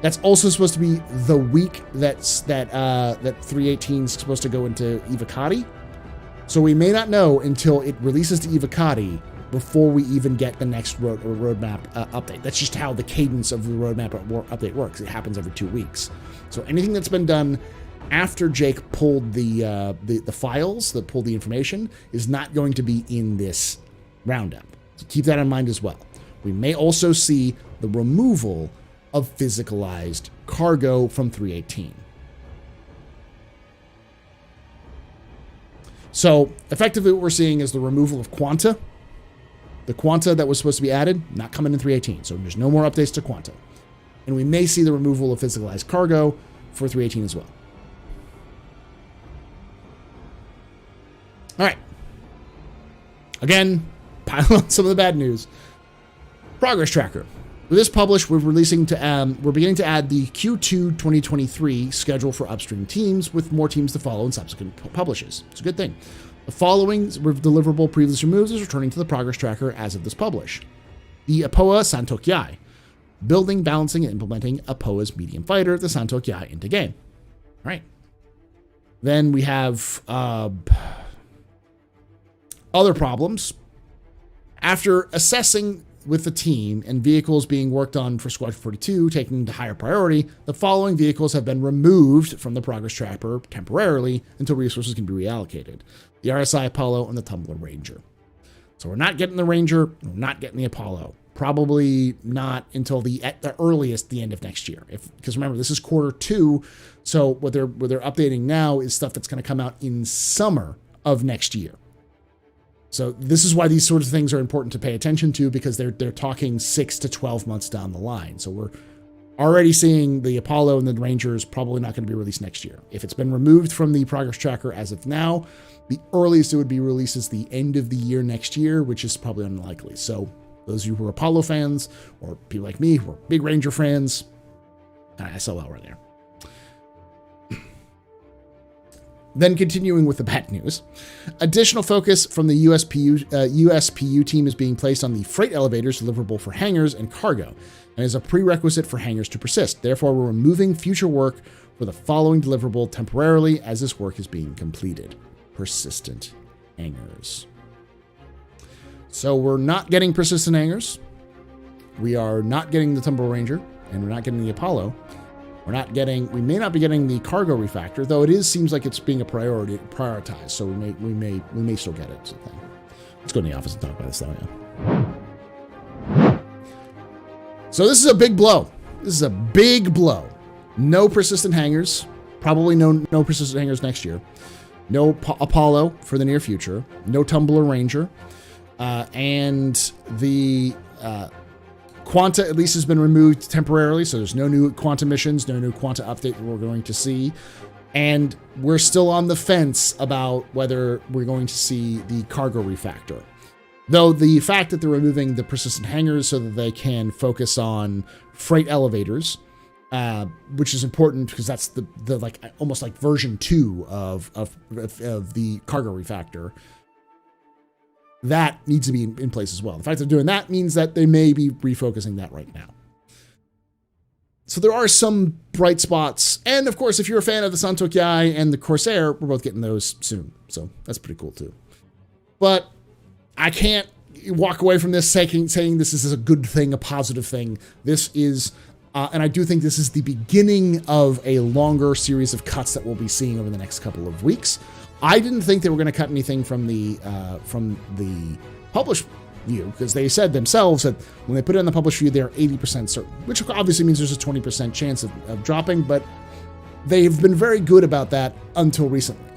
That's also supposed to be the week that 318 is supposed to go into Evocati. So we may not know until it releases to Evocati before we even get the next roadmap update. That's just how the cadence of the roadmap update works. It happens every 2 weeks. So anything that's been done after Jake pulled the files, that pulled the information, is not going to be in this roundup. So keep that in mind as well. We may also see the removal of physicalized cargo from 318. So effectively what we're seeing is the removal of Quanta. The Quanta that was supposed to be added, not coming in 318. So there's no more updates to Quanta. And we may see the removal of physicalized cargo for 318 as well. All right. Again, pile on some of the bad news. Progress tracker. With this published, we're beginning to add the Q2 2023 schedule for upstream teams, with more teams to follow in subsequent publishes. It's a good thing. The following deliverable previously removed is returning to the progress tracker as of this publish. The APOA Santokyai. Building, balancing, and implementing APOA's medium fighter, the Santokyai, into game. All right. Then we have other problems. After assessing with the team and vehicles being worked on for Squadron 42 taking to higher priority, the following vehicles have been removed from the progress tracker temporarily until resources can be reallocated. The RSI Apollo and the Tumbler Ranger. So we're not getting the Ranger, we're not getting the Apollo. Probably not until at the earliest the end of next year. Because remember, this is Q2, so what they're updating now is stuff that's going to come out in summer of next year. So this is why these sorts of things are important to pay attention to, because they're talking 6 to 12 months down the line. So we're already seeing the Apollo and the Ranger is probably not going to be released next year. If it's been removed from the progress tracker as of now, the earliest it would be released is the end of the year next year, which is probably unlikely. So those of you who are Apollo fans, or people like me who are big Ranger fans, SOL right there. Then continuing with the bad news, additional focus from the USPU team is being placed on the freight elevators deliverable for hangars and cargo, and is a prerequisite for hangars to persist. Therefore, we're removing future work for the following deliverable temporarily as this work is being completed. Persistent hangars. So we're not getting persistent hangars. We are not getting the Tumble Ranger, and we're not getting the Apollo. We may not be getting the cargo refactor, though it seems like it's being prioritized. So we may still get it. So let's go in the office and talk about this though. Yeah. So this is a big blow. This is a big blow. No persistent hangars. Probably no persistent hangars next year. No Apollo for the near future. No Tumbler Ranger. And the Quanta at least has been removed temporarily, so there's no new Quanta missions, no new Quanta update that we're going to see. And we're still on the fence about whether we're going to see the cargo refactor. Though the fact that they're removing the persistent hangars so that they can focus on freight elevators, which is important because that's the like almost like version 2 of the cargo refactor. That needs to be in place as well. The fact they're doing that means that they may be refocusing that right now. So there are some bright spots. And of course, if you're a fan of the Santokyai and the Corsair, we're both getting those soon. So that's pretty cool too. But I can't walk away from this saying this is a good thing, a positive thing. This is, and I do think this is the beginning of a longer series of cuts that we'll be seeing over the next couple of weeks. I didn't think they were going to cut anything from the published view, because they said themselves that when they put it in the published view, they're 80% certain, which obviously means there's a 20% chance of dropping, but they've been very good about that until recently,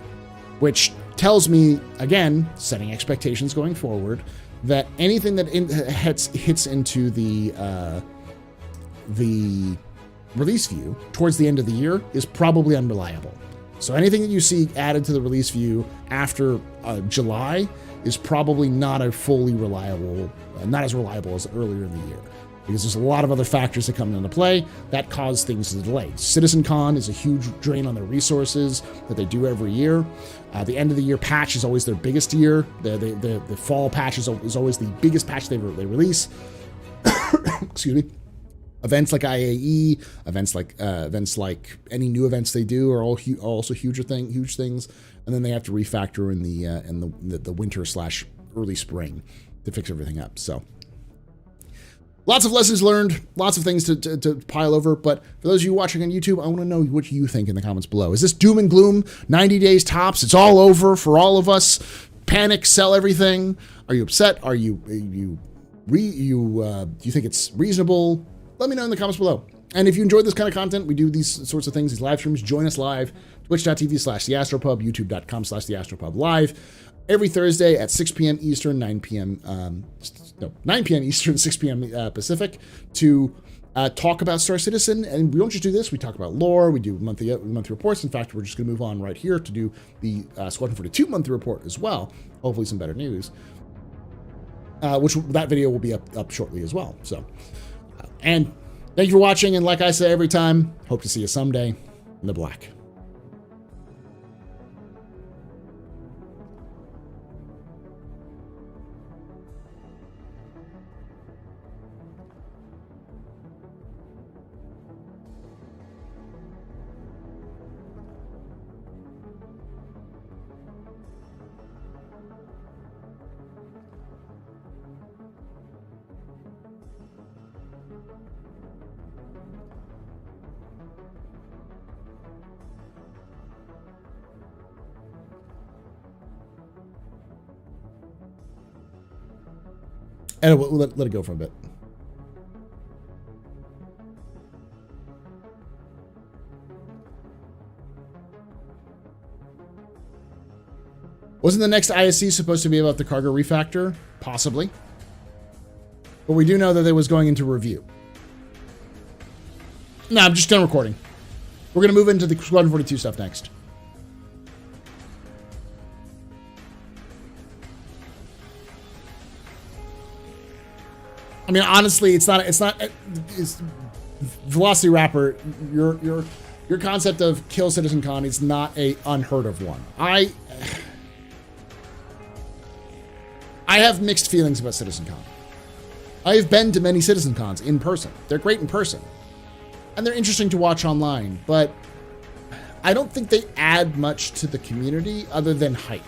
which tells me, again, setting expectations going forward, that anything that hits into the release view towards the end of the year is probably unreliable. So anything that you see added to the release view after July is probably not a fully reliable, not as reliable as earlier in the year, because there's a lot of other factors that come into play that cause things to delay. CitizenCon is a huge drain on their resources that they do every year. The end of the year patch is always their biggest year. The fall patch is always the biggest patch they release. Excuse me. Events like IAE, events like any new events they do are also huge things, and then they have to refactor in the winter / early spring to fix everything up. So lots of lessons learned, lots of things to pile over. But for those of you watching on YouTube, I want to know what you think in the comments below. Is this doom and gloom? 90 days tops. It's all over for all of us. Panic, sell everything. Are you upset? Do you think it's reasonable? Let me know in the comments below. And if you enjoyed this kind of content, we do these sorts of things, these live streams. Join us live, twitch.tv/TheAstroPub, youtube.com/TheAstroPubLive, every Thursday at 6 p.m. Eastern, 9 p.m. Eastern, 6 p.m. Pacific, to talk about Star Citizen. And we don't just do this, we talk about lore, we do monthly reports. In fact, we're just going to move on right here to do the Squadron 42 monthly report as well. Hopefully some better news. Which that video will be up shortly as well. So. And thank you for watching, and like I say every time, hope to see you someday in the black. And we'll let it go for a bit. Wasn't the next ISC supposed to be about the cargo refactor? Possibly. But we do know that it was going into review. No, I'm just done recording. We're going to move into the Squadron 42 stuff next. I mean, honestly, it's Velocity Rapper. Your concept of kill CitizenCon is not a unheard of one. I have mixed feelings about CitizenCon. I have been to many CitizenCons in person. They're great in person, and they're interesting to watch online. But I don't think they add much to the community other than hype.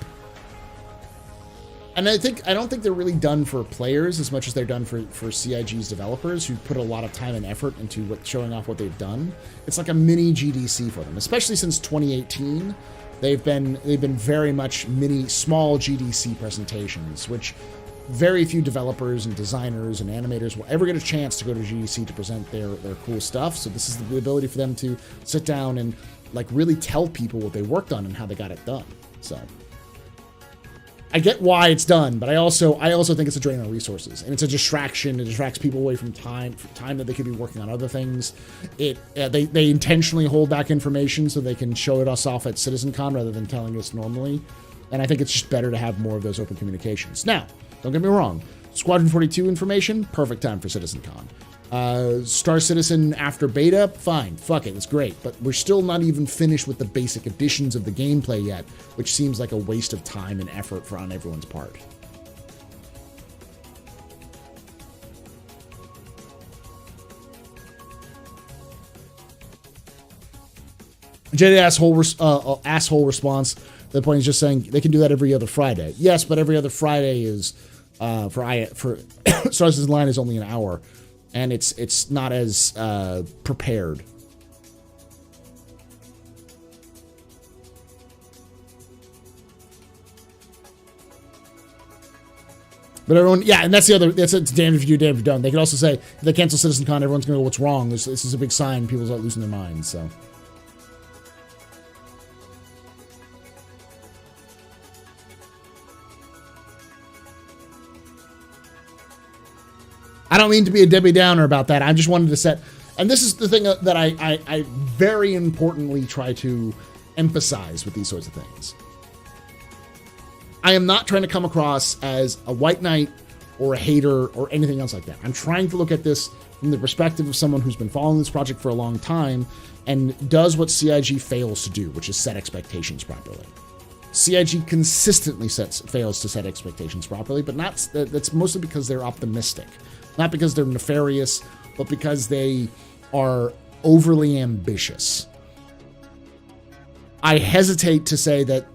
And I don't think they're really done for players as much as they're done for CIG's developers, who put a lot of time and effort into showing off what they've done. It's like a mini GDC for them, especially since 2018. They've been very much small GDC presentations, which very few developers and designers and animators will ever get a chance to go to GDC to present their cool stuff. So this is the ability for them to sit down and like really tell people what they worked on and how they got it done. So. I get why it's done, but I also think it's a drain on resources, and it's a distraction. It distracts people away from time that they could be working on other things. They intentionally hold back information so they can show it us off at CitizenCon rather than telling us normally. And I think it's just better to have more of those open communications. Now, don't get me wrong, Squadron 42 information, perfect time for CitizenCon. Star Citizen after beta, fine, fuck it, it's great. But we're still not even finished with the basic additions of the gameplay yet, which seems like a waste of time and effort on everyone's part. JD asshole response. The point is just saying they can do that every other Friday. Yes, but every other Friday is for Star Citizen Line is only an hour. And it's not as prepared. But everyone, yeah, and that's it's damned if you do, damned if you don't. They could also say, if they cancel CitizenCon, everyone's going to go, what's wrong? This is a big sign. People start losing their minds, so. I don't mean to be a Debbie Downer about that. I just wanted to set, and this is the thing that I very importantly try to emphasize with these sorts of things. I am not trying to come across as a white knight or a hater or anything else like that. I'm trying to look at this from the perspective of someone who's been following this project for a long time and does what CIG fails to do, which is set expectations properly. CIG consistently fails to set expectations properly, but that's mostly because they're optimistic. Not because they're nefarious, but because they are overly ambitious. I hesitate to say that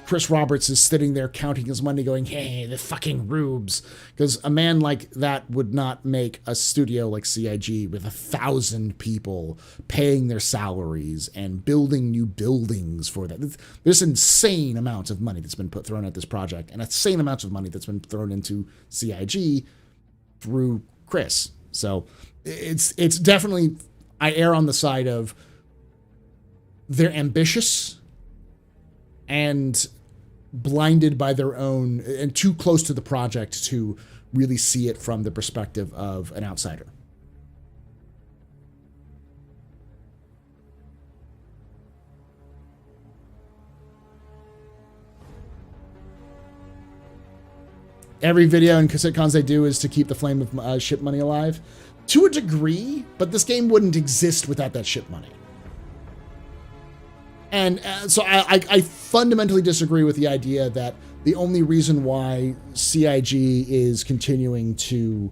Chris Roberts is sitting there counting his money going, hey, the fucking rubes. Because a man like that would not make a studio like CIG with 1,000 people paying their salaries and building new buildings for that. There's insane amounts of money that's been thrown at this project and insane amounts of money that's been thrown into CIG through Chris. So it's definitely, I err on the side of they're ambitious and blinded by their own and too close to the project to really see it from the perspective of an outsider. Every video and cassette cons they do is to keep the flame of ship money alive. To a degree, but this game wouldn't exist without that ship money. And so I fundamentally disagree with the idea that the only reason why CIG is continuing to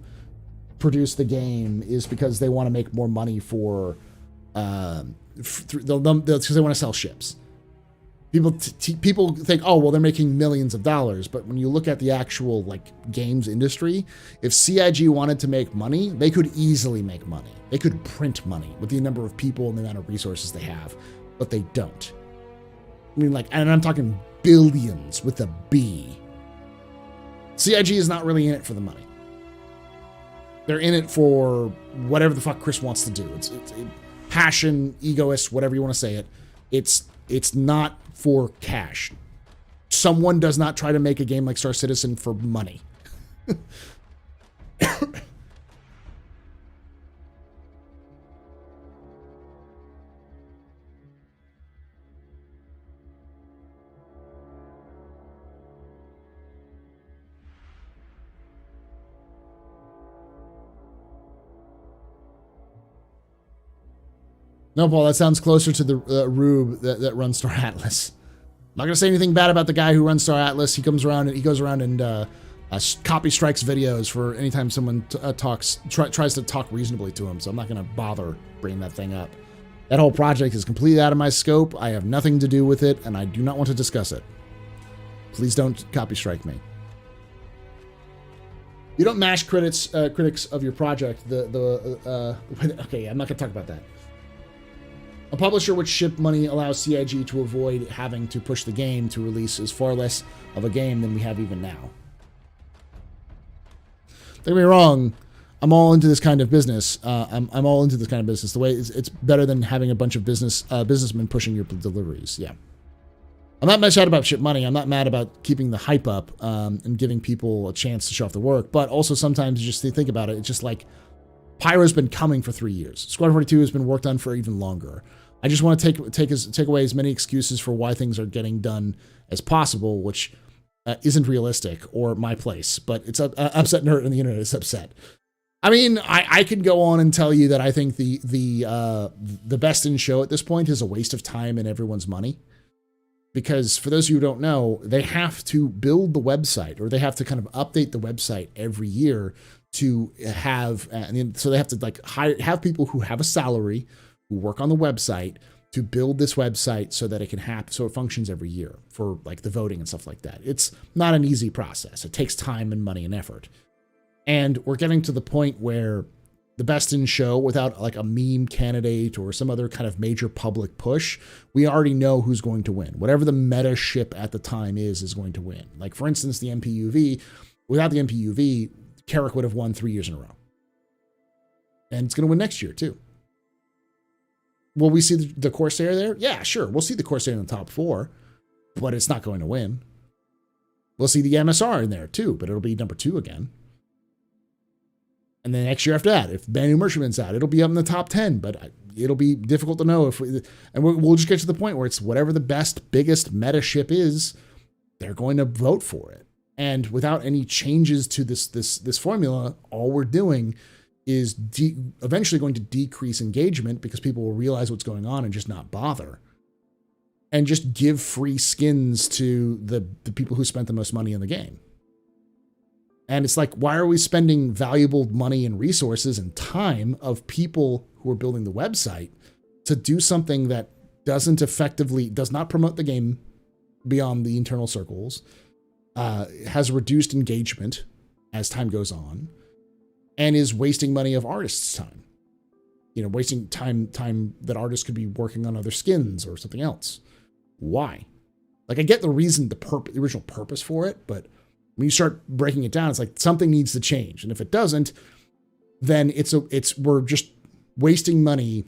produce the game is because they want to make more money for, because they want to sell ships. People think, oh, well, they're making millions of dollars. But when you look at the actual games industry, if CIG wanted to make money, they could easily make money. They could print money with the number of people and the amount of resources they have, but they don't. I mean, and I'm talking billions with a B. CIG is not really in it for the money. They're in it for whatever the fuck Chris wants to do. It's passion, egoist, whatever you want to say it. It's not for cash. Someone does not try to make a game like Star Citizen for money. No, Paul, that sounds closer to the Rube that runs Star Atlas. I'm not going to say anything bad about the guy who runs Star Atlas. He goes around and copy strikes videos for anytime someone tries to talk reasonably to him. So I'm not going to bother bringing that thing up. That whole project is completely out of my scope. I have nothing to do with it, and I do not want to discuss it. Please don't copy strike me. You don't mash critics of your project. Okay, I'm not going to talk about that. A publisher which ship money allows CIG to avoid having to push the game to release is far less of a game than we have even now. Don't get me wrong, I'm all into this kind of business. I'm all into this kind of business. The way it's better than having a bunch of businessmen pushing your deliveries. Yeah. I'm not mad about ship money. I'm not mad about keeping the hype up and giving people a chance to show off their work. But also sometimes just think about it. It's just like Pyro's been coming for 3 years. Squadron 42 has been worked on for even longer. I just want to take away as many excuses for why things are getting done as possible, which isn't realistic or my place. But it's upset nerd on the internet is upset. I mean, I could go on and tell you that I think the best in show at this point is a waste of time and everyone's money. Because for those of you who don't know, they have to build the website, or they have to kind of update the website every year to have, so they have to like have people who have a salary who work on the website to build this website so that it can happen, so it functions every year for like the voting and stuff like that. It's not an easy process. It takes time and money and effort. And we're getting to the point where the best in show, without like a meme candidate or some other kind of major public push, we already know who's going to win. Whatever the meta ship at the time is going to win. Like for instance, the MPUV, without the MPUV, Carrick would have won 3 years in a row. And it's going to win next year too. Will we see the Corsair there? Yeah, sure. We'll see the Corsair in the top 4, but it's not going to win. We'll see the MSR in there too, but it'll be number 2 again. And then next year after that, if Banu Merchantman's out, it'll be up in the top 10, but it'll be difficult to know if we'll just get to the point where it's whatever the best, biggest meta ship is, they're going to vote for it. And without any changes to this formula, all we're doing is eventually going to decrease engagement because people will realize what's going on and just not bother. And just give free skins to the people who spent the most money in the game. And it's like, why are we spending valuable money and resources and time of people who are building the website to do something that does not promote the game beyond the internal circles, has reduced engagement as time goes on, and is wasting money of artists' time? You know, wasting time that artists could be working on other skins or something else. Why? Like, I get the reason, the original purpose for it, but when you start breaking it down, it's like something needs to change. And if it doesn't, then we're just wasting money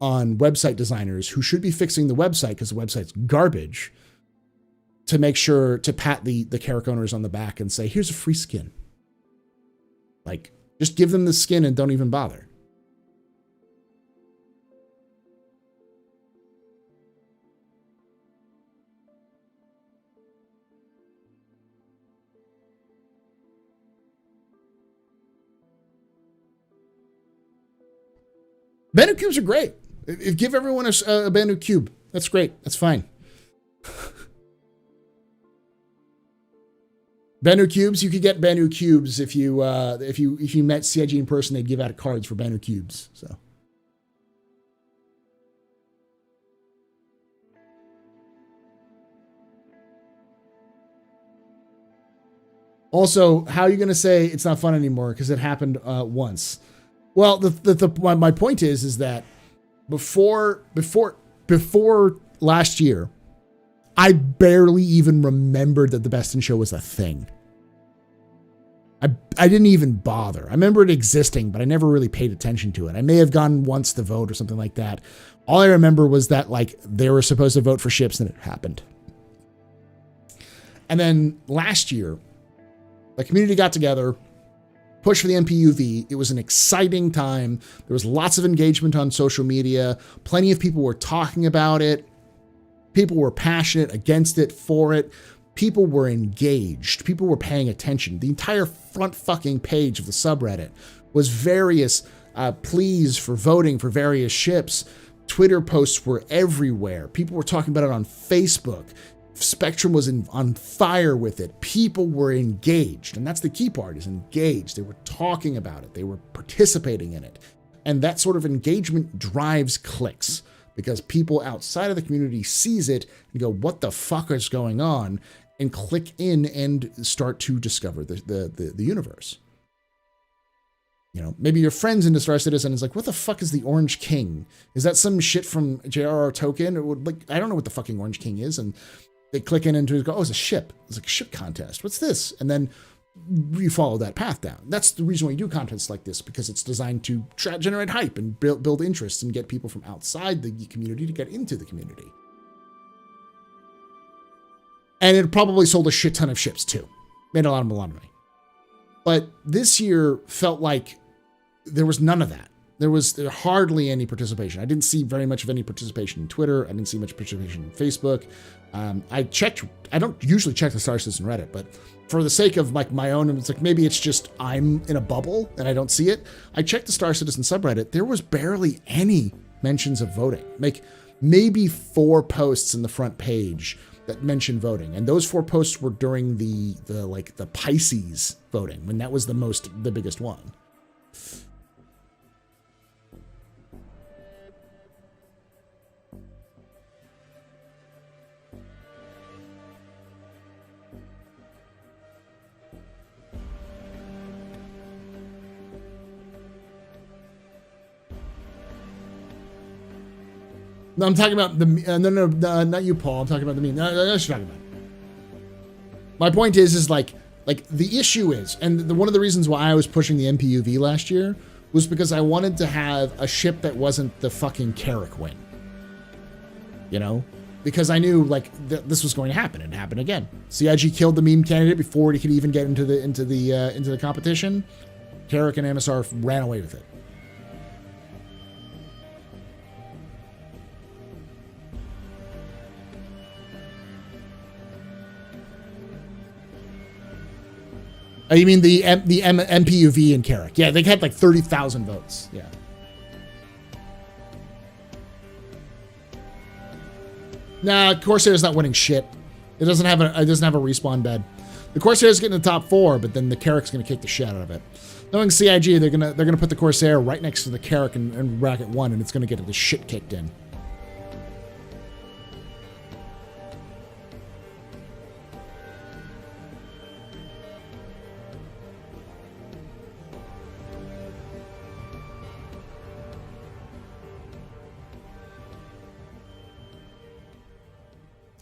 on website designers who should be fixing the website because the website's garbage, to make sure to pat the Carrick owners on the back and say, here's a free skin. Like, just give them the skin and don't even bother. Banu cubes are great. Give everyone a Banu cube. That's great. That's fine. Banu cubes. You could get Banu cubes if you met CIG in person. They'd give out cards for Banu cubes. So. Also, how are you going to say it's not fun anymore because it happened once? Well, my point is that before last year, I barely even remembered that the Best in Show was a thing. I didn't even bother. I remember it existing, but I never really paid attention to it. I may have gone once to vote or something like that. All I remember was that like they were supposed to vote for ships and it happened. And then last year, the community got together, pushed for the MPUV. It was an exciting time. There was lots of engagement on social media. Plenty of people were talking about it. People were passionate against it, for it. People were engaged. People were paying attention. The entire front fucking page of the subreddit was various pleas for voting for various ships. Twitter posts were everywhere. People were talking about it on Facebook. Spectrum was on fire with it. People were engaged. And that's the key part, is engaged. They were talking about it. They were participating in it. And that sort of engagement drives clicks, because people outside of the community sees it and go, what the fuck is going on? And click in and start to discover the universe. You know, maybe your friends into Star Citizen is like, what the fuck is the Orange King? Is that some shit from J.R.R. Tolkien? Or like, I don't know what the fucking Orange King is. And they click in and go, oh, it's a ship. It's like a ship contest. What's this? And then you follow that path down. That's the reason why you do contests like this, because it's designed to generate hype and build interest and get people from outside the community to get into the community. And it probably sold a shit ton of ships too. Made a lot of money. But this year felt like there was none of that. There was hardly any participation. I didn't see very much of any participation in Twitter. I didn't see much participation in Facebook. I don't usually check the Star Citizen Reddit, but for the sake of like my own, it's like maybe it's just I'm in a bubble and I don't see it. I checked the Star Citizen subreddit. There was barely any mentions of voting. Like maybe 4 posts in the front page that mentioned voting. And those 4 posts were during the Pisces voting, when that was the biggest one. No, I'm talking about the no, not you, Paul. I'm talking about the meme. No, that's what you're talking about. My point is like the issue is, and one of the reasons why I was pushing the MPUV last year was because I wanted to have a ship that wasn't the fucking Carrack wing. You know, because I knew like this was going to happen. It happened again. CIG killed the meme candidate before he could even get into the competition. Carrack and MSR ran away with it. Oh, you mean the MPUV and Carrack? Yeah, they had like 30,000 votes. Yeah. Nah, Corsair's not winning shit. It doesn't have a respawn bed. The Corsair's getting the top 4, but then the Carrack's gonna kick the shit out of it. Knowing CIG, they're gonna put the Corsair right next to the Carrack in bracket 1, and it's gonna get the shit kicked in.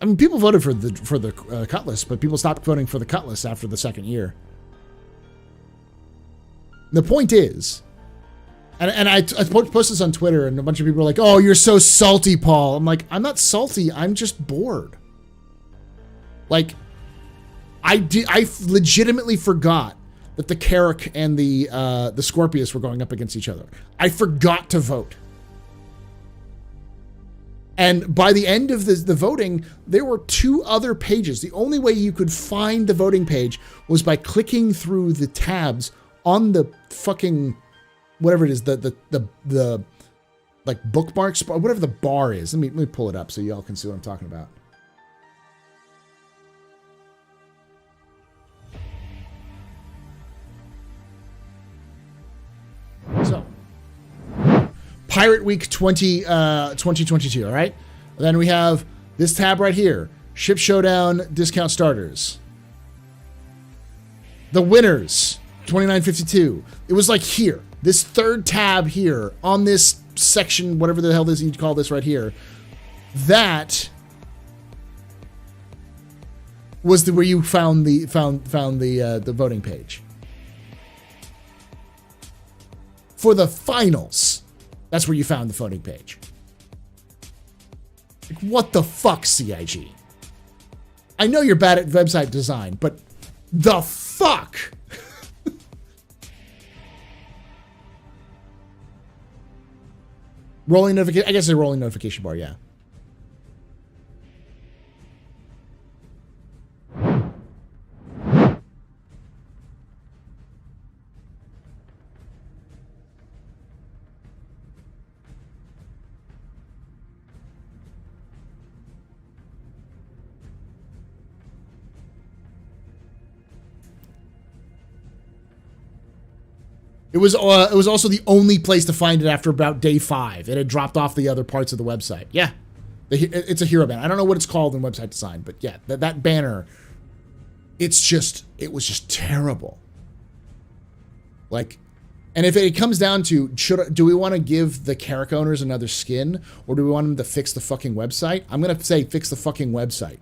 I mean, people voted for the Cutlass, but people stopped voting for the Cutlass after the second year. The point is, and I posted this on Twitter, and a bunch of people were like, "Oh, you're so salty, Paul." I'm like, I'm not salty. I'm just bored. Like, I legitimately forgot that the Carrack and the Scorpius were going up against each other. I forgot to vote. And by the end of the voting, there were 2 other pages. The only way you could find the voting page was by clicking through the tabs on the fucking, whatever it is, the like bookmarks, whatever the bar is. Let me pull it up so y'all can see what I'm talking about. So, Pirate Week 2022, all right? Then we have this tab right here, Ship Showdown Discount Starters. The winners, 2952. It was like here, this 3rd tab here on this section, whatever the hell this you'd call this right here. That was where you found the voting page. For the finals, that's where you found the voting page. Like, what the fuck, CIG? I know you're bad at website design, but the fuck? Rolling notification, I guess a rolling notification bar, yeah. It was also the only place to find it after about day 5. It had dropped off the other parts of the website. Yeah, it's a hero banner. I don't know what it's called in website design, but yeah, that banner. It was just terrible. Like, and if it comes down to do we want to give the Carrack owners another skin, or do we want them to fix the fucking website? I'm gonna say fix the fucking website.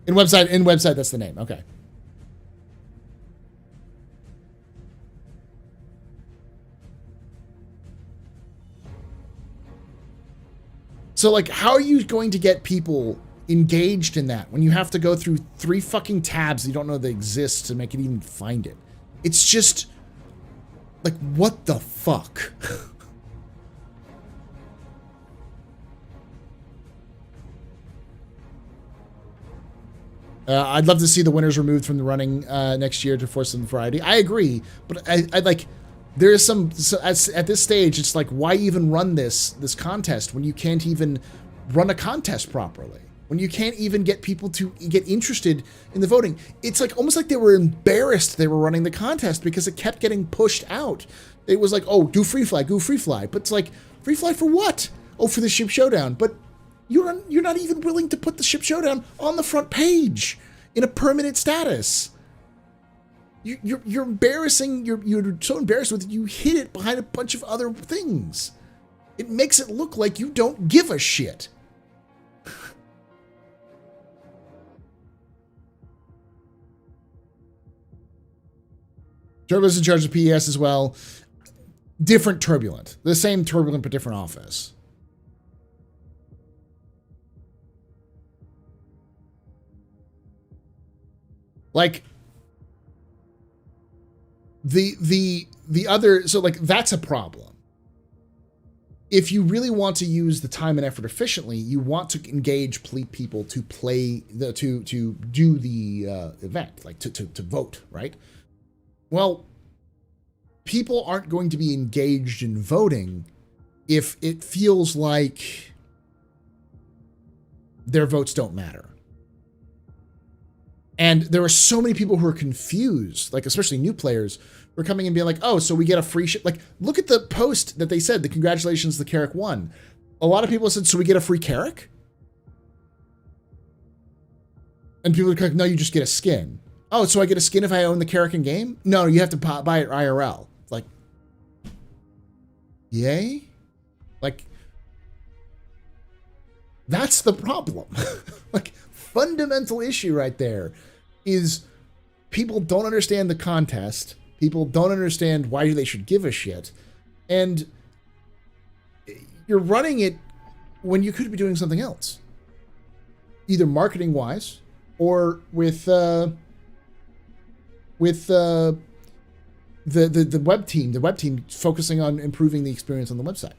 in website, that's the name. Okay. So, like, how are you going to get people engaged in that when you have to go through 3 fucking tabs you don't know they exist to make it even find it? It's just, like, what the fuck? I'd love to see the winners removed from the running next year to force some variety. I agree, but I like, there is some, at this stage, it's like, why even run this contest when you can't even run a contest properly? When you can't even get people to get interested in the voting? It's like, almost like they were embarrassed they were running the contest because it kept getting pushed out. It was like, oh, do free fly, go free fly. But it's like, free fly for what? Oh, for the ship showdown. But you're not even willing to put the ship showdown on the front page in a permanent status. You're embarrassing. You're so embarrassed with it. You hid it behind a bunch of other things. It makes it look like you don't give a shit. Turbo's in charge of PES as well. Different Turbulent. The same Turbulent, but different office. Like, the other, so like, that's a problem. If you really want to use the time and effort efficiently, you want to engage people to play to do the event, like to vote, right? Well, people aren't going to be engaged in voting if it feels like their votes don't matter. And there are so many people who are confused, like especially new players, who are coming and being like, oh, so we get a free ship. Like, look at the post that they said, the congratulations, the Carrack won. A lot of people said, so we get a free Carrack? And people are like, no, you just get a skin. Oh, so I get a skin if I own the Carrack in game? No, you have to buy it IRL. Like, yay? Like, that's the problem. Like, fundamental issue right there is people don't understand the contest. People don't understand why they should give a shit. And you're running it when you could be doing something else. Either marketing-wise or with the web team focusing on improving the experience on the website.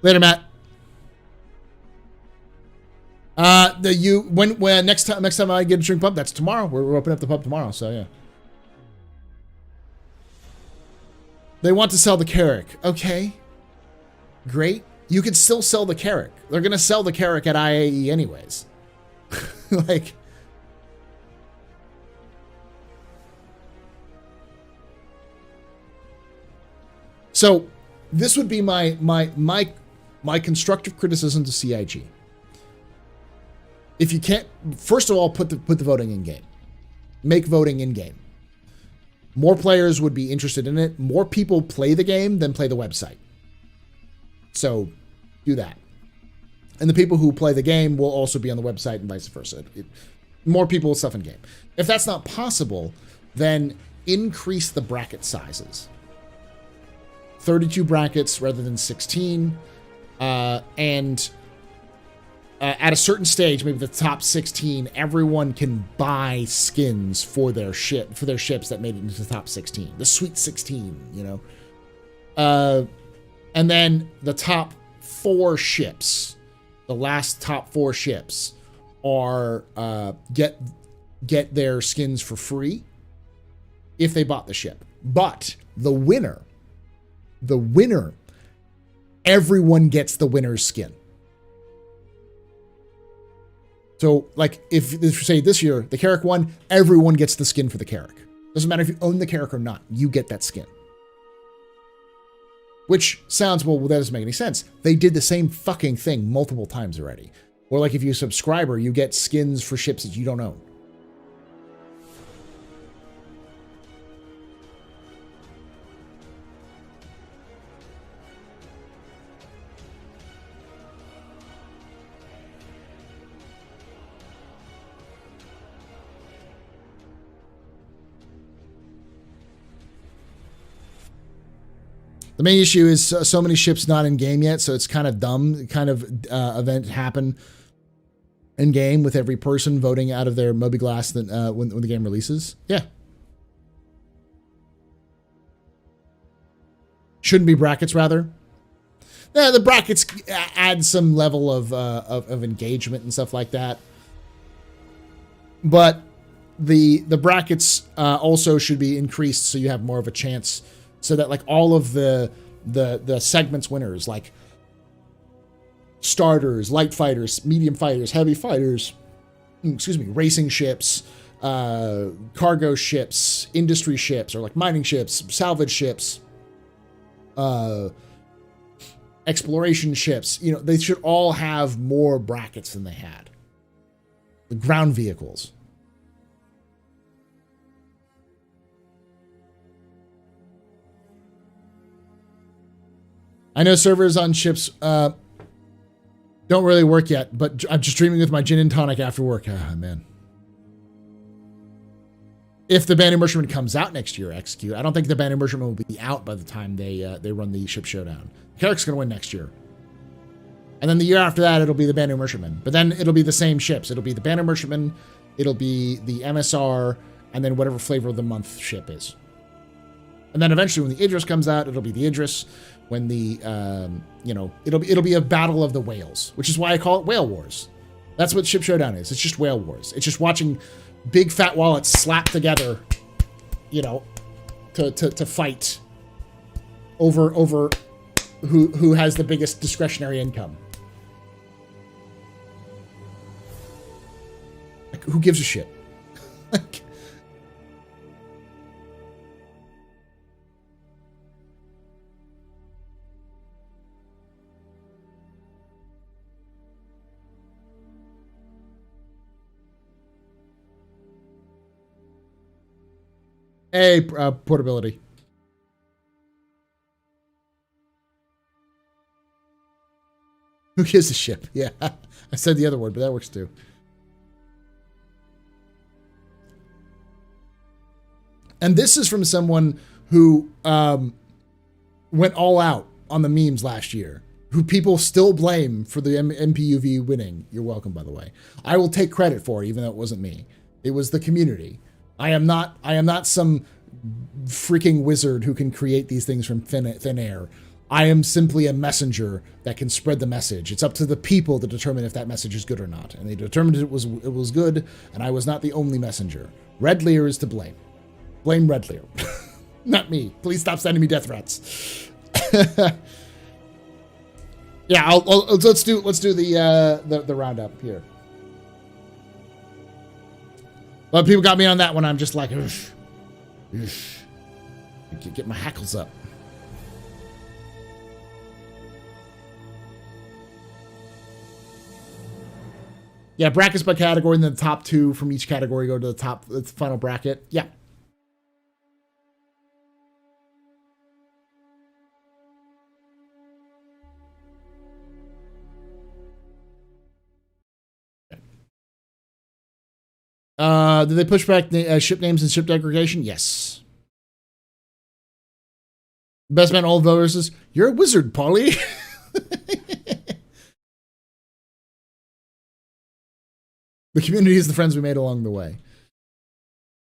Later, Matt. When next time I get a drink pub, that's tomorrow. We're opening up the pub tomorrow, so yeah. They want to sell the Carrack. Okay. Great. You could still sell the Carrack. They're gonna sell the Carrack at IAE anyways. Like, so this would be my constructive criticism to CIG. If you can't, first of all, put the voting in game. Make voting in game. More players would be interested in it. More people play the game than play the website. So do that. And the people who play the game will also be on the website and vice versa. More people will stuff in game. If that's not possible, then increase the bracket sizes. 32 brackets rather than 16. And at a certain stage, maybe the top 16, everyone can buy skins for their ships that made it into the top 16. The Sweet 16, you know. And then the top 4 ships, the last top 4 ships, are get their skins for free if they bought the ship. But the winner, everyone gets the winner's skin. So, like, if say this year, the Carrack won, everyone gets the skin for the Carrack. Doesn't matter if you own the Carrack or not, you get that skin. Which sounds, well, that doesn't make any sense. They did the same fucking thing multiple times already. Or like if you're a subscriber, you get skins for ships that you don't own. The main issue is so many ships not in game yet, so it's kind of dumb. Kind of event happen in game with every person voting out of their Moby Glass that when the game releases. Yeah. Shouldn't be brackets, rather. Yeah, the brackets add some level of engagement and stuff like that. But the brackets also should be increased so you have more of a chance, so that like all of the segments winners, like starters, light fighters, medium fighters, heavy fighters, excuse me, racing ships, cargo ships, industry ships, or like mining ships, salvage ships, exploration ships, you know, they should all have more brackets than they had. The ground vehicles. I know servers on ships don't really work yet, but I'm just dreaming with my gin and tonic after work. Ah, man. If the Banner Merchantman comes out next year, execute. I don't think the Banner Merchantman will be out by the time they run the ship showdown. Carrick's going to win next year. And then the year after that, it'll be the Banner Merchantman. But then it'll be the same ships. It'll be the Banner Merchantman, it'll be the MSR, and then whatever flavor of the month ship is. And then eventually when the Idris comes out, it'll be the Idris. When the, it'll be a battle of the whales, which is why I call it Whale Wars. That's what Ship Showdown is. It's just Whale Wars. It's just watching big fat wallets slap together, you know, to fight over who has the biggest discretionary income. Like, who gives a shit? Like, hey, portability. Who gives a ship? Yeah, I said the other word, but that works too. And this is from someone who went all out on the memes last year, who people still blame for the MPUV winning. You're welcome, by the way. I will take credit for it, even though it wasn't me. It was the community. I am not some freaking wizard who can create these things from thin air. I am simply a messenger that can spread the message. It's up to the people to determine if that message is good or not. And they determined it was good, and I was not the only messenger. Red Lear is to blame. Blame Red Lear. Not me. Please stop sending me death threats. Yeah, let's do the roundup here. But people got me on that one. I'm just like, get my hackles up. Yeah, brackets by category, and then the top two from each category go to the final bracket. Yeah. Did they push back ship names and ship degradation? Yes. Best man all voters is, you're a wizard, Polly. The community is the friends we made along the way.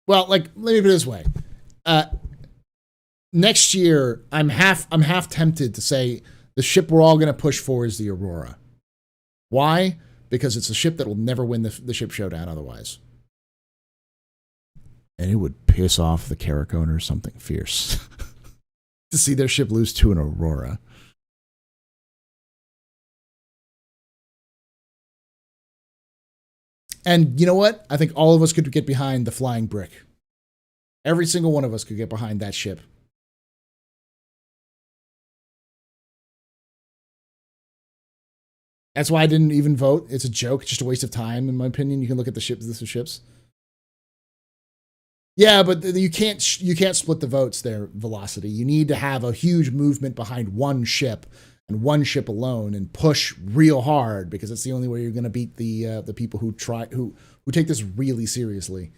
Well, like, let me put it this way. Next year, I'm half tempted to say the ship we're all going to push for is the Aurora. Why? Because it's a ship that will never win the ship showdown otherwise. And it would piss off the Carrick owners something fierce to see their ship lose to an Aurora. And you know what? I think all of us could get behind the Flying Brick. Every single one of us could get behind that ship. That's why I didn't even vote. It's a joke. It's just a waste of time, in my opinion. You can look at the ships, list of ships. Yeah, but you can't split the votes there, Velocity. You need to have a huge movement behind one ship and one ship alone, and push real hard, because it's the only way you're going to beat the people who take this really seriously.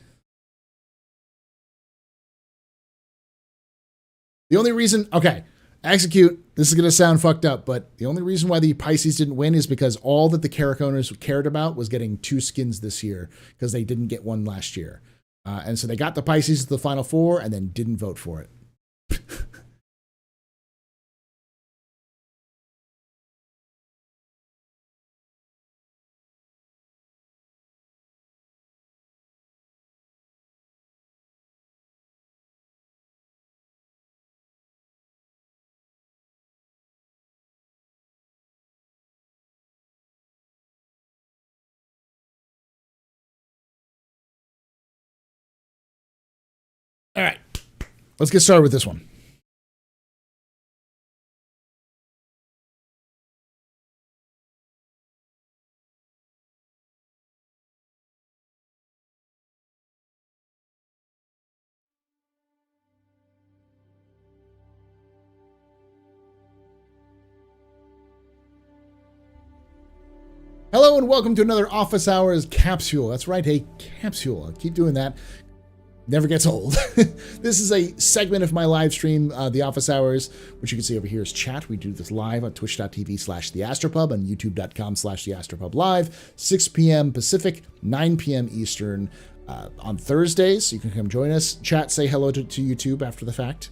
The only reason, okay, Execute. This is going to sound fucked up, but the only reason why the Pisces didn't win is because all that the Carrack owners cared about was getting 2 skins this year because they didn't get one last year. And so they got the Pisces to the Final Four and then didn't vote for it. All right, let's get started with this one. Hello and welcome to another Office Hours capsule. That's right, a capsule. I'll keep doing that. Never gets old. This is a segment of my live stream, The Office Hours, which you can see over here is chat. We do this live on twitch.tv/TheAstroPub and youtube.com/TheAstroPubLive, 6 p.m. Pacific, 9 p.m. Eastern on Thursdays. You can come join us. Chat, say hello to YouTube after the fact.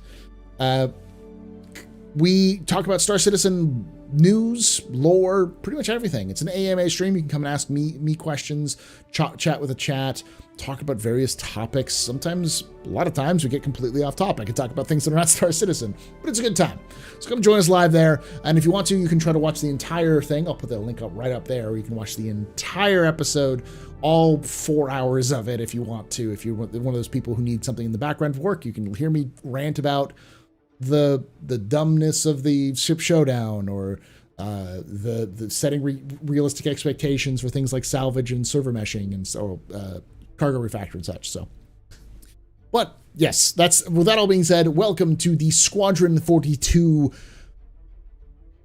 We talk about Star Citizen news, lore, pretty much everything. It's an AMA stream. You can come and ask me questions, chat with the chat, talk about various topics. Sometimes, a lot of times, we get completely off topic and talk about things that are not Star Citizen, but it's a good time. So come join us live there. And if you want to, you can try to watch the entire thing. I'll put the link up right up there where you can watch the entire episode, all 4 hours of it if you want to. If you're one of those people who need something in the background for work, you can hear me rant about the dumbness of the ship showdown, or the setting realistic expectations for things like salvage and server meshing and so cargo refactor and such. So, but yes, that's with that all being said. Welcome to the Squadron 42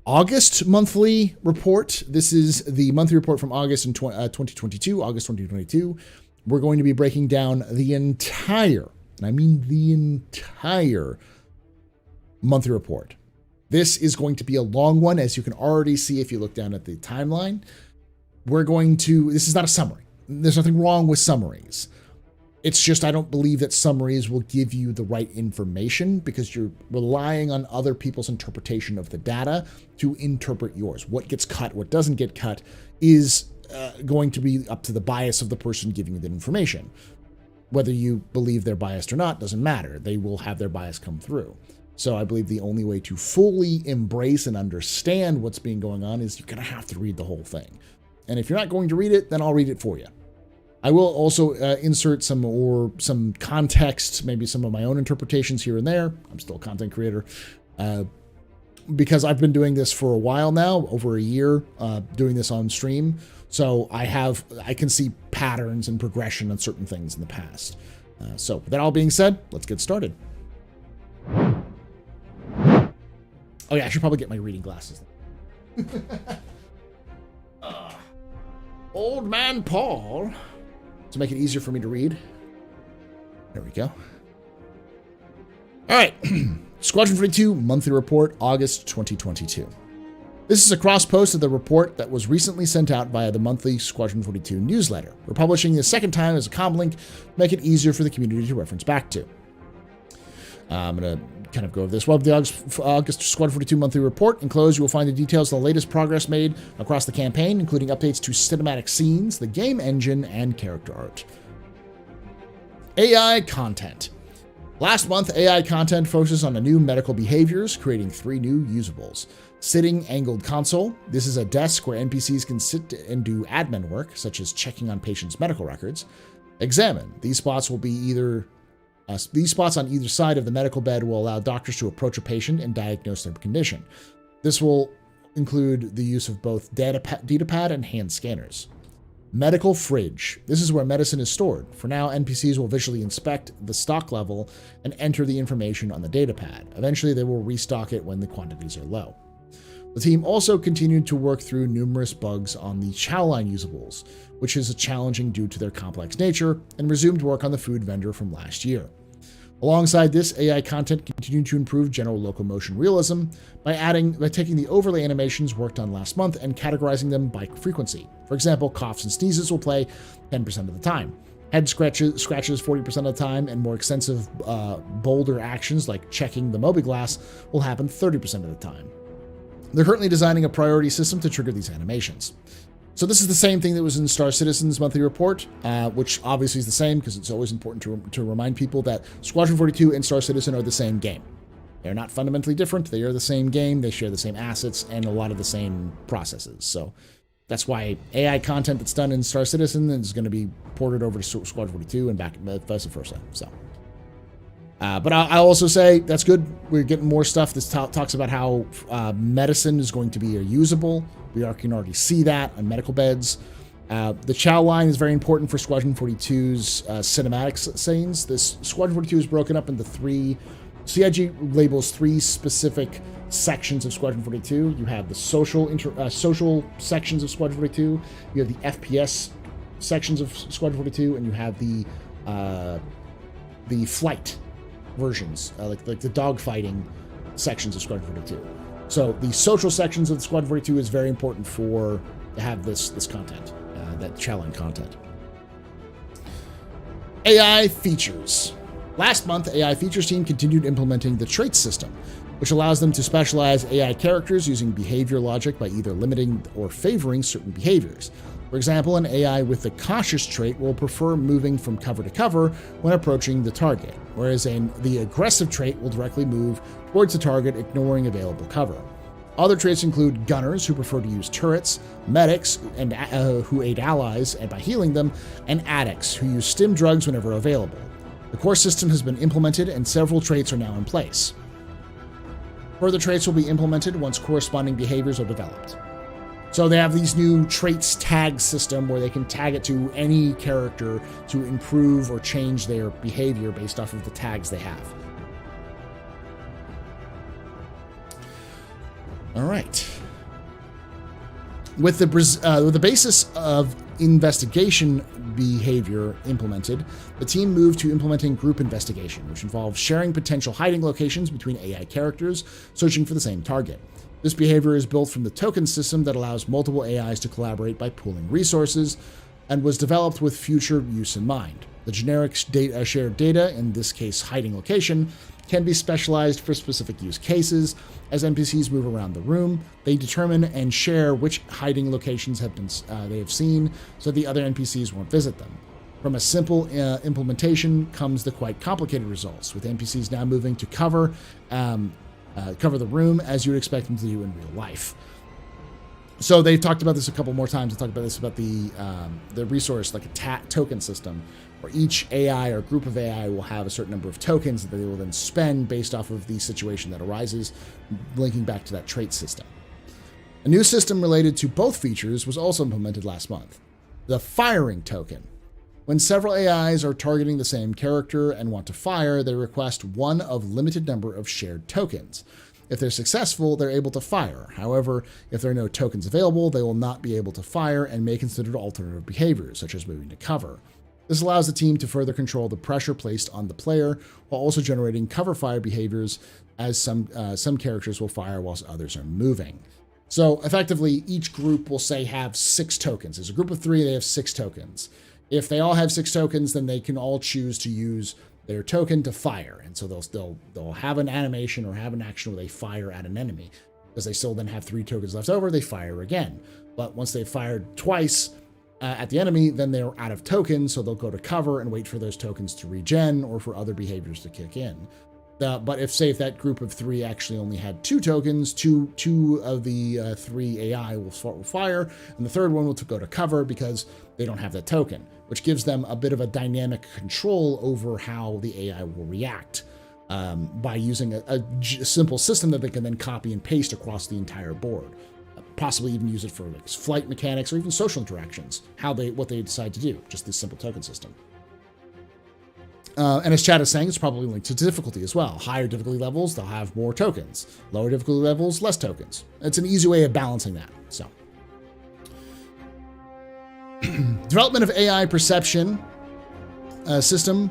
August monthly report. This is the monthly report from August in 2022. August 2022. We're going to be breaking down the entire, and I mean the entire monthly report. This is going to be a long one, as you can already see if you look down at the timeline. This is not a summary. There's nothing wrong with summaries. It's just I don't believe that summaries will give you the right information because you're relying on other people's interpretation of the data to interpret yours. What gets cut, what doesn't get cut is going to be up to the bias of the person giving you the information. Whether you believe they're biased or not doesn't matter. They will have their bias come through. So I believe the only way to fully embrace and understand what's being going on is you're going to have to read the whole thing. And if you're not going to read it, then I'll read it for you. I will also insert some context, maybe some of my own interpretations here and there. I'm still a content creator. Because I've been doing this for a while now, over a year, doing this on stream. So I can see patterns and progression on certain things in the past. So with that all being said, let's get started. Oh yeah, I should probably get my reading glasses. Old Man Paul. To make it easier for me to read. There we go. All right. Squadron 42 monthly report, August 2022. This is a cross post of the report that was recently sent out via the monthly Squadron 42 newsletter. We're publishing the second time as a comm link to make it easier for the community to reference back to. I'm going to kind of go over this. Well, the August Squadron 42 monthly report. Enclosed, you will find the details of the latest progress made across the campaign, including updates to cinematic scenes, the game engine, and character art. AI content. Last month, AI content focuses on the new medical behaviors, creating 3 new usables. Sitting angled console. This is a desk where NPCs can sit and do admin work, such as checking on patients' medical records. Examine. These spots will be these spots on either side of the medical bed will allow doctors to approach a patient and diagnose their condition. This will include the use of both datapad and hand scanners. Medical fridge. This is where medicine is stored. For now, NPCs will visually inspect the stock level and enter the information on the datapad. Eventually, they will restock it when the quantities are low. The team also continued to work through numerous bugs on the Chowline usables, which is challenging due to their complex nature, and resumed work on the food vendor from last year. Alongside this, AI content continued to improve general locomotion realism by taking the overlay animations worked on last month and categorizing them by frequency. For example, coughs and sneezes will play 10% of the time. Head scratches 40% of the time, and more extensive, bolder actions like checking the Mobiglass will happen 30% of the time. They're currently designing a priority system to trigger these animations. So this is the same thing that was in Star Citizen's monthly report, which obviously is the same because it's always important to remind people that Squadron 42 and Star Citizen are the same game. They're not fundamentally different. They are the same game. They share the same assets and a lot of the same processes. So that's why AI content that's done in Star Citizen is going to be ported over to Squadron 42 and back vice versa. So, but I'll also say that's good. We're getting more stuff. This talks about how medicine is going to be usable. We can already see that on medical beds. The Chow line is very important for Squadron 42's cinematic scenes. This Squadron 42 is broken up into three. CIG labels three specific sections of Squadron 42. You have the social sections of Squadron 42. You have the FPS sections of Squadron 42, and you have the flight versions, like the dogfighting sections of Squadron 42. So the social sections of the Squadron 42 is very important to have this content, that challenge content. AI features. Last month, AI features team continued implementing the traits system, which allows them to specialize AI characters using behavior logic by either limiting or favoring certain behaviors. For example, an AI with the cautious trait will prefer moving from cover to cover when approaching the target, whereas the aggressive trait will directly move towards the target, ignoring available cover. Other traits include gunners, who prefer to use turrets, medics, and who aid allies and by healing them, and addicts, who use stim drugs whenever available. The core system has been implemented, and several traits are now in place. Further traits will be implemented once corresponding behaviors are developed. So they have these new traits tag system where they can tag it to any character to improve or change their behavior based off of the tags they have. All right. With the basis of investigation behavior implemented, the team moved to implementing group investigation, which involves sharing potential hiding locations between AI characters searching for the same target. This behavior is built from the token system that allows multiple AIs to collaborate by pooling resources and was developed with future use in mind. The generic shared data, in this case hiding location, can be specialized for specific use cases. As NPCs move around the room, they determine and share which hiding locations they have seen so the other NPCs won't visit them. From a simple implementation comes the quite complicated results, with NPCs now moving to cover the room as you would expect them to do in real life. So they've talked about this a couple more times. They talked about this about the resource, like a token system, where each AI or group of AI will have a certain number of tokens that they will then spend based off of the situation that arises, linking back to that trait system. A new system related to both features was also implemented last month, the firing token. When several AIs are targeting the same character and want to fire, they request one of limited number of shared tokens. If they're successful, they're able to fire. However, if there are no tokens available, they will not be able to fire and may consider alternative behaviors, such as moving to cover. This allows the team to further control the pressure placed on the player, while also generating cover fire behaviors, as some characters will fire whilst others are moving. So effectively, each group will say have 6 tokens. There's a group of 3, they have 6 tokens. If they all have 6 tokens, then they can all choose to use their token to fire, and so they'll have an animation or have an action where they fire at an enemy, because they still then have 3 tokens left over. They fire again, but once they've fired twice at the enemy, then they're out of tokens, so they'll go to cover and wait for those tokens to regen or for other behaviors to kick in. But if that group of 3 actually only had 2 tokens, two of the 3 AI will fire, and the third one will go to cover because they don't have that token, which gives them a bit of a dynamic control over how the AI will react by using a simple system that they can then copy and paste across the entire board. Possibly even use it for like flight mechanics or even social interactions, what they decide to do, just this simple token system. And as Chad is saying, it's probably linked to difficulty as well. Higher difficulty levels, they'll have more tokens. Lower difficulty levels, less tokens. It's an easy way of balancing that. So, development of AI perception system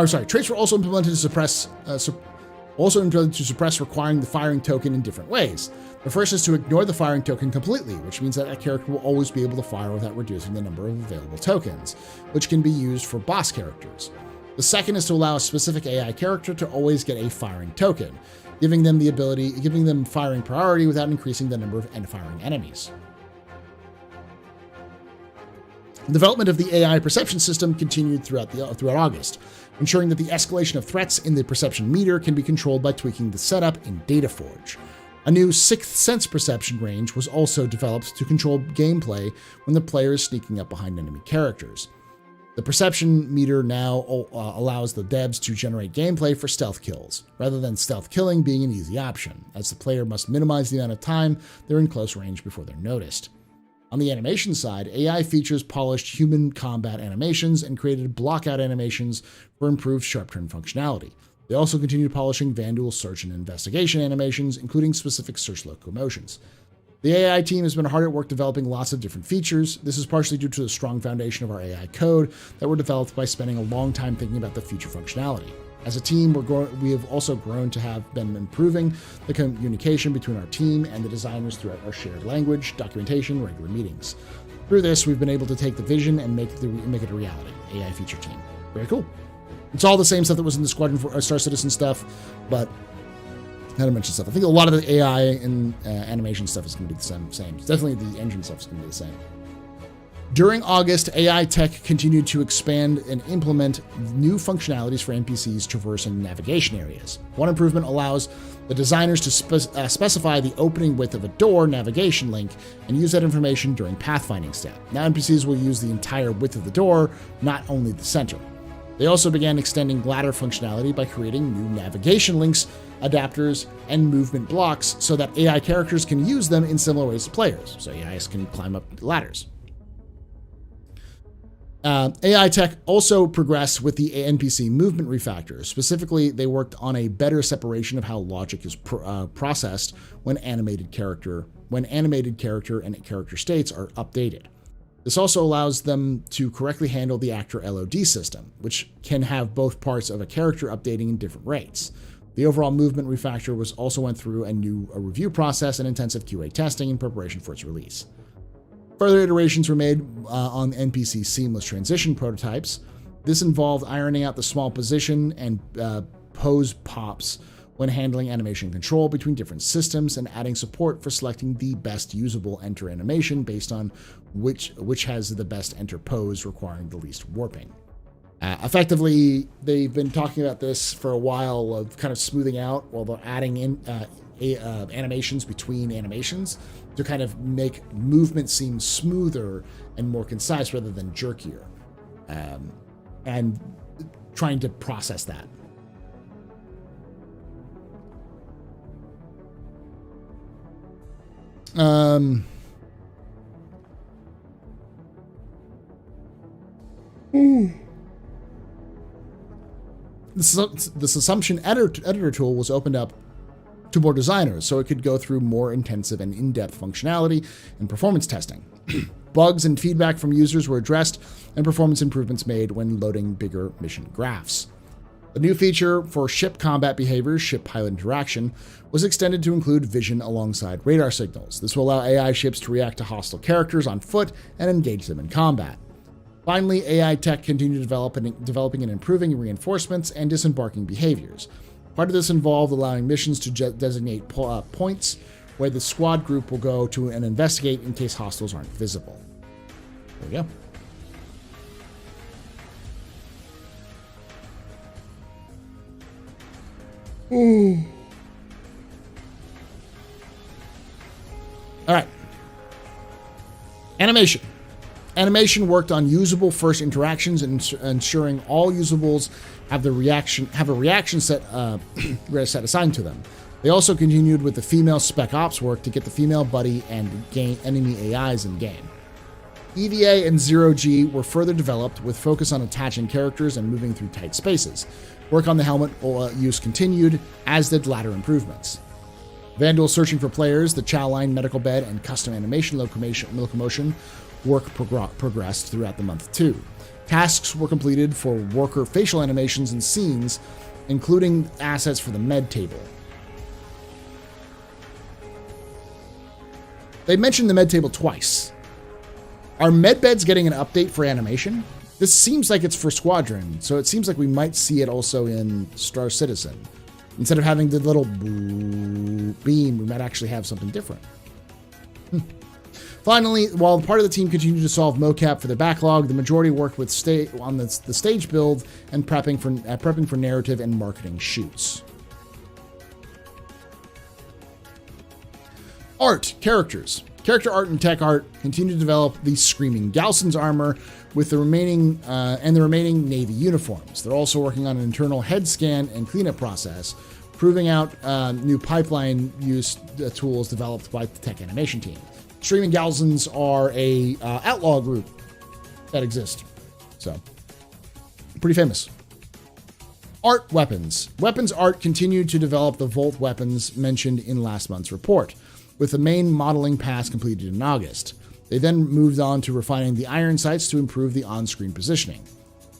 Traits were also implemented to suppress requiring the firing token in different ways. The first is to ignore the firing token completely, which means that a character will always be able to fire without reducing the number of available tokens, which can be used for boss characters. The second is to allow a specific AI character to always get a firing token, giving them firing priority without increasing the number of firing enemies. Development of the AI perception system continued throughout August, ensuring that the escalation of threats in the perception meter can be controlled by tweaking the setup in DataForge. A new Sixth Sense perception range was also developed to control gameplay when the player is sneaking up behind enemy characters. The perception meter now allows the devs to generate gameplay for stealth kills, rather than stealth killing being an easy option, as the player must minimize the amount of time they're in close range before they're noticed. On the animation side, AI features polished human combat animations and created blockout animations for improved sharp turn functionality. They also continued polishing Vandal search and investigation animations, including specific search locomotions. The AI team has been hard at work developing lots of different features. This is partially due to the strong foundation of our AI code that were developed by spending a long time thinking about the future functionality. As a team, we have also grown to have been improving the communication between our team and the designers throughout our shared language, documentation, regular meetings. Through this, we've been able to take the vision and make it a reality. AI feature team. Very cool. It's all the same stuff that was in the Squadron for Star Citizen stuff, but I had to mention stuff. I think a lot of the AI and animation stuff is going to be the same. Definitely the engine stuff is going to be the same. During August, AI tech continued to expand and implement new functionalities for NPCs traversing navigation areas. One improvement allows the designers to specify the opening width of a door navigation link and use that information during pathfinding step. Now NPCs will use the entire width of the door, not only the center. They also began extending ladder functionality by creating new navigation links, adapters, and movement blocks so that AI characters can use them in similar ways to players, so AIs can climb up ladders. AI tech also progressed with the NPC movement refactor. Specifically, they worked on a better separation of how logic is processed when animated character and character states are updated. This also allows them to correctly handle the actor LOD system, which can have both parts of a character updating in different rates. The overall movement refactor also went through a review process and intensive QA testing in preparation for its release. Further iterations were made on NPC seamless transition prototypes. This involved ironing out the small position and pose pops when handling animation control between different systems and adding support for selecting the best usable enter animation based on which has the best enter pose requiring the least warping. Effectively, they've been talking about this for a while of kind of smoothing out while they're adding in animations between animations to kind of make movement seem smoother and more concise rather than jerkier, and trying to process that. This assumption editor tool was opened up to more designers, so it could go through more intensive and in-depth functionality and performance testing. Bugs and feedback from users were addressed, and performance improvements made when loading bigger mission graphs. A new feature for ship combat behaviors, ship-pilot interaction, was extended to include vision alongside radar signals. This will allow AI ships to react to hostile characters on foot and engage them in combat. Finally, AI tech continued developing and improving reinforcements and disembarking behaviors. Part of this involved allowing missions to designate points where the squad group will go to and investigate in case hostiles aren't visible. There we go. Ooh. All right. Animation. Animation worked on usable first interactions and ensuring all usables have a reaction set assigned to them. They also continued with the female spec ops work to get the female buddy and enemy AIs in game. EVA and Zero G were further developed with focus on attaching characters and moving through tight spaces. Work on the helmet use continued, as did ladder improvements. Vandal searching for players, the chow line, medical bed, and custom animation locomotion work progressed throughout the month too. Tasks were completed for worker facial animations and scenes, including assets for the med table. They mentioned the med table twice. Are med beds getting an update for animation? This seems like it's for Squadron, so it seems like we might see it also in Star Citizen. Instead of having the little beam, we might actually have something different. Finally, while part of the team continued to solve mocap for the backlog, the majority worked with on the stage build and prepping for narrative and marketing shoots. Art, characters. Character art and tech art continue to develop the Screaming Galson's armor with the remaining Navy uniforms. They're also working on an internal head scan and cleanup process, proving out new pipeline use tools developed by the tech animation team. Screaming Galsons are a outlaw group that exist, so pretty famous. Art weapons. Weapons art continued to develop the Volt weapons mentioned in last month's report, with the main modeling pass completed in August. They then moved on to refining the iron sights to improve the on-screen positioning.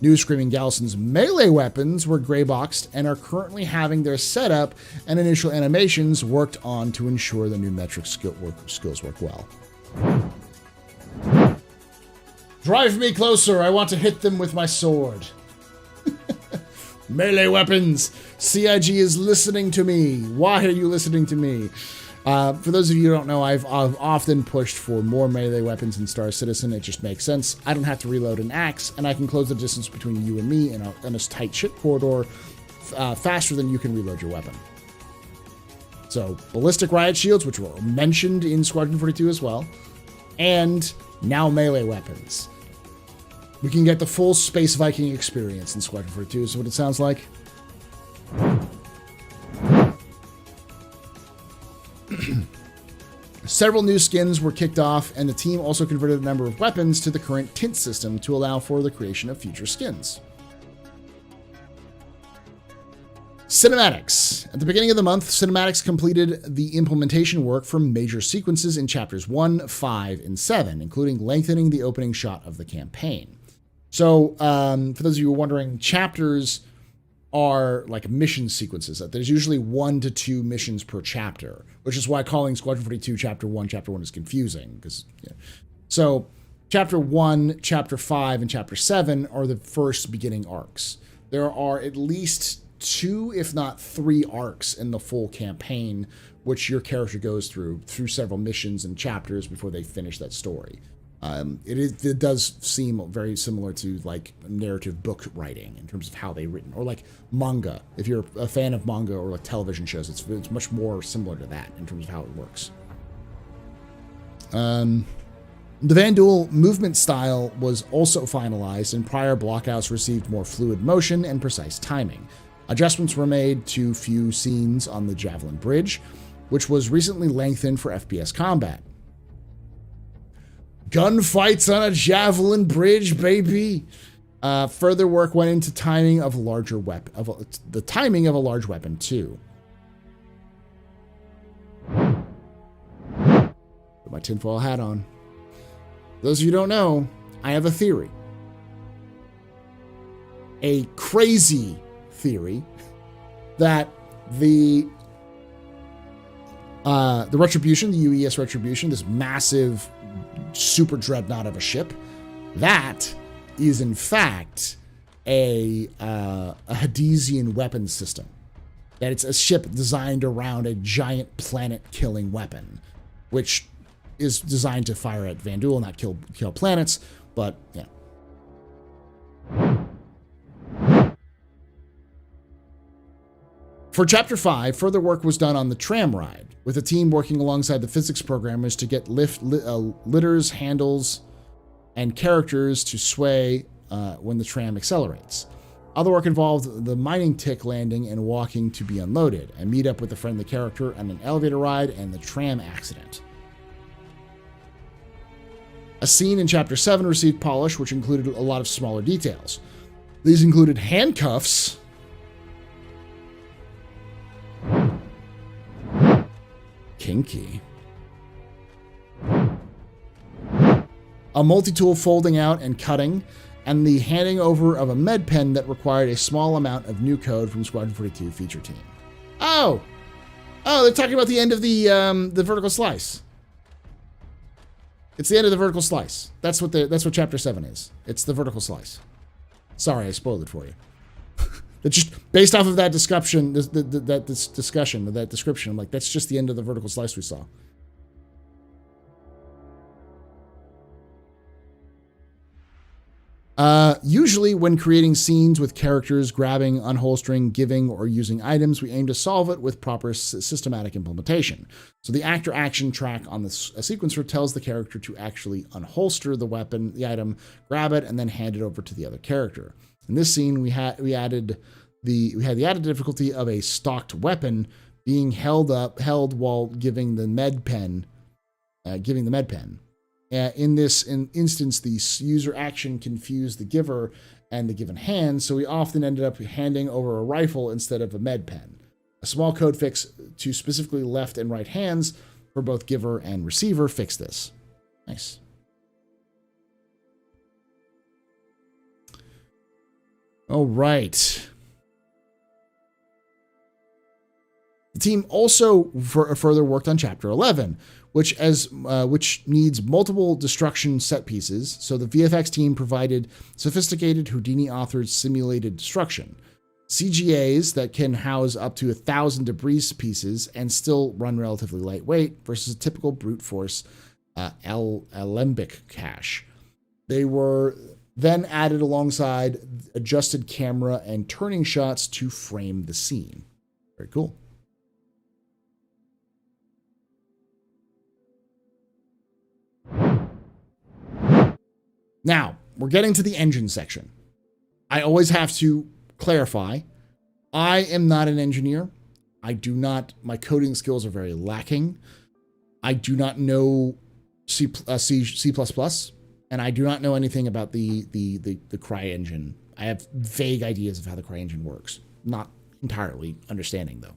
New Screaming Galson's melee weapons were gray-boxed and are currently having their setup and initial animations worked on to ensure the new metric skills work well. Drive me closer, I want to hit them with my sword. Melee weapons! CIG is listening to me. Why are you listening to me? For those of you who don't know, I've often pushed for more melee weapons in Star Citizen. It just makes sense. I don't have to reload an axe, and I can close the distance between you and me in a tight ship corridor faster than you can reload your weapon. So, ballistic riot shields, which were mentioned in Squadron 42 as well, and now melee weapons. We can get the full Space Viking experience in Squadron 42, is what it sounds like. Several new skins were kicked off, and the team also converted a number of weapons to the current tint system to allow for the creation of future skins. Cinematics. At the beginning of the month, Cinematics completed the implementation work for major sequences in chapters 1, 5, and 7, including lengthening the opening shot of the campaign. So, for those of you who are wondering, chapters are like mission sequences. There's usually 1 to 2 missions per chapter, which is why calling Squadron 42 Chapter 1 is confusing. Because, yeah. So, Chapter 1, Chapter 5, and Chapter 7 are the first beginning arcs. There are at least 2, if not 3 arcs in the full campaign, which your character goes through several missions and chapters before they finish that story. It does seem very similar to like narrative book writing in terms of how they're written, or like manga. If you're a fan of manga or like television shows, it's much more similar to that in terms of how it works. The Vanduul movement style was also finalized, and prior blockouts received more fluid motion and precise timing. Adjustments were made to few scenes on the Javelin Bridge, which was recently lengthened for FPS combat. Gunfights on a Javelin Bridge, baby! Further work went into timing of larger the timing of a large weapon too. Put my tinfoil hat on. Those of you who don't know, I have a theory. A crazy theory that the Retribution, the UES Retribution, this massive super dreadnought of a ship, that is in fact a Hadesian weapons system. That it's a ship designed around a giant planet-killing weapon, which is designed to fire at Vanduul, not kill planets, but yeah. For Chapter 5, further work was done on the tram ride, with the team working alongside the physics programmers to get litters, handles, and characters to sway when the tram accelerates. Other work involved the mining tick landing and walking to be unloaded, a meet-up with a friendly character on an elevator ride, and the tram accident. A scene in Chapter 7 received polish, which included a lot of smaller details. These included handcuffs, kinky, a multi-tool folding out and cutting, and the handing over of a med pen that required a small amount of new code from Squadron 42 feature team. Oh, they're talking about the end of the vertical slice. It's the end of the vertical slice. That's what Chapter 7 is. It's the vertical slice. Sorry, I spoiled it for you. It's just based off of that description, that description. I'm like, that's just the end of the vertical slice we saw. Usually when creating scenes with characters grabbing, unholstering, giving, or using items, we aim to solve it with proper systematic implementation. So the actor action track on the sequencer tells the character to actually unholster the weapon, the item, grab it, and then hand it over to the other character. In this scene, we had the added difficulty of a stocked weapon being held while giving the med pen. In this instance, the user action confused the giver and the given hand, so we often ended up handing over a rifle instead of a med pen. A small code fix to specifically left and right hands for both giver and receiver fixed this. Nice. All right. The team also further worked on Chapter 11, which needs multiple destruction set pieces, so the VFX team provided sophisticated Houdini-authored simulated destruction. CGAs that can house up to 1,000 debris pieces and still run relatively lightweight versus a typical brute force alembic cache. They were then added alongside adjusted camera and turning shots to frame the scene. Very cool. Now, we're getting to the engine section. I always have to clarify, I am not an engineer. My coding skills are very lacking. I do not know C++, and I do not know anything about the CryEngine. I have vague ideas of how the CryEngine works. Not entirely understanding, though.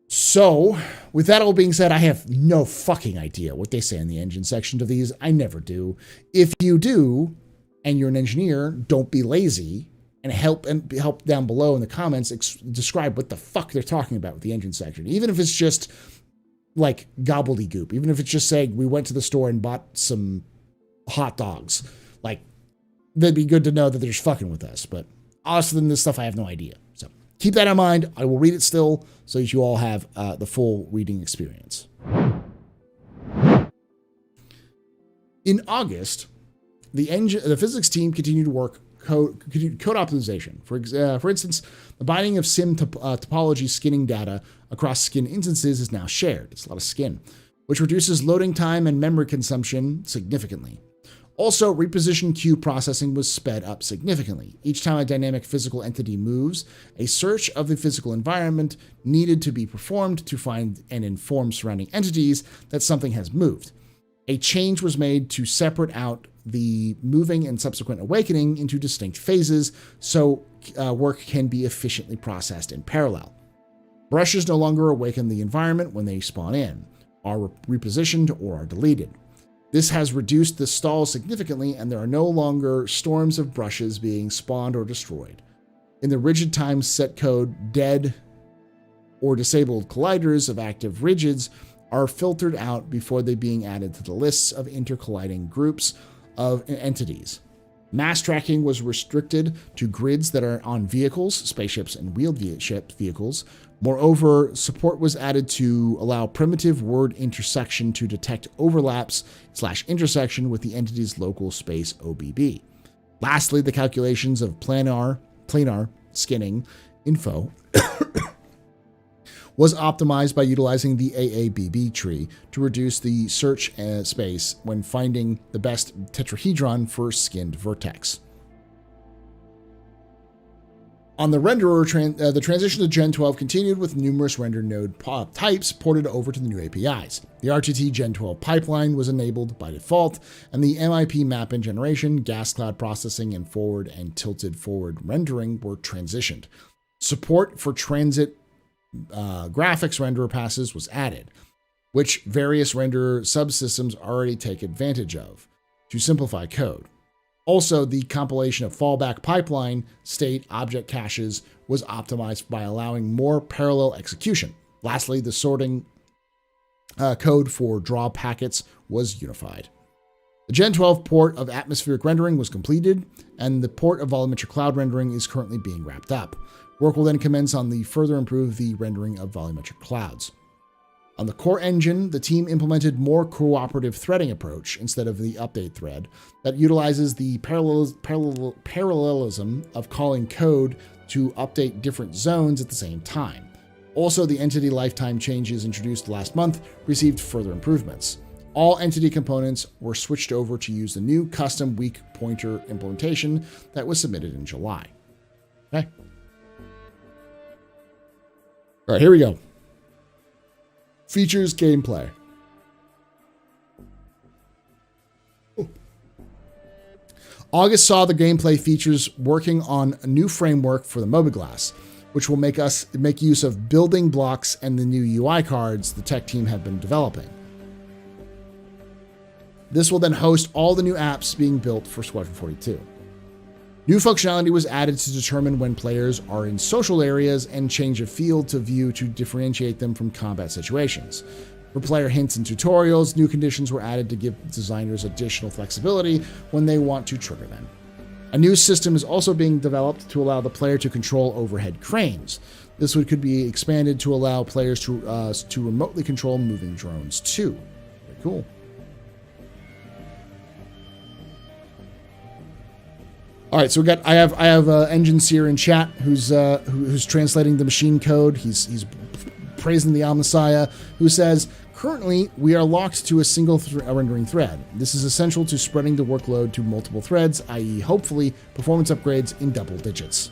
So, with that all being said, I have no fucking idea what they say in the engine section of these. I never do. If you do, and you're an engineer, don't be lazy and help down below in the comments describe what the fuck they're talking about with the engine section. Even if it's just like gobbledygook, even if it's just saying we went to the store and bought some hot dogs, like that'd be good to know that they're just fucking with us. But other than this stuff, I have no idea. So keep that in mind. I will read it still so that you all have the full reading experience. In August, the physics team continued to work code optimization. For instance, the binding of sim topology skinning data across skin instances is now shared. It's a lot of skin, which reduces loading time and memory consumption significantly. Also, reposition queue processing was sped up significantly. Each time a dynamic physical entity moves, a search of the physical environment needed to be performed to find and inform surrounding entities that something has moved. A change was made to separate out the moving and subsequent awakening into distinct phases so work can be efficiently processed in parallel. Brushes no longer awaken the environment when they spawn in, are repositioned, or are deleted. This has reduced the stall significantly, and there are no longer storms of brushes being spawned or destroyed. In the rigid time set code, dead or disabled colliders of active rigids are filtered out before they being added to the lists of intercolliding groups of entities. Mass tracking was restricted to grids that are on vehicles, spaceships, and wheeled vehicles. Moreover, support was added to allow primitive word intersection to detect overlaps/intersection with the entity's local space OBB. Lastly, the calculations of planar skinning info was optimized by utilizing the AABB tree to reduce the search space when finding the best tetrahedron for skinned vertex. On the renderer, the transition to Gen 12 continued with numerous render node types ported over to the new APIs. The RTT Gen 12 pipeline was enabled by default, and the MIP map and generation, gas cloud processing, and forward and tilted forward rendering were transitioned. Support for transit graphics renderer passes was added, which various renderer subsystems already take advantage of to simplify code. Also, the compilation of fallback pipeline state object caches was optimized by allowing more parallel execution. Lastly, the sorting code for draw packets was unified. The Gen 12 port of atmospheric rendering was completed, and the port of volumetric cloud rendering is currently being wrapped up. Work will then commence on the further improve the rendering of volumetric clouds. On the core engine, the team implemented more cooperative threading approach instead of the update thread that utilizes the parallelism of calling code to update different zones at the same time. Also, the entity lifetime changes introduced last month received further improvements. All entity components were switched over to use the new custom weak pointer implementation that was submitted in July. Okay. All right, here we go. Features gameplay. August saw the gameplay features working on a new framework for the Mobiglass, which will make use of building blocks and the new UI cards the tech team have been developing. This will then host all the new apps being built for Squadron 42. New functionality was added to determine when players are in social areas and change a field to view to differentiate them from combat situations. For player hints and tutorials, new conditions were added to give designers additional flexibility when they want to trigger them. A new system is also being developed to allow the player to control overhead cranes. This could be expanded to allow players to remotely control moving drones too. Very cool. All right, so I have Engine Seer in chat who's translating the machine code. He's praising the Al-Messiah, who says, currently we are locked to a single rendering thread. This is essential to spreading the workload to multiple threads, i.e. hopefully performance upgrades in double digits.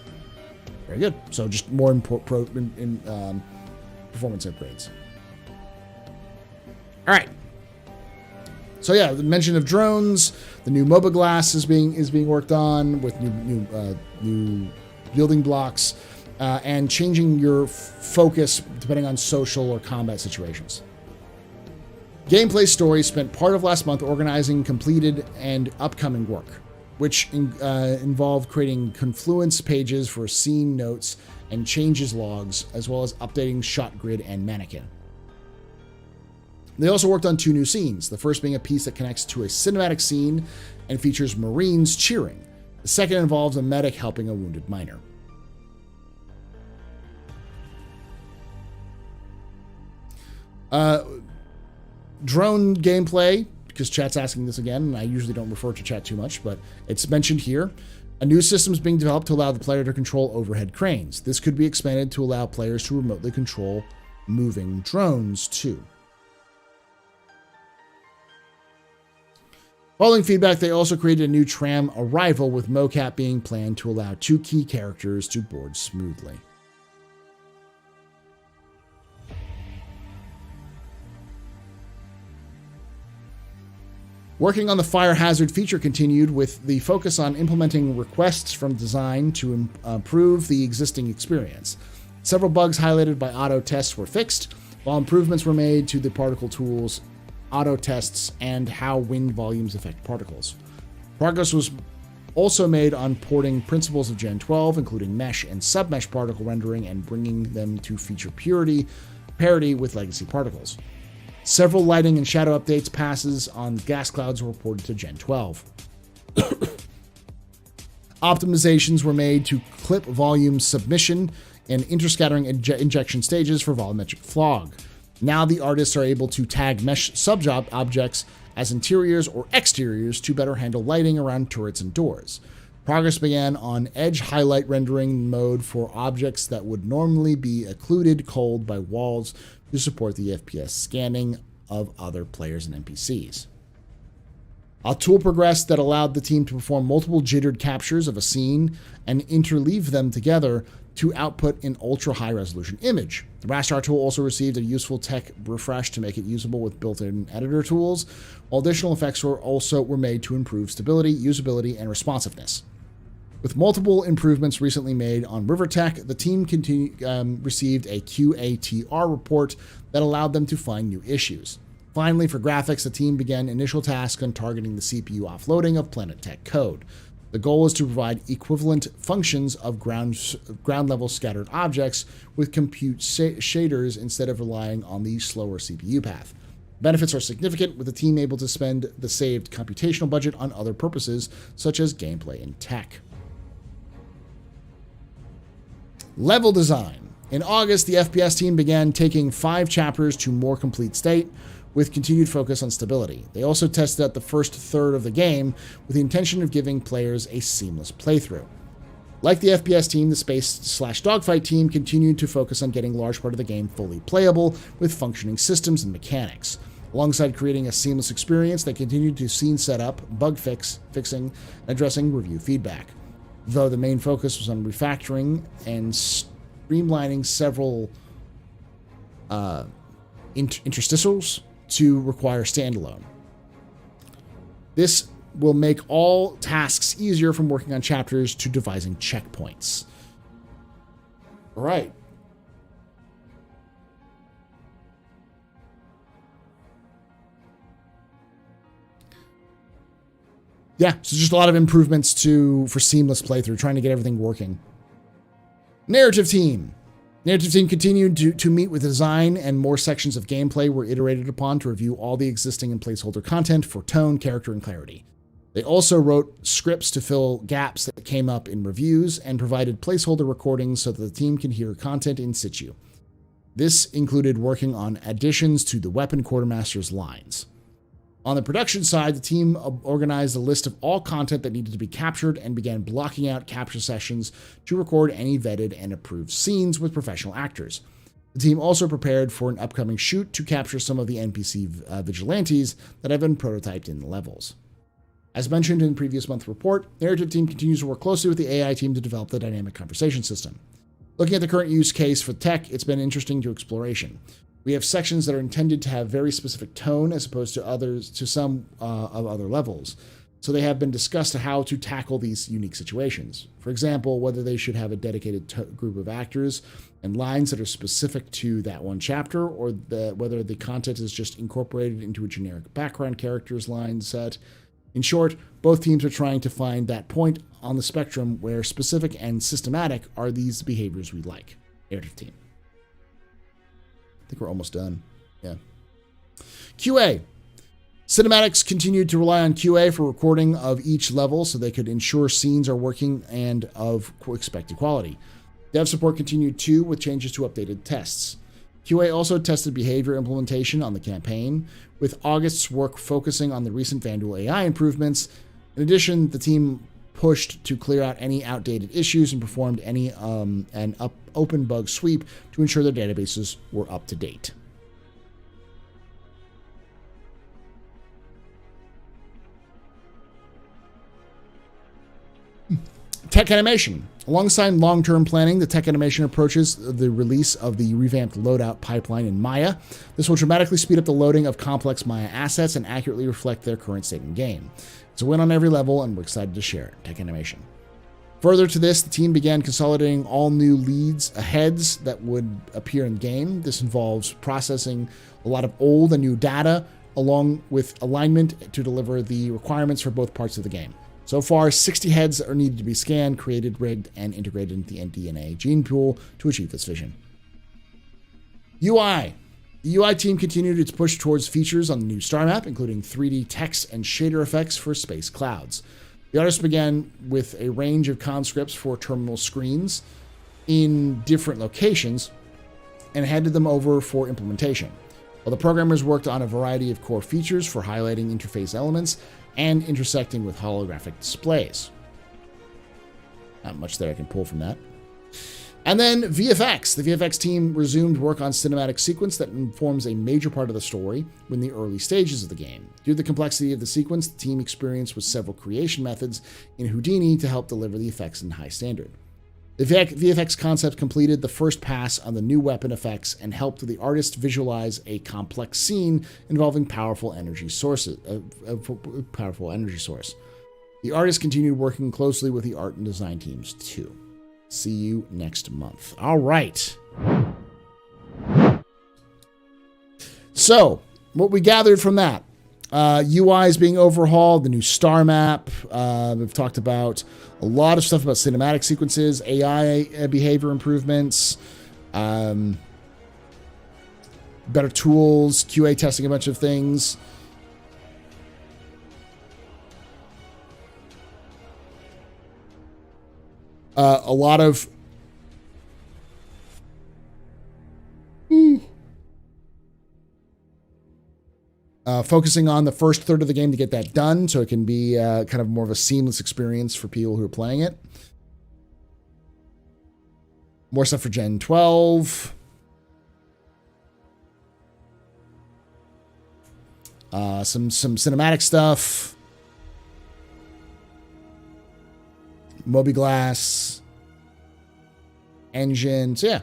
Very good. So just more performance upgrades. All right. So yeah, the mention of drones, the new Mobiglass is being worked on with new building blocks, and changing your focus depending on social or combat situations. Gameplay Story spent part of last month organizing completed and upcoming work, which involved creating confluence pages for scene notes and changes logs, as well as updating shot grid and mannequin. They also worked on 2 new scenes, the first being a piece that connects to a cinematic scene and features Marines cheering. The second involves a medic helping a wounded miner. Drone gameplay, because chat's asking this again, and I usually don't refer to chat too much, but it's mentioned here. A new system is being developed to allow the player to control overhead cranes. This could be expanded to allow players to remotely control moving drones too. Following feedback, they also created a new tram arrival with mocap being planned to allow 2 key characters to board smoothly. Working on the fire hazard feature continued with the focus on implementing requests from design to improve the existing experience. Several bugs highlighted by auto tests were fixed, while improvements were made to the particle tools, auto tests, and how wind volumes affect particles. Progress was also made on porting principles of Gen 12, including mesh and submesh particle rendering, and bringing them to feature parity with legacy particles. Several lighting and shadow updates passes on gas clouds were reported to Gen 12. Optimizations were made to clip volume submission and interscattering injection stages for volumetric fog. Now the artists are able to tag mesh objects as interiors or exteriors to better handle lighting around turrets and doors. Progress began on edge highlight rendering mode for objects that would normally be occluded cold by walls to support the FPS scanning of other players and NPCs. A tool progressed that allowed the team to perform multiple jittered captures of a scene and interleave them together to output an ultra-high resolution image. The raster tool also received a useful tech refresh to make it usable with built-in editor tools, while additional effects were made to improve stability, usability, and responsiveness. With multiple improvements recently made on RiverTech, the team received a QATR report that allowed them to find new issues. Finally, for graphics, the team began initial tasks on targeting the CPU offloading of Planet Tech code. The goal is to provide equivalent functions of ground-level scattered objects with compute shaders instead of relying on the slower CPU path. Benefits are significant, with the team able to spend the saved computational budget on other purposes, such as gameplay and tech. Level design. In August, the FPS team began taking 5 chapters to more complete state, with continued focus on stability. They also tested out the first third of the game with the intention of giving players a seamless playthrough. Like the FPS team, the Space/Dogfight team continued to focus on getting large part of the game fully playable with functioning systems and mechanics, alongside creating a seamless experience that continued to scene setup, bug fixing, and addressing review feedback. Though the main focus was on refactoring and streamlining several interstitials to require standalone. This will make all tasks easier, from working on chapters to devising checkpoints. All right. Yeah, so just a lot of improvements for seamless playthrough, trying to get everything working. Narrative team. Narrative team continued to meet with design, and more sections of gameplay were iterated upon to review all the existing and placeholder content for tone, character, and clarity. They also wrote scripts to fill gaps that came up in reviews and provided placeholder recordings so that the team can hear content in situ. This included working on additions to the weapon quartermaster's lines. On the production side, the team organized a list of all content that needed to be captured and began blocking out capture sessions to record any vetted and approved scenes with professional actors. The team also prepared for an upcoming shoot to capture some of the NPC vigilantes that have been prototyped in the levels. As mentioned in the previous month report, the narrative team continues to work closely with the AI team to develop the dynamic conversation system. Looking at the current use case for tech, it's been interesting to exploration. We have sections that are intended to have very specific tone as opposed to some of other levels. So they have been discussed how to tackle these unique situations. For example, whether they should have a dedicated group of actors and lines that are specific to that one chapter, or whether the content is just incorporated into a generic background characters line set. In short, both teams are trying to find that point on the spectrum where specific and systematic are these behaviors we like. Narrative team. I think we're almost done. Yeah. QA. Cinematics continued to rely on QA for recording of each level so they could ensure scenes are working and of expected quality. Dev support continued too, with changes to updated tests. QA also tested behavior implementation on the campaign, with August's work focusing on the recent Vandal AI improvements. In addition, the team pushed to clear out any outdated issues and performed an open bug sweep to ensure their databases were up to date. Tech animation. Alongside long-term planning, the tech animation approaches the release of the revamped loadout pipeline in Maya. This will dramatically speed up the loading of complex Maya assets and accurately reflect their current state in game. It's a win on every level, and we're excited to share it. Tech animation. Further to this, the team began consolidating all new heads that would appear in game. This involves processing a lot of old and new data, along with alignment to deliver the requirements for both parts of the game. So far, 60 heads are needed to be scanned, created, rigged, and integrated into the DNA gene pool to achieve this vision. UI. The UI team continued its push towards features on the new star map, including 3D text and shader effects for space clouds. The artist began with a range of conscripts for terminal screens in different locations and handed them over for implementation, while the programmers worked on a variety of core features for highlighting interface elements and intersecting with holographic displays. Not much that I can pull from that. And then VFX. The VFX team resumed work on cinematic sequence that informs a major part of the story in the early stages of the game. Due to the complexity of the sequence, the team experienced with several creation methods in Houdini to help deliver the effects in high standard. The VFX concept completed the first pass on the new weapon effects and helped the artist visualize a complex scene involving powerful energy source. The artist continued working closely with the art and design teams too. See you next month. All right. So, what we gathered from that. UI is being overhauled, the new star map. We've talked about a lot of stuff about cinematic sequences, AI behavior improvements, better tools, QA testing a bunch of things. A lot of focusing on the first third of the game to get that done so it can be kind of more of a seamless experience for people who are playing it. More stuff for Gen 12. Some cinematic stuff. Mobi-Glass. Engine. So yeah.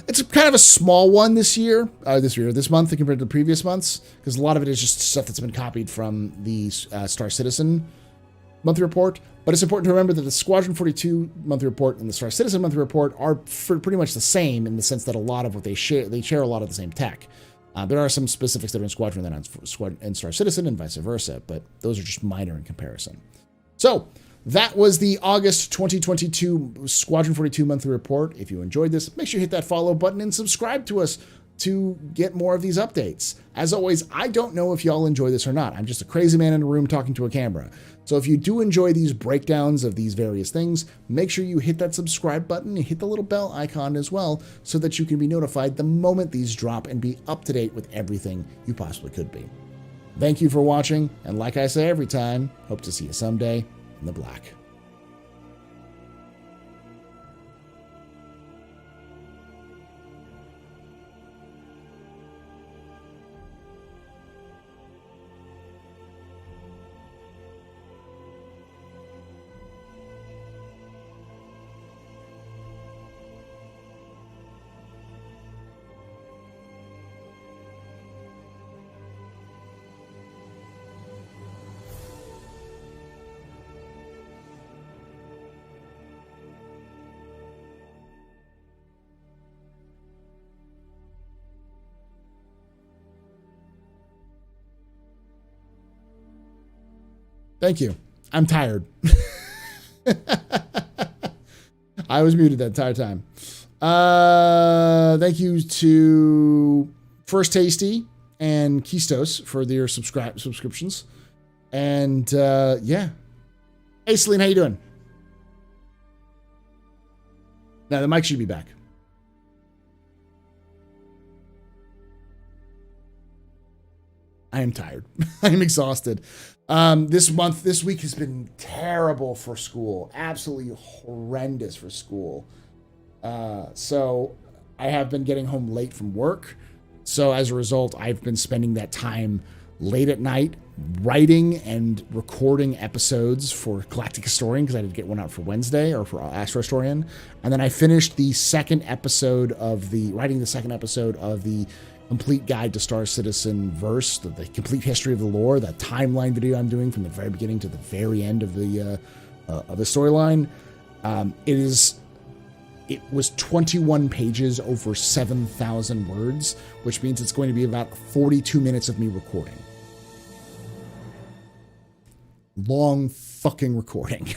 It's kind of a small one this month compared to the previous months, because a lot of it is just stuff that's been copied from the Star Citizen monthly report. But it's important to remember that the Squadron 42 monthly report and the Star Citizen monthly report are pretty much the same in the sense that a lot of what they share a lot of the same tech. There are some specifics that are in Squadron that are in Star Citizen and vice versa, but those are just minor in comparison. So that was the August 2022 Squadron 42 monthly report. If you enjoyed this, make sure you hit that follow button and subscribe to us to get more of these updates. As always, I don't know if y'all enjoy this or not. I'm just a crazy man in a room talking to a camera. So if you do enjoy these breakdowns of these various things, make sure you hit that subscribe button and hit the little bell icon as well so that you can be notified the moment these drop and be up to date with everything you possibly could be. Thank you for watching, and like I say every time, hope to see you someday in the black. Thank you. I'm tired. I was muted that entire time. Thank you to First Tasty and Keystos for their subscriptions. And yeah. Hey, Celine, how you doing? Now, the mic should be back. I am tired. I am exhausted. This week has been terrible for school. Absolutely horrendous for school. So I have been getting home late from work. So as a result, I've been spending that time late at night writing and recording episodes for Galactic Historian, because I did get one out for Wednesday, or for Astro Historian. And then I finished writing the second episode of the complete guide to Star Citizen verse, the complete history of the lore, that timeline video I'm doing from the very beginning to the very end of the storyline. It was 21 pages over 7,000 words, which means it's going to be about 42 minutes of me recording. Long fucking recording.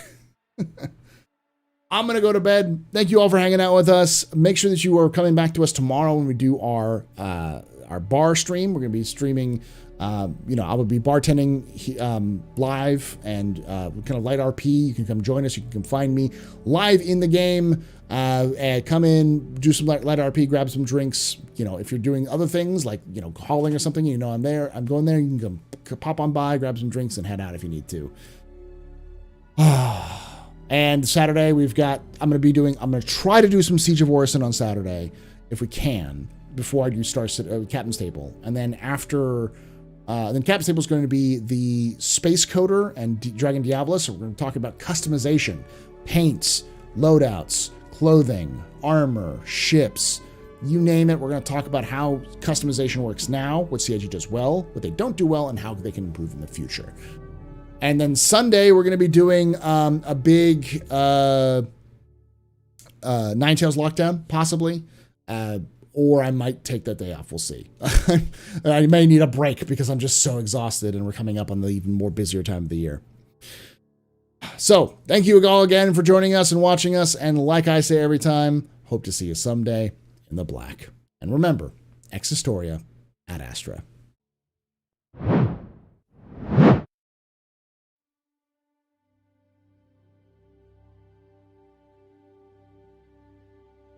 I'm going to go to bed. Thank you all for hanging out with us. Make sure that you are coming back to us tomorrow when we do our bar stream. We're going to be streaming, I will be bartending live and kind of light RP. You can come join us. You can come find me live in the game. And come in, do some light RP, grab some drinks. If you're doing other things like, hauling or something, I'm there. I'm going there. You can come pop on by, grab some drinks, and head out if you need to. And Saturday I'm going to try to do some Siege of Orison on Saturday, if we can, before I do Captain's Table. And then after, then Captain's Table is going to be the Space Coder and Dragon Diablos. So we're going to talk about customization, paints, loadouts, clothing, armor, ships, you name it. We're going to talk about how customization works now, what CIG does well, what they don't do well, and how they can improve in the future. And then Sunday, we're going to be doing a big Ninetales lockdown, possibly. or I might take that day off. We'll see. I may need a break because I'm just so exhausted and we're coming up on the even more busier time of the year. So thank you all again for joining us and watching us. And like I say every time, hope to see you someday in the black. And remember, ex Historia ad Astra.